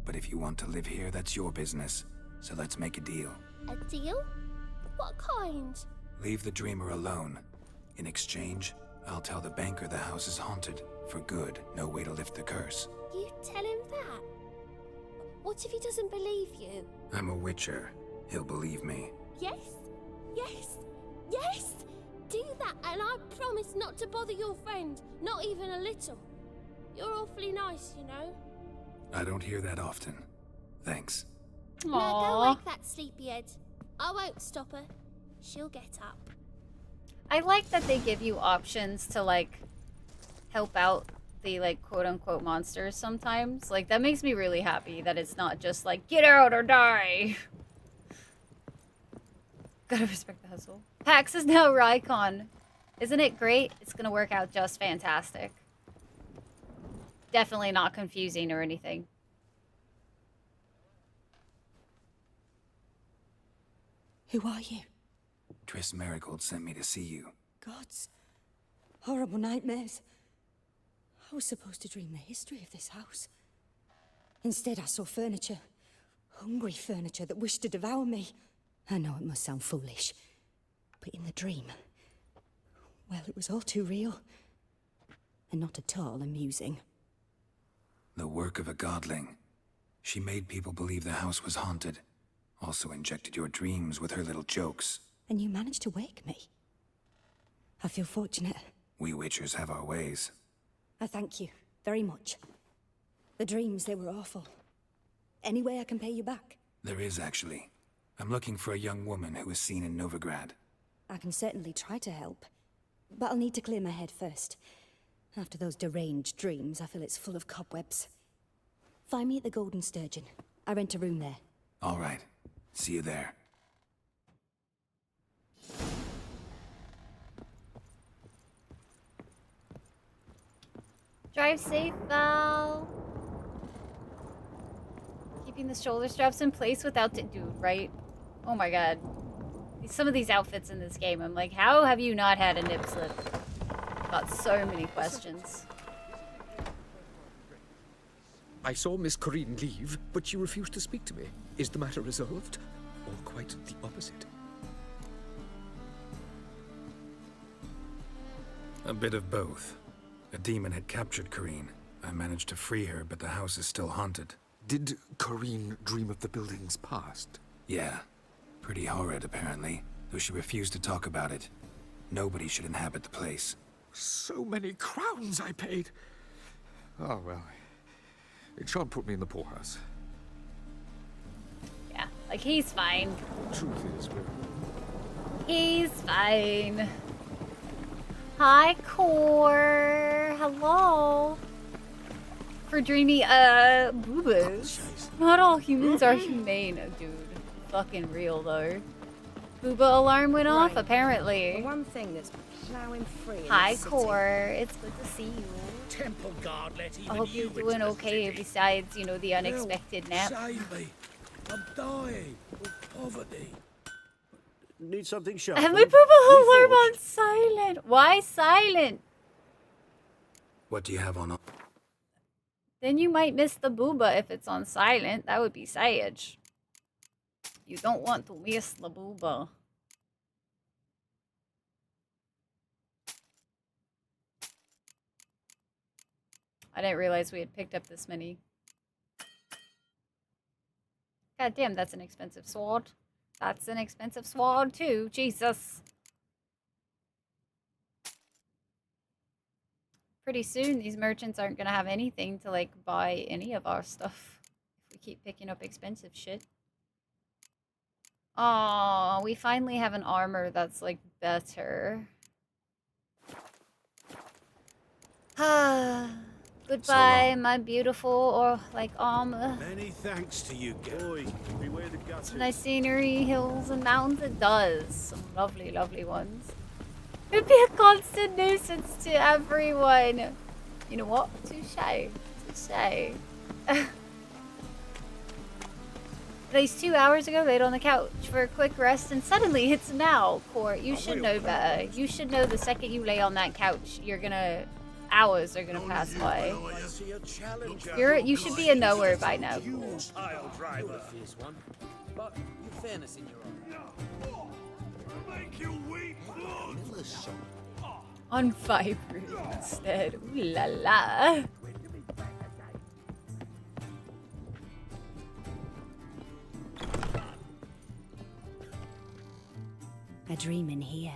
But if you want to live here, that's your business. So let's make a deal. A deal? What kind? Leave the dreamer alone. In exchange, I'll tell the banker the house is haunted. For good, no way to lift the curse. You tell him that? What if he doesn't believe you? I'm a witcher. He'll believe me. Yes? Yes? Yes! Do that and I promise not to bother your friend. Not even a little. You're awfully nice, you know. I don't hear that often. Thanks. Now go wake that sleepyhead. I won't stop her. She'll get up. I like that they give you options to, like, help out the, like, quote-unquote monsters sometimes. Like, that makes me really happy that it's not just like, get out or die. Gotta respect the hustle. PAX is now Rykon. Isn't it great? It's gonna work out just fantastic. Definitely not confusing or anything. Who are you? Triss Marigold sent me to see you. Gods. Horrible nightmares. I was supposed to dream the history of this house. Instead, I saw furniture. Hungry furniture that wished to devour me. I know it must sound foolish, but in the dream, well, it was all too real. And not at all amusing. The work of a godling. She made people believe the house was haunted. Also injected your dreams with her little jokes. And you managed to wake me. I feel fortunate. We witchers have our ways. I thank you very much. The dreams, they were awful. Any way I can pay you back? There is, actually. I'm looking for a young woman who was seen in Novigrad. I can certainly try to help. But I'll need to clear my head first. After those deranged dreams, I feel it's full of cobwebs. Find me at the Golden Sturgeon. I rent a room there. All right. See you there. Drive safe, Val. Keeping the shoulder straps in place without dude, right? Oh my god. Some of these outfits in this game, I'm like, how have you not had a nip slip? Got so many questions. I saw Miss Corinne leave, but she refused to speak to me. Is the matter resolved? Or quite the opposite? A bit of both. A demon had captured Corinne. I managed to free her, but the house is still haunted. Did Corinne dream of the building's past? Yeah. Pretty horrid, apparently, though she refused to talk about it. Nobody should inhabit the place. So many crowns I paid! Oh, well. It shan't put me in the poorhouse. Yeah, like, he's fine. Truth is, he's fine. Hi, Core. Hello. For dreamy, boobas. Not all humans are humane, dude. Fucking real, though. Booba alarm went off, apparently. The one thing that's plowing free. Hi, Core. It's good to see you. Temple guard let even I hope you're doing okay besides, you know, the unexpected nap. Save me. I'm dying of poverty. Need something I sharpened? have my Booba alarm on silent. Why silent? What do you have on? Then you might miss the Booba if it's on silent. That would be sage. You don't want to miss the booba. I didn't realize we had picked up this many. God damn, that's an expensive sword. That's an expensive sword too. Jesus. Pretty soon, these merchants aren't gonna have anything to, like, buy any of our stuff. If we keep picking up expensive shit. Oh, we finally have an armor that's, like, better. Goodbye, my beautiful, or, like, armor. Many thanks to you, boy. Beware the gutters. Nice scenery, hills, and mountains. It does. Some lovely, lovely ones. It would be a constant nuisance to everyone. You know what? Touche. Touche. At least 2 hours ago, laid on the couch for a quick rest, and suddenly it's now. Court, you should know better. You should know the second you lay on that couch, you're gonna... hours are gonna pass by. You should be a knower by now. Pile driver. But you fairness in your own. Make you weep blood. On fibers instead. Ooh la la. A dream in here.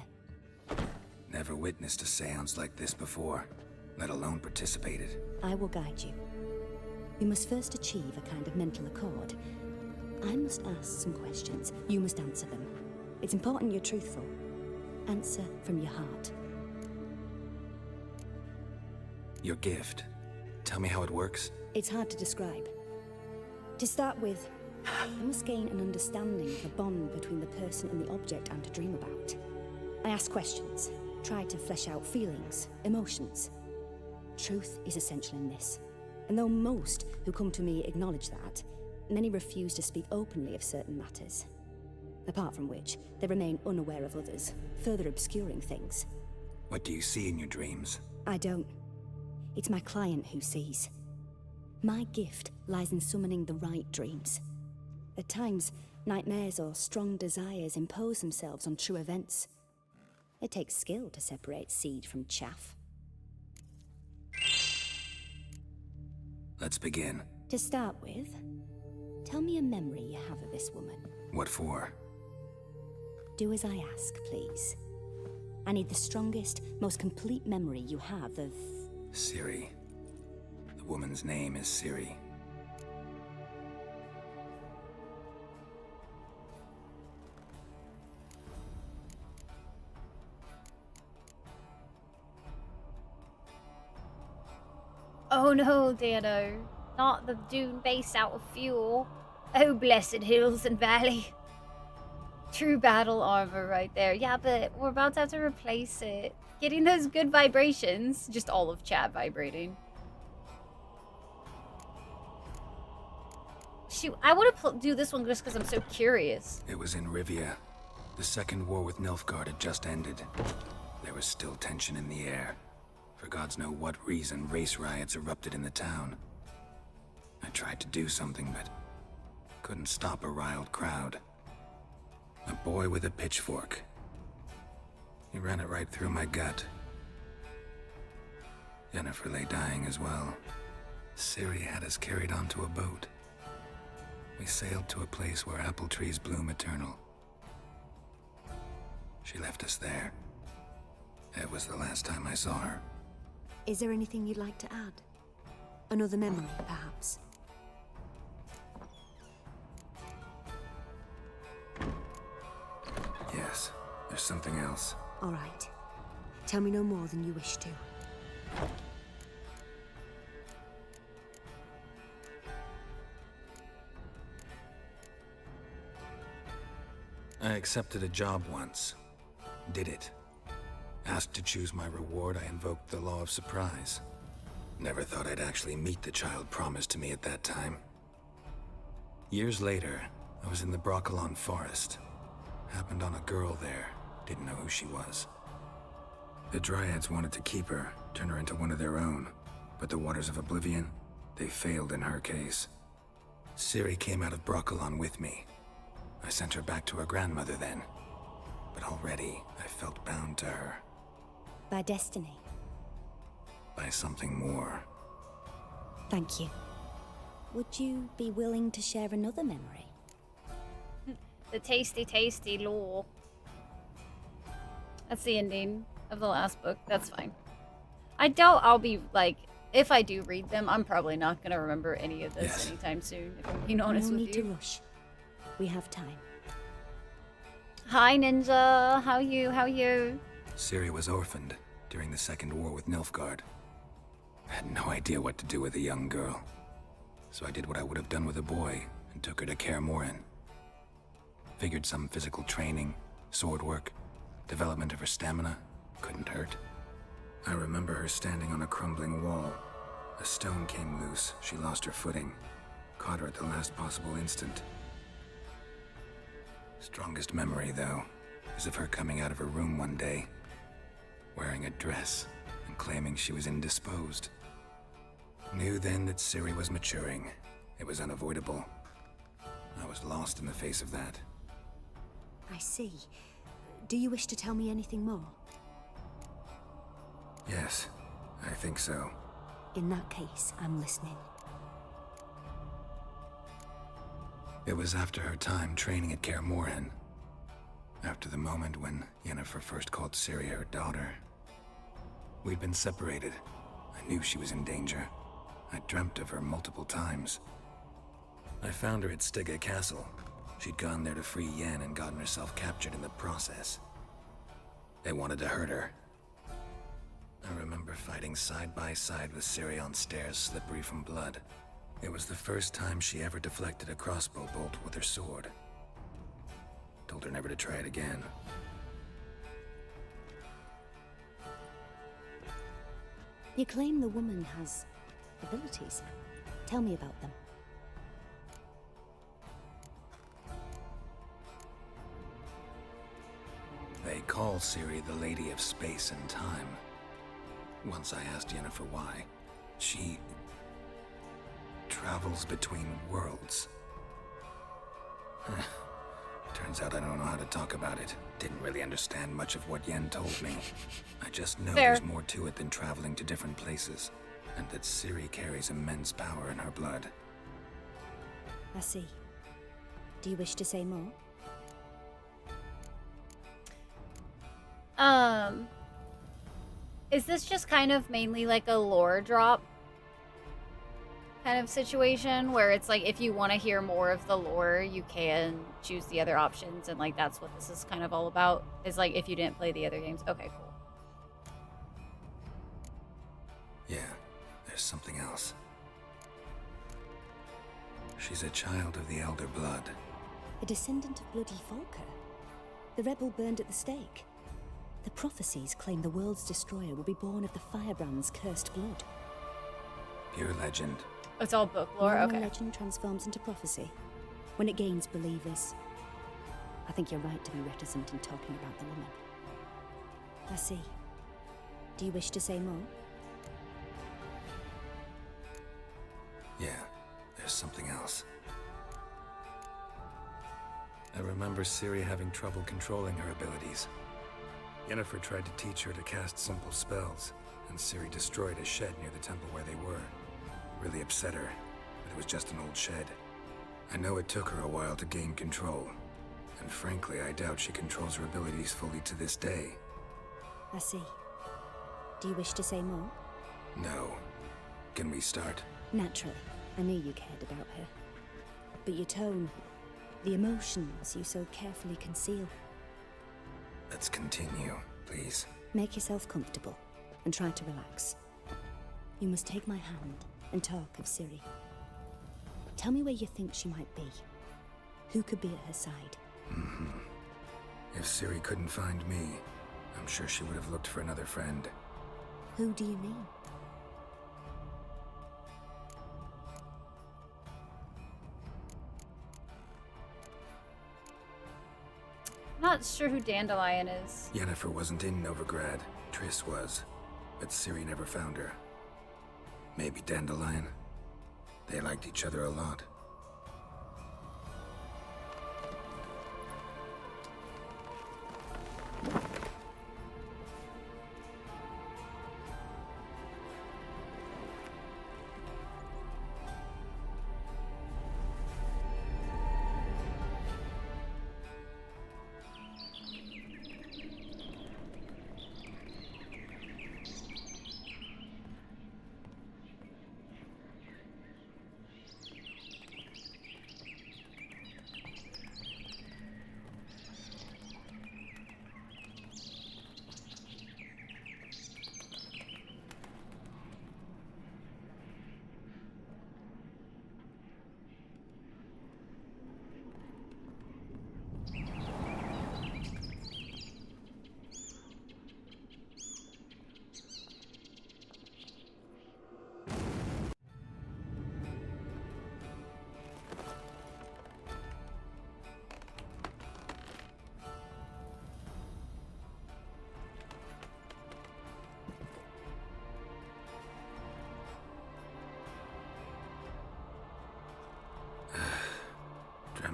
Never witnessed a seance like this before, let alone participated. I will guide you. You must first achieve a kind of mental accord. I must ask some questions. You must answer them. It's important you're truthful. Answer from your heart. Your gift. Tell me how it works. It's hard to describe. To start with, I must gain an understanding of the bond between the person and the object I'm to dream about. I ask questions, try to flesh out feelings, emotions. Truth is essential in this. And though most who come to me acknowledge that, many refuse to speak openly of certain matters. Apart from which, they remain unaware of others, further obscuring things. What do you see in your dreams? I don't. It's my client who sees. My gift lies in summoning the right dreams. At times, nightmares or strong desires impose themselves on true events. It takes skill to separate seed from chaff. Let's begin. To start with, tell me a memory you have of this woman. What for? Do as I ask, please. I need the strongest, most complete memory you have of... Ciri. The woman's name is Ciri. Oh no, Dano. Not the dune base out of fuel. Oh, blessed hills and valley. True battle armor right there. Yeah, but we're about to have to replace it. Getting those good vibrations. Just all of chat vibrating. Shoot, I want to do this one just because I'm so curious. It was in Rivia. The second war with Nilfgaard had just ended. There was still tension in the air. For gods know what reason, race riots erupted in the town. I tried to do something, but couldn't stop a riled crowd. A boy with a pitchfork. He ran it right through my gut. Jennifer lay dying as well. Ciri had us carried onto a boat. We sailed to a place where apple trees bloom eternal. She left us there. It was the last time I saw her. Is there anything you'd like to add? Another memory, perhaps? Yes, there's something else. All right. Tell me no more than you wish to. I accepted a job once. Did it. Asked to choose my reward, I invoked the law of surprise. Never thought I'd actually meet the child promised to me at that time. Years later, I was in the Broccolon forest. Happened on a girl there. Didn't know who she was. The Dryads wanted to keep her, turn her into one of their own. But the Waters of Oblivion, they failed in her case. Ciri came out of Broccolon with me. I I sent her back to her grandmother then, but already I felt bound to her. By destiny. By something more. Thank you. Would you be willing to share another memory? The tasty, tasty lore. That's the ending of the last book. That's fine. I doubt I'll be, like, if I do read them, I'm probably not going to remember any of this anytime soon, if I'm being honest with you. No need to rush. We have time. Hi, Ninja. How you? How you? Ciri was orphaned during the Second War with Nilfgaard. I had no idea what to do with a young girl. So I did what I would have done with a boy and took her to Kaer Morhen. Figured some physical training, sword work, development of her stamina couldn't hurt. I remember her standing on a crumbling wall. A stone came loose, she lost her footing. Caught her at the last possible instant. Strongest memory, though, is of her coming out of her room one day, wearing a dress and claiming she was indisposed. Knew then that Ciri was maturing. It was unavoidable. I was lost in the face of that. I see. Do you wish to tell me anything more? Yes, I think so. In that case, I'm listening. It was after her time training at Kaer Morhen. After the moment when Yennefer first called Ciri her daughter. We'd been separated. I knew she was in danger. I dreamt of her multiple times. I found her at Stygga Castle. She'd gone there to free Yen and gotten herself captured in the process. They wanted to hurt her. I remember fighting side by side with Ciri on stairs slippery from blood. It was the first time she ever deflected a crossbow bolt with her sword. Told her never to try it again. You claim the woman has abilities. Tell me about them. They call Ciri the Lady of Space and Time. Once I asked Yennefer why. She travels between worlds. Turns out I don't know how to talk about it. Didn't really understand much of what Yen told me. I just know there's more to it than traveling to different places, and that Ciri carries immense power in her blood. I see. Do you wish to say more? Is this just kind of mainly like a lore drop kind of situation where it's like if you want to hear more of the lore, you can choose the other options, and like that's what this is kind of all about, is like if you didn't play the other games. Okay, cool. Yeah, there's something else. She's a child of the Elder Blood. A descendant of bloody Volker. The rebel burned at the stake. The prophecies claim the world's destroyer will be born of the Firebrand's cursed blood. Pure legend. It's all book lore? When Okay. legend transforms into prophecy, when it gains believers. I think you're right to be reticent in talking about the woman. I see. Do you wish to say more? Yeah, there's something else. I remember Ciri having trouble controlling her abilities. Yennefer tried to teach her to cast simple spells, and Ciri destroyed a shed near the temple where they were. Really upset her, but it was just an old shed. I know it took her a while to gain control, and frankly, I doubt she controls her abilities fully to this day. I see. Do you wish to say more? No. Can we start? Naturally. I knew you cared about her. But your tone, the emotions you so carefully conceal. Let's continue, please. Make yourself comfortable and try to relax. You must take my hand and talk of Ciri. Tell me where you think she might be. Who could be at her side? If Ciri couldn't find me, I'm sure she would have looked for another friend. Who do you mean? I'm not sure who Dandelion is. Yennefer wasn't in Novigrad. Triss was. But Ciri never found her. Maybe Dandelion. They liked each other a lot.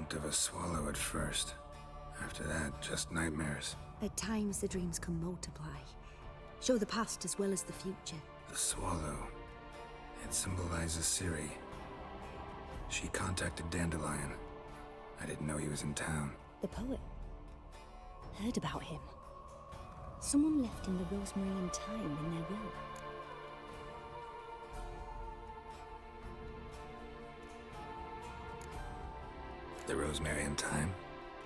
Dreamt of a swallow at first. After that, just nightmares. At times, the dreams can multiply. Show the past as well as the future. The swallow. It symbolizes Ciri. She contacted Dandelion. I didn't know he was in town. The poet. Heard about him. Someone left in the Rosemary Time in their will. The Rosemary Time?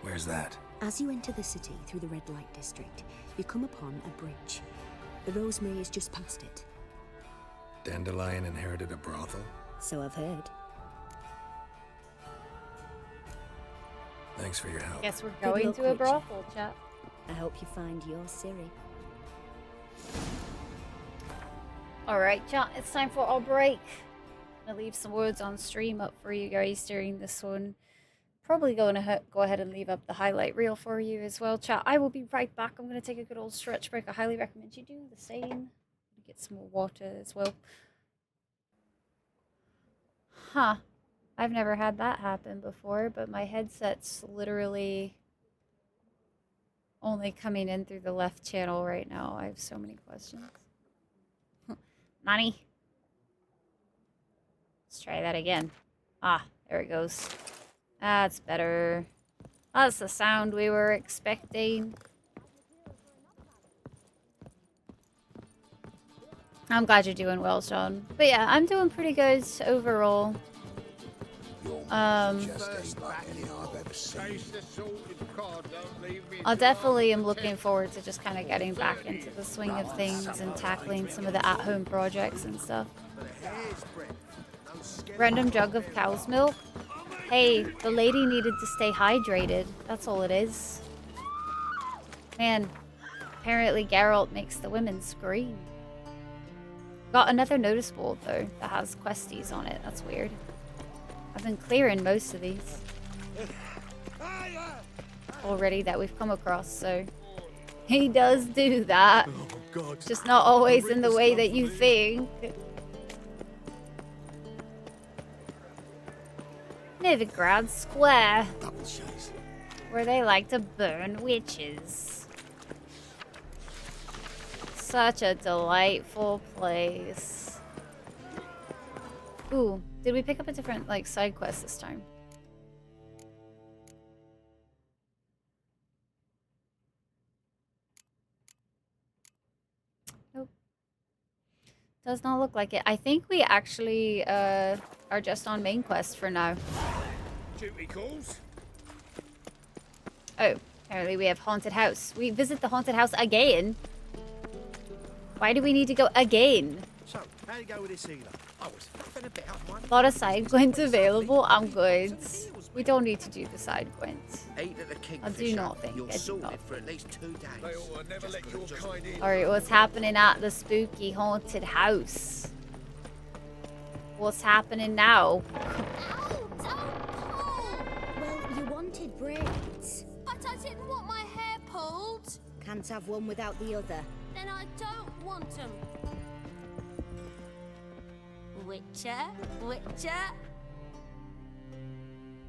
Where's that? As you enter the city through the red light district, you come upon a bridge. The Rosemary is just past it. Dandelion inherited a brothel? So I've heard. Thanks for your help. Guess we're going to a brothel, chat. I hope you find your Ciri. Alright, chat, it's time for our break. I'm gonna leave some words on stream up for you guys during this one. Probably going to go ahead and leave up the highlight reel for you as well, chat. I will be right back. I'm going to take a good old stretch break. I highly recommend you do the same. Get some more water as well. Huh. I've never had that happen before, but my headset's literally only coming in through the left channel right now. I have so many questions. Nani? Let's try that again. Ah, there it goes. That's better. That's the sound we were expecting. I'm glad you're doing well, Sean. But yeah, I'm doing pretty good overall. I definitely am looking forward to just kind of getting back into the swing of things and tackling some of the at-home projects and stuff. Random jug of cow's milk. Hey, the lady needed to stay hydrated. That's all it is. Man, apparently Geralt makes the women scream. Got another notice board, though, that has questies on it. That's weird. I've been clearing most of these already that we've come across, so he does do that. Oh, God. Just not always in the way that you think. Novigrad Square, where they like to burn witches. Such a delightful place. Ooh, did we pick up a different, like, side quest this time? Nope. Does not look like it. I think we actually, are just on main quest for now. Duty calls. Oh, apparently we have haunted house. We visit the haunted house again. Why do we need to go again? So, how you go with this healer? I was fluffing about one. A lot of side quests available. I'm good. We don't need to do the side quests. Eat at the Kingfisher. I do not think You're I do sorted not. for at least 2 days. They will never let your kind in. Alright, what's happening at the spooky haunted house? What's happening now? Well, you wanted braids. But I didn't want my hair pulled. Can't have one without the other. Then I don't want them. Witcher, Witcher.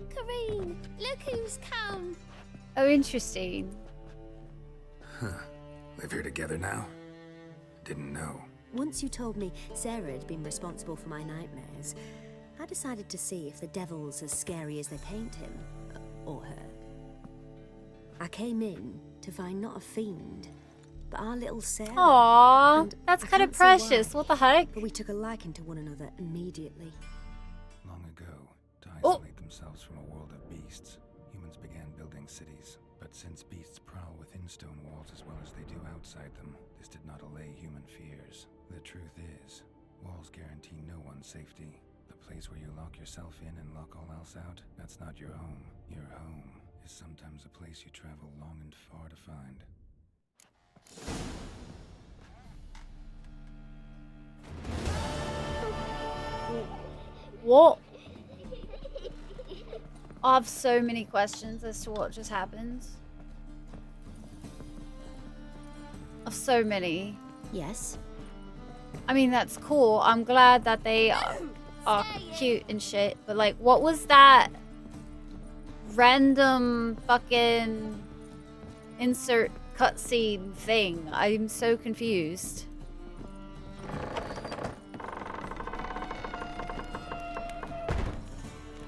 Kareen, look who's come. Oh, interesting. Huh. Live here together now? Didn't know. Once you told me Sarah had been responsible for my nightmares, I decided to see if the devil's as scary as they paint him. Or her. I came in to find not a fiend, but our little Sarah. Aww, And that's I kind of can't say why, precious. What the heck? But we took a liking to one another immediately. Long ago, to isolate themselves from a world of beasts, humans began building cities. But since beasts prowl within stone walls as well as they do outside them, this did not allay human fears. The truth is, walls guarantee no one's safety. The place where you lock yourself in and lock all else out, that's not your home. Your home is sometimes a place you travel long and far to find. What? I have so many questions as to what just happened. Of so many. Yes. I mean, that's cool. I'm glad that they are cute and shit. But, like, what was that? random fucking insert cutscene thing. I'm so confused.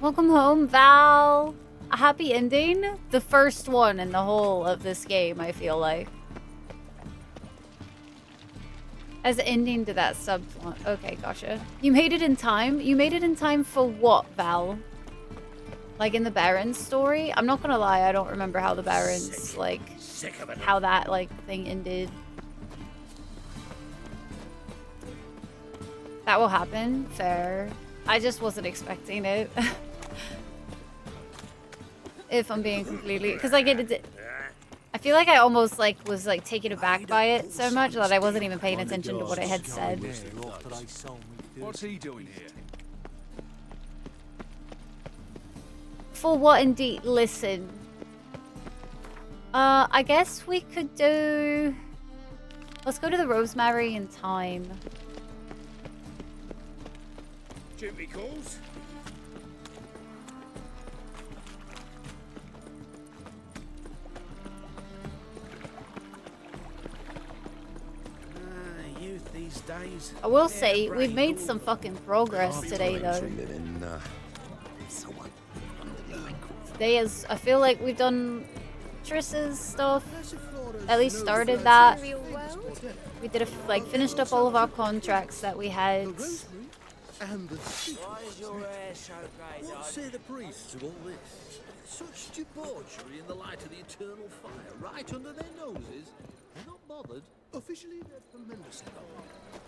Welcome home, Val. A happy ending? The first one in the whole of this game, I feel like. As an ending to that subplot. Okay, gotcha. You made it in time? You made it in time for what, Val? Like in the Barons story? I'm not gonna lie, I don't remember how the Barons, like, how that, like, thing ended. That will happen. Fair. I just wasn't expecting it. If I'm being completely... Because, like, I feel like I almost, like, was, like, taken aback by it so much that I wasn't even paying attention to what it had said. What's he doing here? For what indeed? Listen. I guess we could do... Let's go to the Rosemary in time. Duty calls. These days. I will say, we've made some fucking progress today, though. Today is, I feel like we've done Triss's stuff. At least started that. We did like finished up all of our contracts that we had. What say the priests of all this? Such debauchery in the light of the eternal fire, right under their noses. They're not bothered. Officially, they're tremendously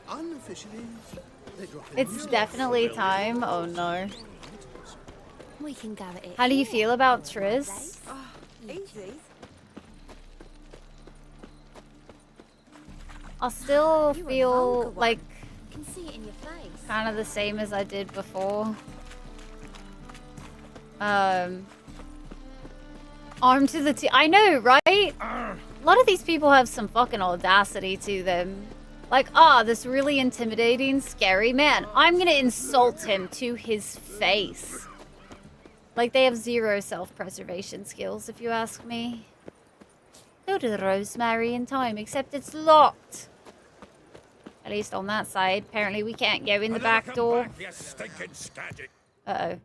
bothered. Unofficially, they drop in. It's definitely time. Oh no. We can go at it. How do you feel about Triss? Easy. I'll still feel like Can see it in your face. kind of the same as I did before. Armed to the teeth. I know, right? A lot of these people have some fucking audacity to them. Like, this really intimidating, scary man. I'm gonna insult him to his face. Like, they have zero self-preservation skills, if you ask me. Go to the Rosemary in time, except it's locked. At least on that side. Apparently we can't go in the back door. You stinking static. Uh-oh.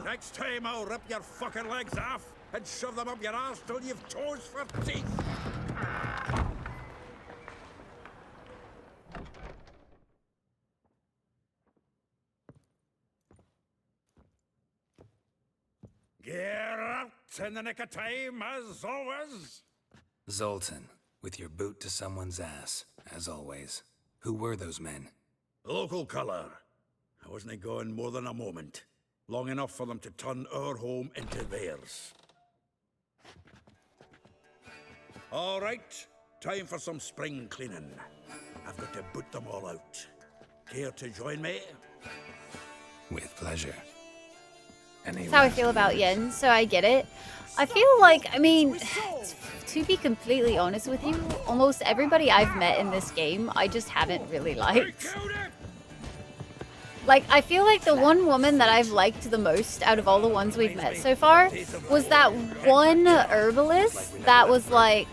Next time I'll rip your fucking legs off and shove them up your arse till you've toes for teeth. Get out in the nick of time, as always. Zoltan, with your boot to someone's ass, as always. Who were those men? Local colour. I wasn't going more than a moment. Long enough for them to turn our home into theirs. All right, time for some spring cleaning. I've got to boot them all out. Care to join me? With pleasure. That's how I feel about Yen, so I get it. I feel like, I mean, to be completely honest with you, almost everybody I've met in this game, I just haven't really liked. Like, I feel like the one woman that I've liked the most out of all the ones we've met so far was that one herbalist that was like,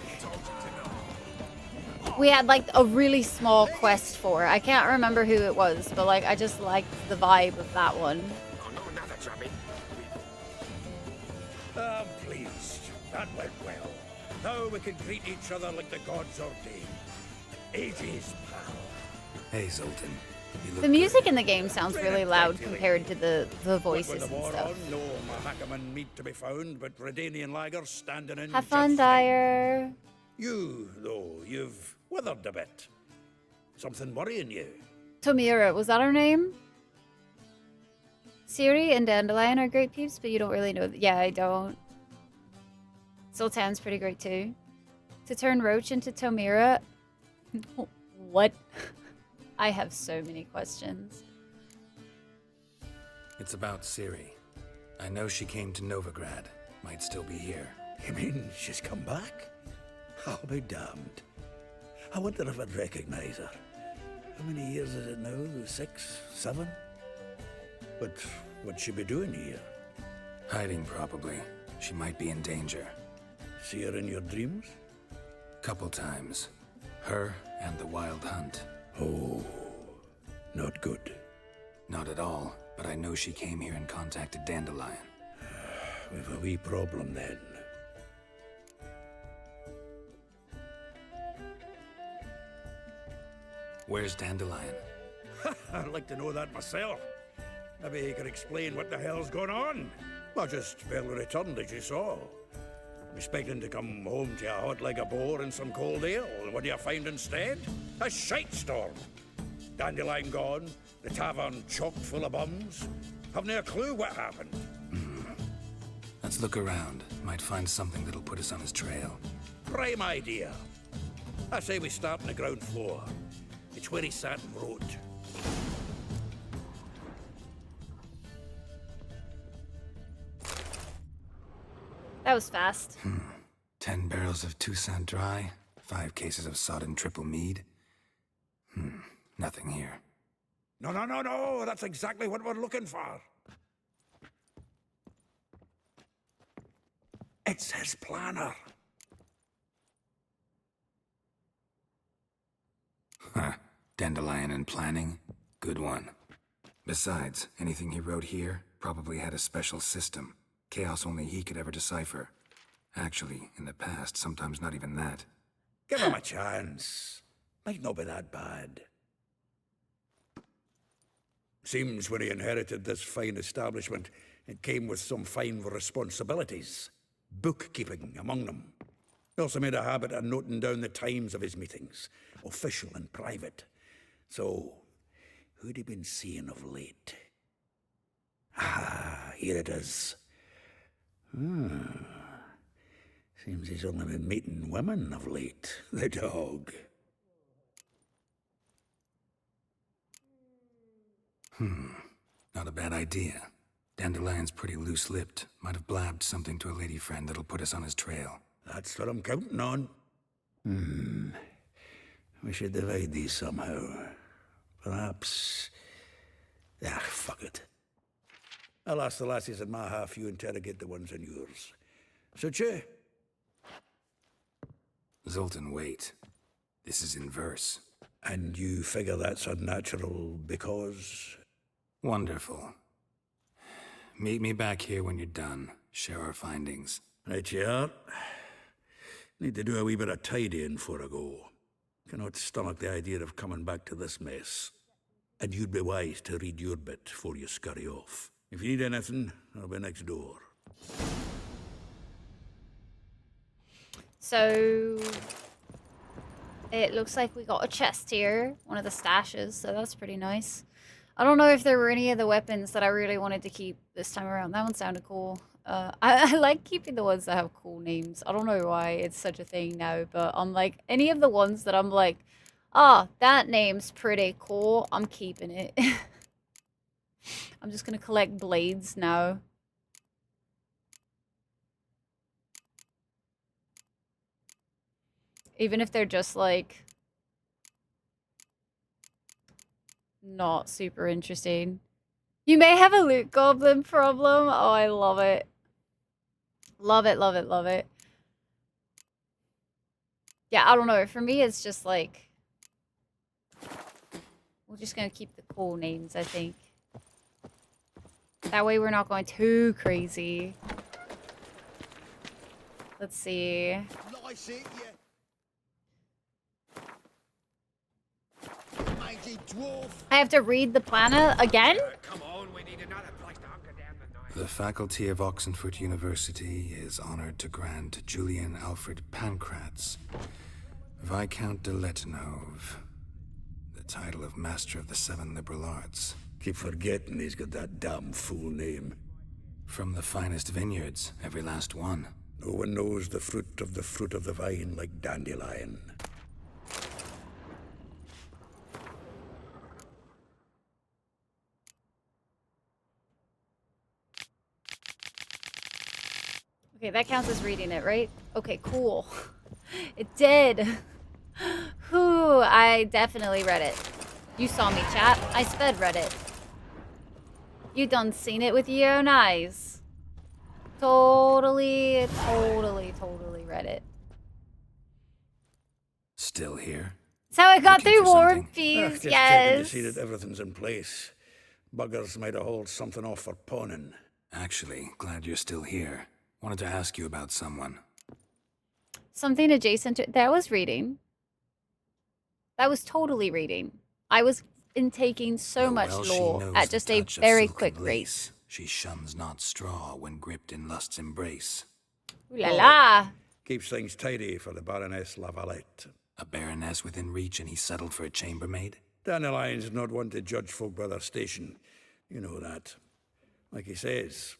we had like a really small quest for. I can't remember who it was, but like, I just liked the vibe of that one. I'm pleased. That went well. Now we can greet each other like the gods ordained. Ages, pal. Hey, Zoltan. The music in the game sounds really loud compared to the voices and stuff. No Mahakaman meat to be found, but Redanian lagers standing in. Have fun, Dyer. You, though, you've withered a bit. Something worrying you? Tomira, was that her name? Ciri and Dandelion are great peeps, but you don't really know. Yeah, I don't. Zoltan's pretty great too. To turn Roach into Tomira? What? I have so many questions. It's about Ciri. I know she came to Novigrad. Might still be here. You mean she's come back? I'll be damned. I wonder if I'd recognize her. How many years is it now? 6, 7? But what'd she be doing here? Hiding, probably. She might be in danger. See her in your dreams? Couple times. Her and the Wild Hunt. Oh, not good. Not at all, but I know she came here and contacted Dandelion. We've a wee problem then. Where's Dandelion? I'd like to know that myself. Maybe he could explain what the hell's going on. I just barely returned, as you saw. I'm expecting to come home to a hot like a boar and some cold ale, and what do you find instead? A shite storm. Dandelion gone, the tavern chock full of bums. Haven't a clue what happened. Let's look around. Might find something that'll put us on his trail. Prime idea. I say we start on the ground floor. It's where he sat and wrote. That was fast. 10 barrels of Toussaint Dry, 5 cases of sodden triple mead. Nothing here. No, that's exactly what we're looking for. It's his planner. Dandelion and planning? Good one. Besides, anything he wrote here probably had a special system. Chaos only he could ever decipher. Actually, in the past, sometimes not even that. Give him a chance. Might not be that bad. Seems when he inherited this fine establishment, it came with some fine responsibilities. Bookkeeping among them. He also made a habit of noting down the times of his meetings, official and private. So, who'd he been seeing of late? Ah, here it is. Seems he's only been meeting women of late, the dog. Not a bad idea. Dandelion's pretty loose-lipped. Might have blabbed something to a lady friend that'll put us on his trail. That's what I'm counting on. We should divide these somehow. Perhaps... fuck it. I'll ask the lassies in my half, you interrogate the ones in yours. Suit you? Zoltan, wait. This is in verse. And you figure that's unnatural because... Wonderful. Meet me back here when you're done. Share our findings. Right you are. Need to do a wee bit of tidying before I go. Cannot stomach the idea of coming back to this mess. And you'd be wise to read your bit before you scurry off. If you need anything, I'll be next door. So... it looks like we got a chest here. One of the stashes, so that's pretty nice. I don't know if there were any of the weapons that I really wanted to keep this time around. That one sounded cool. I like keeping the ones that have cool names. I don't know why it's such a thing now, but I'm like, any of the ones that I'm like, that name's pretty cool, I'm keeping it. I'm just gonna collect blades now. Even if they're just like not super interesting. You may have a loot goblin problem. Oh, I love it. Love it, love it, love it. Yeah, I don't know. For me, it's just like... we're just gonna keep the cool names, I think. That way we're not going too crazy. Let's see. I have to read the planner again? The faculty of Oxenford University is honored to grant Julian Alfred Pancratz, Viscount de Letenhove, the title of Master of the Seven Liberal Arts. Keep forgetting he's got that damn fool name. From the finest vineyards, every last one. No one knows the fruit of the vine like Dandelion. Okay, that counts as reading it, right? Okay, cool. It did. Whew, I definitely read it. You saw me, chat. I sped read it. You done seen it with your own eyes. Totally read it. Still here? That's how I got through War and Just Peace, checking to yes. see that everything's in place. Buggers might have hauled something off for pawning. Actually, glad you're still here. Wanted to ask you about someone. Something adjacent to that was reading. That was totally reading. I was intaking so much Well, she lore knows at the just a touch of very silken quick lace. rate. She shuns not straw when gripped in lust's embrace. Ooh la la. Keeps things tidy for the Baroness Lavalette. A baroness within reach, and he settled for a chambermaid? Dandelion's not one to judge folk by their station. You know that. Like he says,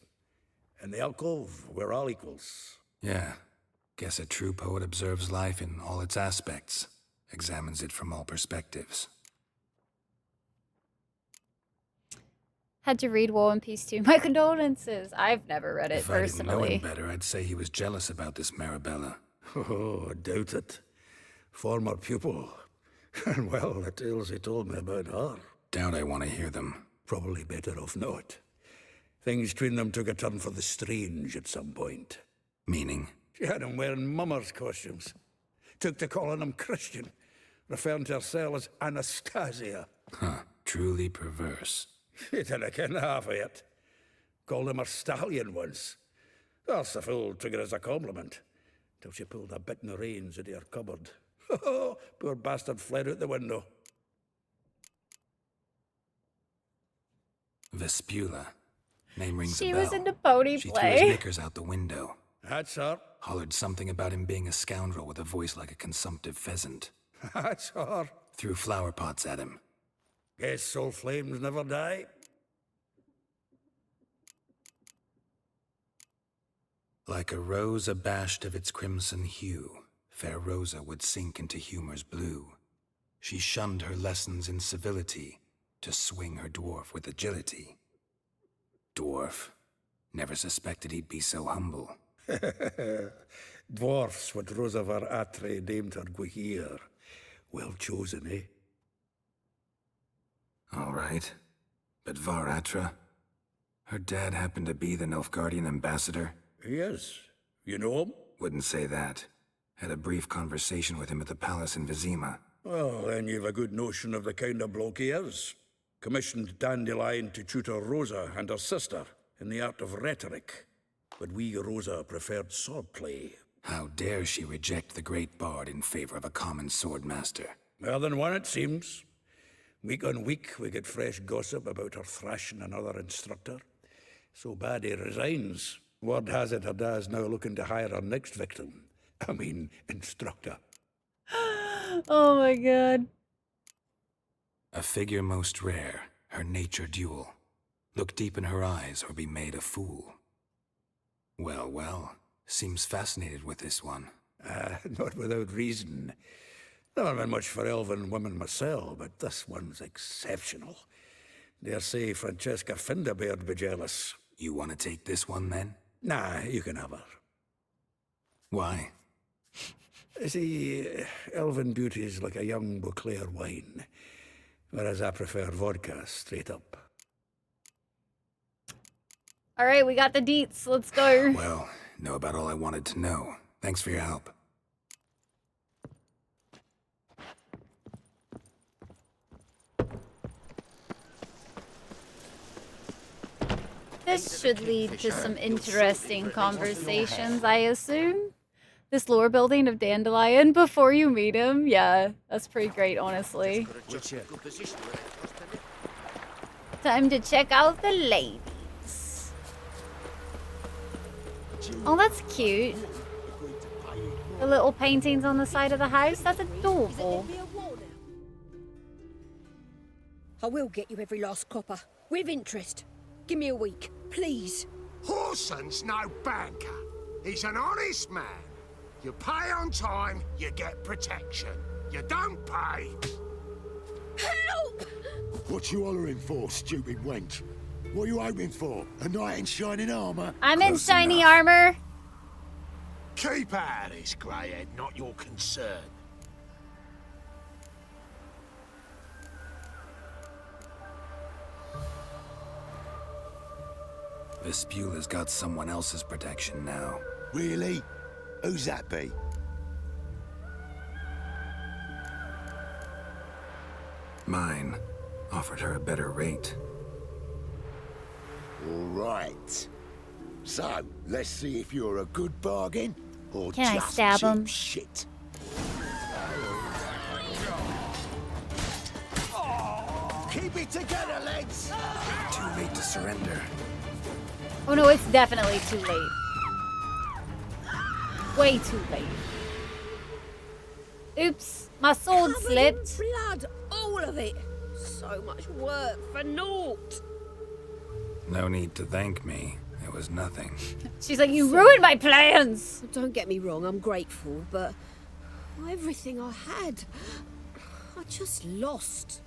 in the alcove, we're all equals. Yeah. Guess a true poet observes life in all its aspects, examines it from all perspectives. Had to read War and Peace too. My condolences. I've never read it If I didn't know personally. him better, I'd say he was jealous about this Marabella. Oh, I doubt it. Former pupil. And well, the tales he told me about her. Doubt I want to hear them. Probably better off not. Things between them took a turn for the strange at some point. Meaning? She had him wearing mummers' costumes. Took to calling him Christian, referring to herself as Anastasia. Huh. Truly perverse. He didn't ken half of it. Called him her stallion once. That's the fool took it as a compliment. Till she pulled a bit in the reins out of her cupboard. Poor bastard fled out the window. Vespula. Name rings She a bell. was in the pony She play. threw his knickers out the window. That's her. Hollered something about him being a scoundrel with a voice like a consumptive pheasant. That's her. Threw flower pots at him. Guess soul flames never die. Like a rose abashed of its crimson hue, fair Rosa would sink into humor's blue. She shunned her lessons in civility to swing her dwarf with agility. Dwarf. Never suspected he'd be so humble. Dwarfs what Rosa var Atre named her Guihir. Well chosen, eh? All right. But Varatra? Her dad happened to be the Nilfgaardian ambassador? He is. You know him? Wouldn't say that. Had a brief conversation with him at the palace in Vizima. Well, then you've a good notion of the kind of bloke he is. Commissioned Dandelion to tutor Rosa and her sister in the art of rhetoric. But we, Rosa, preferred swordplay. How dare she reject the great bard in favor of a common swordmaster? More than one, it seems. Week on week, we get fresh gossip about her thrashing another instructor. So bad he resigns. Word has it her dad's now looking to hire her next victim. I mean, instructor. Oh my god. A figure most rare, her nature dual. Look deep in her eyes or be made a fool. Well, well, seems fascinated with this one. Not without reason. Never been much for elven women myself, but this one's exceptional. Dare say Francesca Finderbeard be jealous. You want to take this one, then? Nah, you can have her. Why? See, elven beauty's like a young Beauclair wine, whereas I prefer vodka straight up. All right, we got the deets. Let's go. Well, know about all I wanted to know. Thanks for your help. This should lead to some interesting conversations, I assume. This lore building of Dandelion before you meet him. Yeah, that's pretty great, honestly. Time to check out the ladies. Oh, that's cute. The little paintings on the side of the house. That's adorable. I will get you every last copper, with interest. Give me a week, please. Horson's no banker. He's an honest man. You pay on time, you get protection. You don't pay... Help! What you hollering for, stupid wench? What are you hoping for? A knight in shining armour? I'm in shiny armor. Keep out of this, greyhead, not your concern. Vespula's got someone else's protection now. Really? Who's that be? Mine. Offered her a better rate. All right. So, let's see if you're a good bargain or Can I just stab cheap him? shit. Keep it together, lads! Too late to surrender. Oh no, it's definitely too late. Way too late. Oops, my sword Covered slipped. in blood, all of it. So much work for naught. No need to thank me. It was nothing. She's like, you ruined my plans. Don't get me wrong, I'm grateful, but everything I had, I just lost.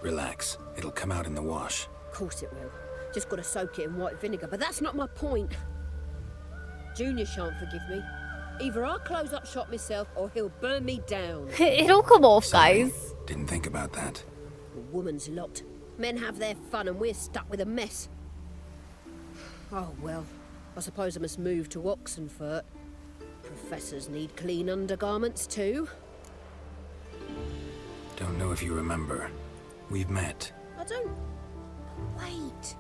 Relax. It'll come out in the wash. Of course it will. Just gotta soak it in white vinegar, but that's not my point. Junior shan't forgive me. Either I'll close up shop myself or he'll burn me down. It'll come off, guys. Didn't think about that. A woman's lot. Men have their fun and we're stuck with a mess. Oh well, I suppose I must move to Oxenfurt. Professors need clean undergarments too. Don't know if you remember. We've met. I don't... Wait.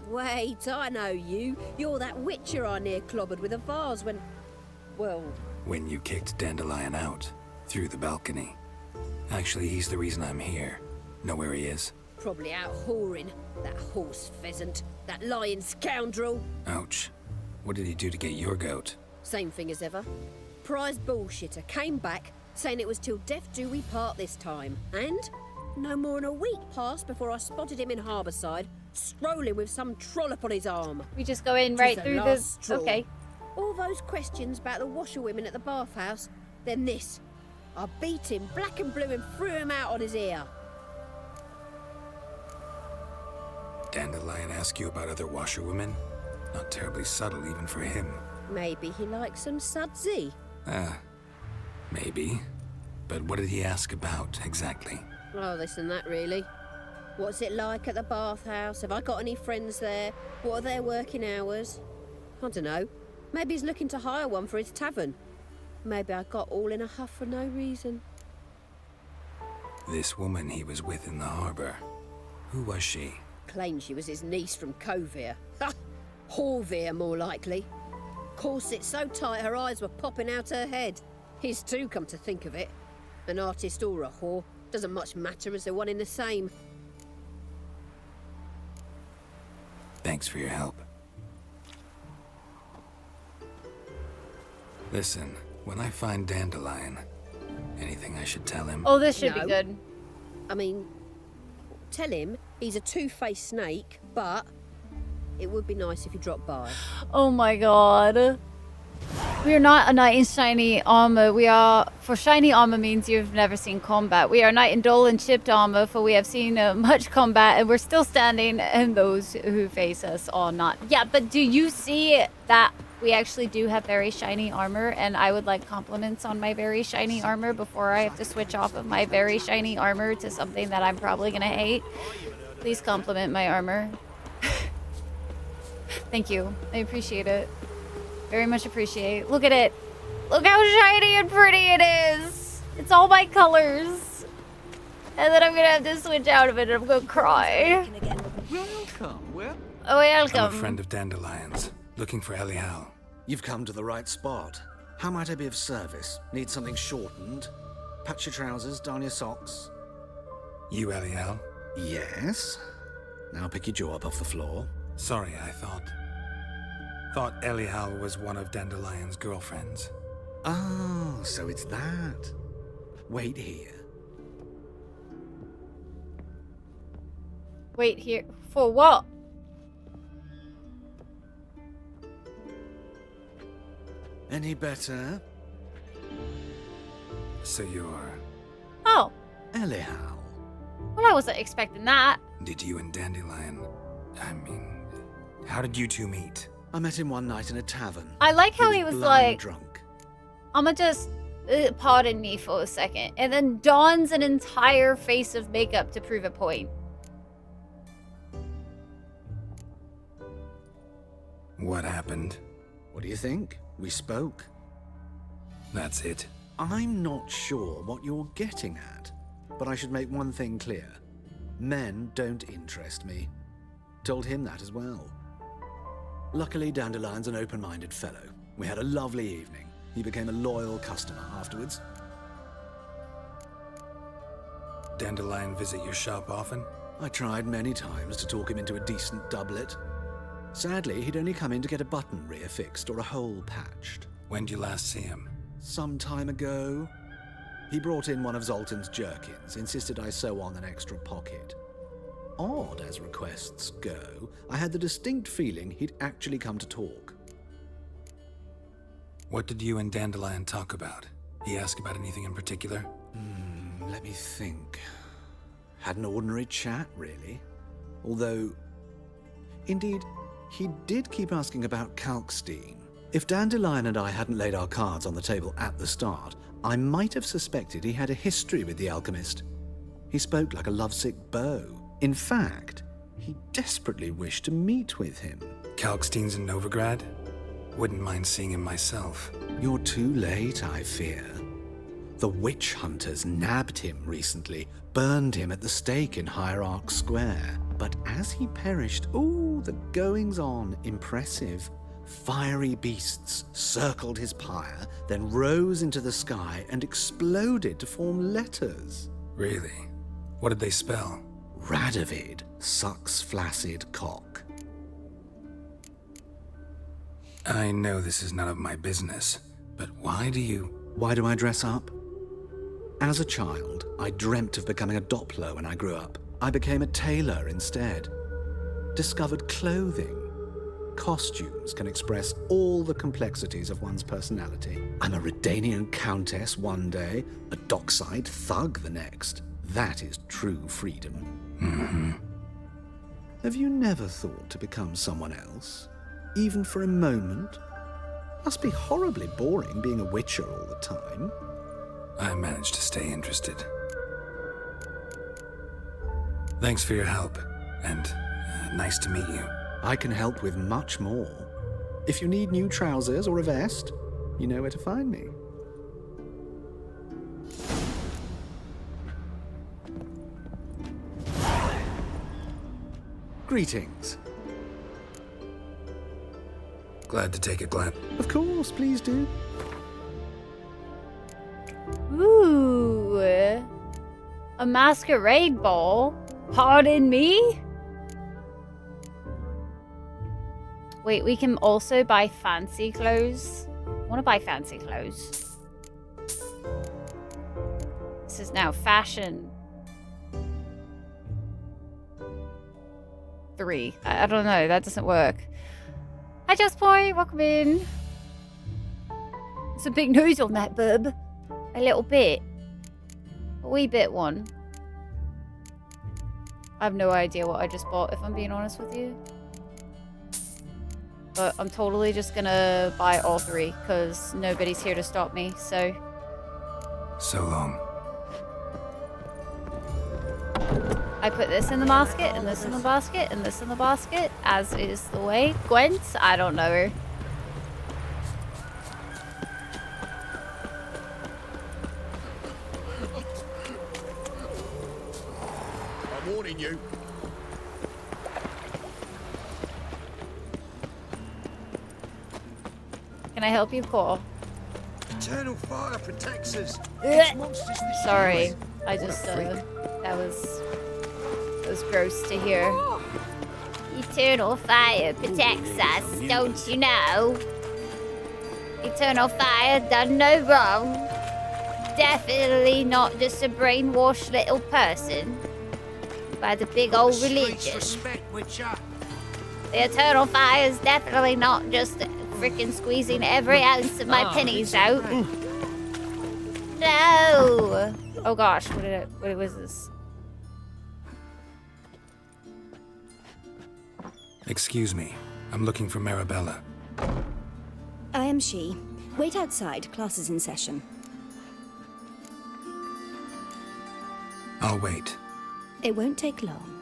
Wait, I know you. You're that witcher I near clobbered with a vase when... Well... When you kicked Dandelion out. Through the balcony. Actually, he's the reason I'm here. Know where he is? Probably out whoring. That horse pheasant. That lying scoundrel. Ouch. What did he do to get your goat? Same thing as ever. Prize bullshitter came back, saying it was till death do we part this time. And no more than a week passed before I spotted him in Harbourside, strolling with some trollop on his arm. We just go in 'Twas right the through last this. straw. Okay. All those questions about the washerwomen at the bathhouse, then this. I beat him black and blue and threw him out on his ear. Dandelion ask you about other washerwomen? Not terribly subtle even for him. Maybe he likes some sudsy. Maybe. But what did he ask about, exactly? Oh, this and that, really. What's it like at the bathhouse? Have I got any friends there? What are their working hours? I don't know. Maybe he's looking to hire one for his tavern. Maybe I got all in a huff for no reason. This woman he was with in the harbor. Who was she? Claimed she was his niece from Kovir. Ha! Horvir, more likely. Corset so tight her eyes were popping out her head. His too, come to think of it. An artist or a whore. Doesn't much matter as they're one in the same. Thanks for your help. Listen, when I find Dandelion, anything I should tell him? Oh, this should be good. I mean, tell him he's a two-faced snake, but it would be nice if he dropped by. Oh my god. We are not a knight in shiny armor. We are, for shiny armor means you've never seen combat. We are knight in dull and chipped armor, for we have seen much combat, and we're still standing, and those who face us are not. Yeah, but do you see that we actually do have very shiny armor, and I would like compliments on my very shiny armor before I have to switch off of my very shiny armor to something that I'm probably gonna hate. Please compliment my armor. Thank you. I appreciate it. Very much appreciate. Look at it. Look how shiny and pretty it is. It's all my colors. And then I'm gonna have to switch out of it and I'm gonna cry. Welcome. Well, Oh, welcome. I'm a friend of Dandelion's, looking for Elial. You've come to the right spot. How might I be of service? Need something shortened? Patch your trousers, darn your socks. You Elial? Yes. Now pick your jaw up off the floor. Sorry, I thought Elial was one of Dandelion's girlfriends. Oh, so it's that. Wait here. Wait here. For what? Any better? So you're... Oh. Elial. Well, I wasn't expecting that. Did you and Dandelion... I mean... How did you two meet? I met him one night in a tavern. I like how he was blind like... drunk. I'ma just Pardon me for a second. And then dons an entire face of makeup to prove a point. What happened? What do you think? We spoke. That's it. I'm not sure what you're getting at, but I should make one thing clear. Men don't interest me. Told him that as well. Luckily, Dandelion's an open-minded fellow. We had a lovely evening. He became a loyal customer afterwards. Dandelion visit your shop often? I tried many times to talk him into a decent doublet. Sadly, he'd only come in to get a button reaffixed or a hole patched. When'd you last see him? Some time ago. He brought in one of Zoltan's jerkins, insisted I sew on an extra pocket. Odd as requests go, I had the distinct feeling he'd actually come to talk. What did you and Dandelion talk about? He asked about anything in particular? Let me think. Had an ordinary chat, really. Although, indeed, he did keep asking about Kalkstein. If Dandelion and I hadn't laid our cards on the table at the start, I might have suspected he had a history with the alchemist. He spoke like a lovesick beau. In fact, he desperately wished to meet with him. Kalkstein's in Novigrad? Wouldn't mind seeing him myself. You're too late, I fear. The witch hunters nabbed him recently, burned him at the stake in Hierarch Square. But as he perished, the goings-on impressive. Fiery beasts circled his pyre, then rose into the sky and exploded to form letters. Really? What did they spell? Radovid sucks flaccid cock. I know this is none of my business, but why do I dress up? As a child, I dreamt of becoming a Doppler when I grew up. I became a tailor instead. Discovered clothing. Costumes can express all the complexities of one's personality. I'm a Redanian countess one day, a dockside thug the next. That is true freedom. Have you never thought to become someone else? Even for a moment? Must be horribly boring being a witcher all the time. I managed to stay interested. Thanks for your help, and nice to meet you. I can help with much more. If you need new trousers or a vest, you know where to find me. Greetings. Glad to take a glance. Of course, please do. Ooh. A masquerade ball? Pardon me? Wait, we can also buy fancy clothes. I want to buy fancy clothes. This is now fashion 3. I don't know. That doesn't work. Hi, Just Boy. Welcome in. Some big news on that, bub. A little bit. A wee bit one. I have no idea what I just bought, if I'm being honest with you. But I'm totally just gonna buy all 3, because nobody's here to stop me, so... So long. I put this in the basket, and this in the basket, and this in the basket, as is the way. Gwent? I don't know her. I'm warning you. Can I help you, Cole? Eternal fire protects us. Sorry, I just, that was gross to hear. Eternal fire protects us, don't you know? Eternal fire done no wrong. Definitely not just a brainwashed little person by the big old religion. Respect, Witcher. The eternal fire is definitely not just freaking squeezing every ounce of my pennies out. No! Oh gosh, what was this? Excuse me. I'm looking for Marabella. I am she. Wait outside. Class is in session. I'll wait. It won't take long.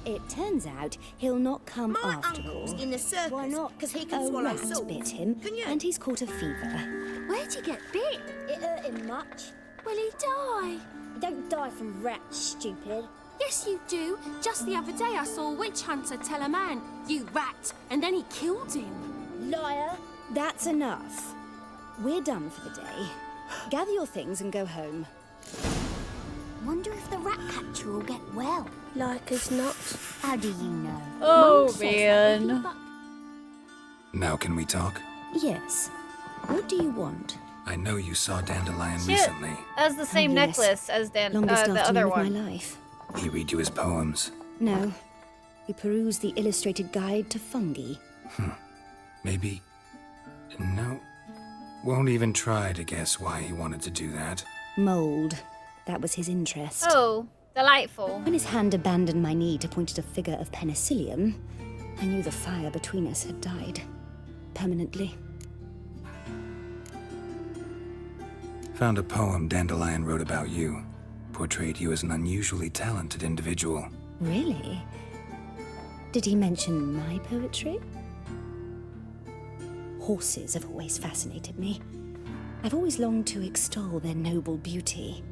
It turns out he'll not come after all. In the circus. Why not? Because he can A swallow rat salt. bit him, and he's caught a fever. Where'd he get bit? It hurt him much. Will he die? You don't die from rats, stupid. Yes, you do. Just the other day I saw a witch hunter tell a man, "You rat," and then he killed him. Liar. That's enough. We're done for the day. Gather your things and go home. Wonder if the rat catcher will get well. Like as not. How do you know? Oh, Mum says that if you man. buck- Now can we talk? Yes. What do you want? I know you saw Dandelion Shit. recently. That's the same yes. necklace as Longest the afternoon other of one. my life. He read you his poems. No. We perused the illustrated guide to fungi. Maybe... No. Won't even try to guess why he wanted to do that. Mold. That was his interest. Oh, delightful. When his hand abandoned my knee to point at a figure of penicillium, I knew the fire between us had died. Permanently. Found a poem Dandelion wrote about you. Portrayed you as an unusually talented individual. Really? Did he mention my poetry? Horses have always fascinated me. I've always longed to extol their noble beauty.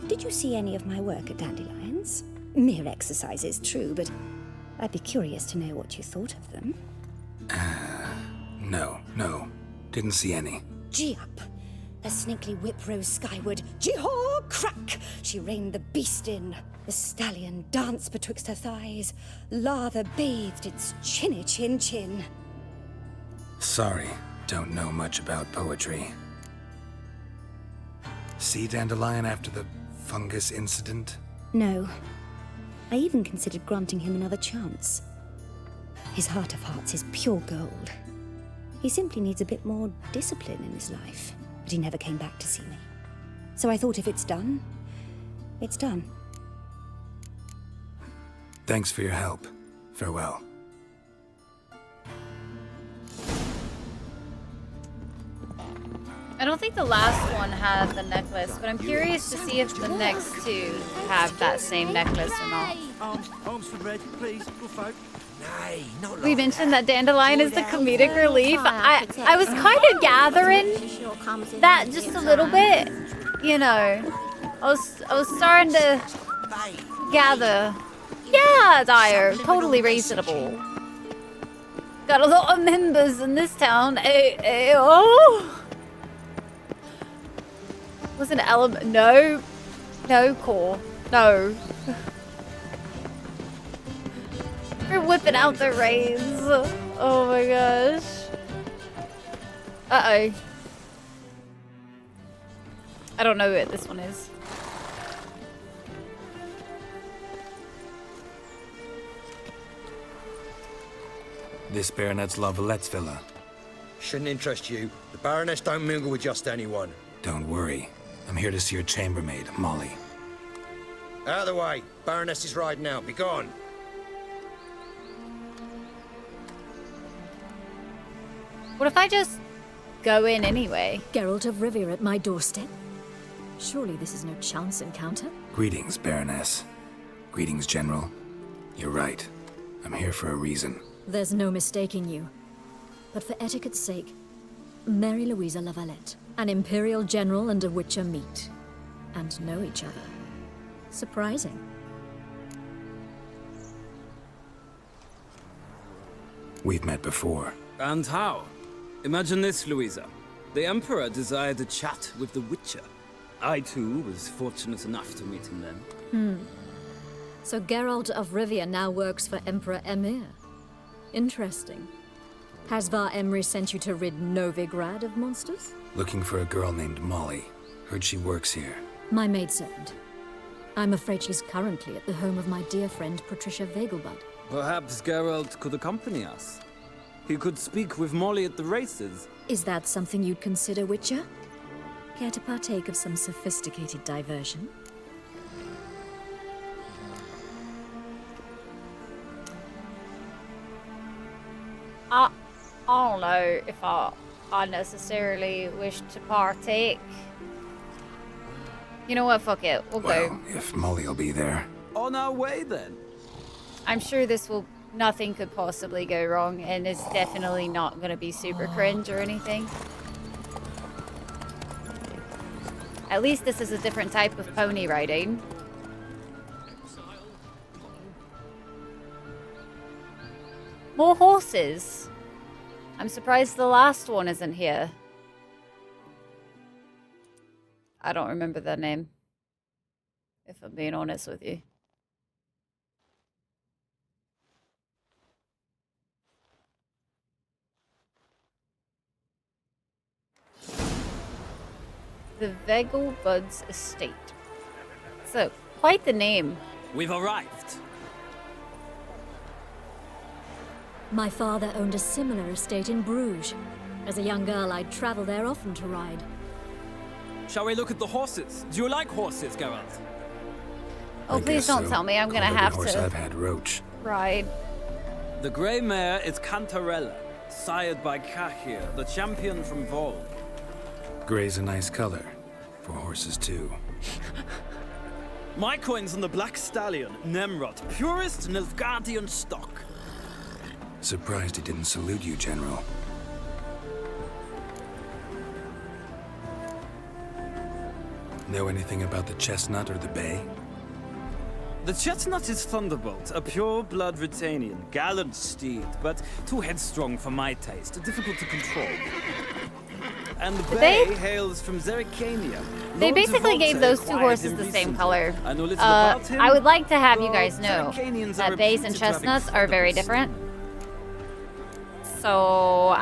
Did you see any of my work at Dandelions? Mere exercises, true, but I'd be curious to know what you thought of them. No. Didn't see any. Gee up! The snakely whip rose skyward. Jee-haw! Crack! She reined the beast in. The stallion danced betwixt her thighs. Lather bathed its chinny chin chin. Sorry, don't know much about poetry. See Dandelion after the fungus incident? No. I even considered granting him another chance. His heart of hearts is pure gold. He simply needs a bit more discipline in his life. But he never came back to see me. So I thought if it's done, it's done. Thanks for your help. Farewell. I don't think the last one had the necklace, but I'm curious to see if the next two have that same necklace or not. Arms for bread, please. Good folk. Nay, not like We mentioned that Dandelion is the comedic relief. I was kind of gathering that just a little bit, you know. I was starting to gather. Yeah, Dyer, totally reasonable. Got a lot of members in this town. Oh. Was an element? No, Core. No. They're whipping out their reins. Oh my gosh. Uh-oh. I don't know what this one is. This Baronet's La Vallette's villa. Shouldn't interest you. The Baroness don't mingle with just anyone. Don't worry. I'm here to see your chambermaid, Molly. Out of the way. Baroness is riding out. Be gone. What if I just go in anyway? Geralt of Rivia at my doorstep? Surely this is no chance encounter? Greetings, Baroness. Greetings, General. You're right. I'm here for a reason. There's no mistaking you. But for etiquette's sake, Mary Louisa La Valette, an Imperial General and a Witcher meet. And know each other. Surprising. We've met before. And how? Imagine this, Louisa. The Emperor desired a chat with the Witcher. I, too, was fortunate enough to meet him then. So Geralt of Rivia now works for Emperor Emir. Interesting. Has Var Emry sent you to rid Novigrad of monsters? Looking for a girl named Molly. Heard she works here. My maidservant. I'm afraid she's currently at the home of my dear friend Patricia Vegelbud. Perhaps Geralt could accompany us. He could speak with Molly at the races. Is that something you'd consider, Witcher? Care to partake of some sophisticated diversion? I don't know if I necessarily wish to partake. You know what? Fuck it. We'll go. If Molly'll be there. On our way then. I'm sure this will. Nothing could possibly go wrong, and it's definitely not going to be super cringe or anything. At least this is a different type of pony riding. More horses. I'm surprised the last one isn't here. I don't remember their name, if I'm being honest with you. The Vegelbuds Estate. So, quite the name. We've arrived. My father owned a similar estate in Bruges. As a young girl, I'd travel there often to ride. Shall we look at the horses? Do you like horses, Geralt? Oh, please don't tell me I'm gonna have Horse to I've had Roach. ride. The grey mare is Cantarella, sired by Cahir, the champion from Vol. Gray's a nice color. For horses, too. My coin's on the Black Stallion, Nemrod, purest Nilfgaardian stock. Surprised he didn't salute you, General. Know anything about the Chestnut or the Bay? The Chestnut is Thunderbolt, a pure-blood Britannian, gallant steed, but too headstrong for my taste, difficult to control. And the Bay hails from Zerrikania. They basically gave those two horses the same color. I would like to have you guys know that bays and chestnuts are very different. So,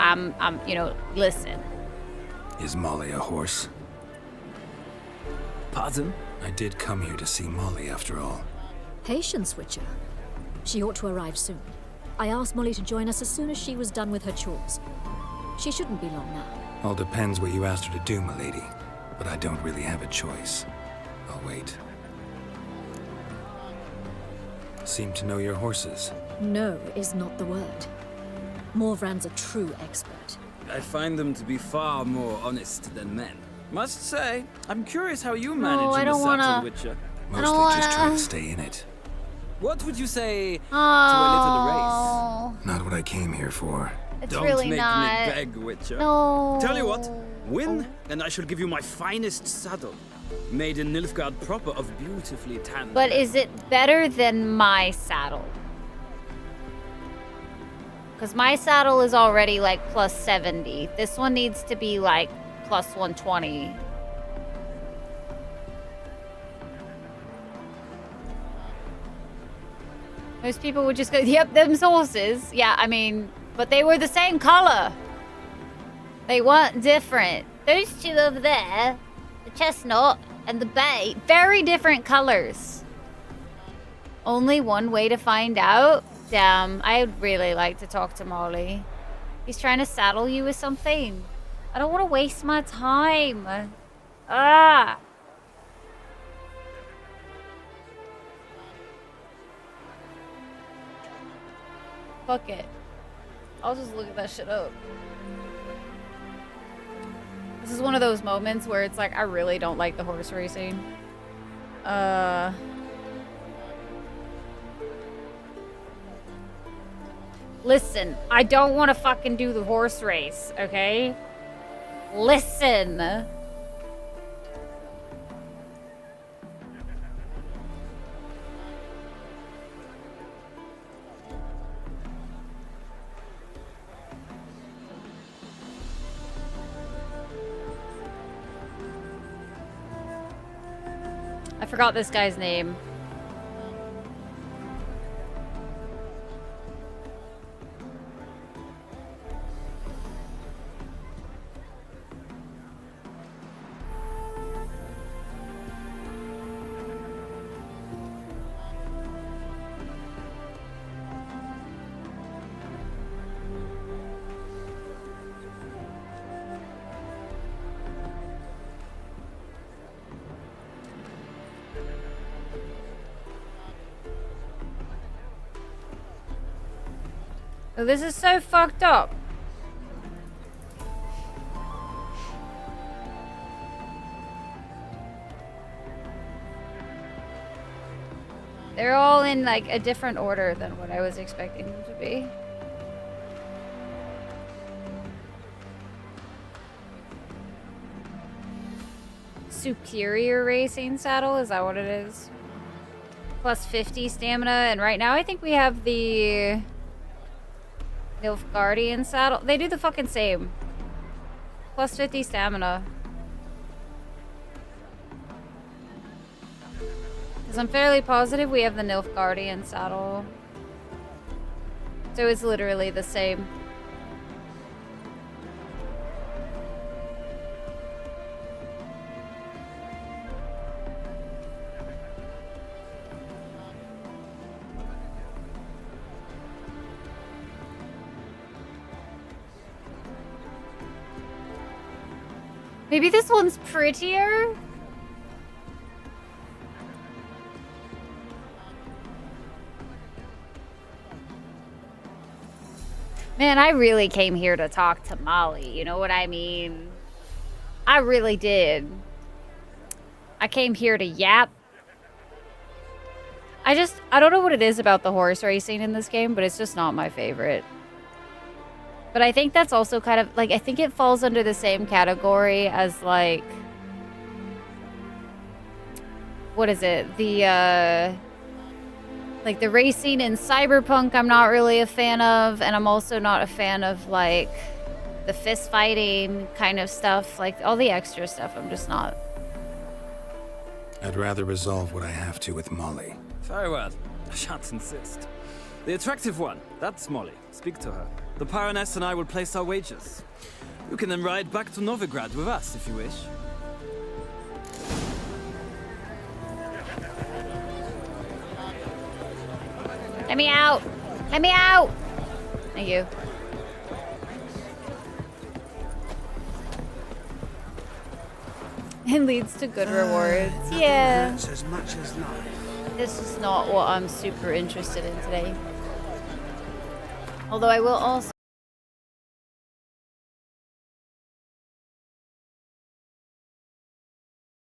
you know, listen. Is Molly a horse? Pardon? I did come here to see Molly, after all. Patience, Witcher. She ought to arrive soon. I asked Molly to join us as soon as she was done with her chores. She shouldn't be long now. All depends what you asked her to do, milady. But I don't really have a choice. I'll wait. Seem to know your horses. No is not the word. Morvran's a true expert. I find them to be far more honest than men. Must say, I'm curious how you manage in the saddle, Witcher. Mostly just try to stay in it. What would you say to a little race? Not what I came here for. It's Don't really make not. me beg, Witcher. No. Tell you what, win, and I shall give you my finest saddle. Made in Nilfgaard proper of beautifully tanned. But is it better than my saddle? Because my saddle is already like plus 70. This one needs to be like plus 120. Most people would just go, yep, them's horses. Yeah, I mean, but they were the same color. They weren't different. Those two over there, the chestnut and the bay, very different colors. Only one way to find out? Damn, I'd really like to talk to Molly. He's trying to saddle you with something. I don't want to waste my time. Ah. Fuck it. I'll just look at that shit up. This is one of those moments where it's like, I really don't like the horse racing. Listen, I don't want to fucking do the horse race, okay? Listen. I forgot this guy's name. Oh, this is so fucked up. They're all in like a different order than what I was expecting them to be. Superior racing saddle, is that what it is? Plus 50 stamina, and right now I think we have the Nilfgaardian saddle. They do the fucking same. Plus 50 stamina. Because I'm fairly positive we have the Nilfgaardian saddle. So it's literally the same. Maybe this one's prettier? Man, I really came here to talk to Molly, you know what I mean? I really did. I came here to yap. I don't know what it is about the horse racing in this game, but it's just not my favorite. But I think that's also kind of, like, I think it falls under the same category as, like, what is it? The, like, the racing in Cyberpunk I'm not really a fan of, and I'm also not a fan of, like, the fist fighting kind of stuff. Like, all the extra stuff, I'm just not. I'd rather resolve what I have to with Molly. Very well. I shan't insist. The attractive one, that's Molly. Speak to her. The Baroness and I will place our wagers. You can then ride back to Novigrad with us if you wish. Let me out! Let me out! Thank you. It leads to good rewards. Yeah. As much as life. This is not what I'm super interested in today. Although I will also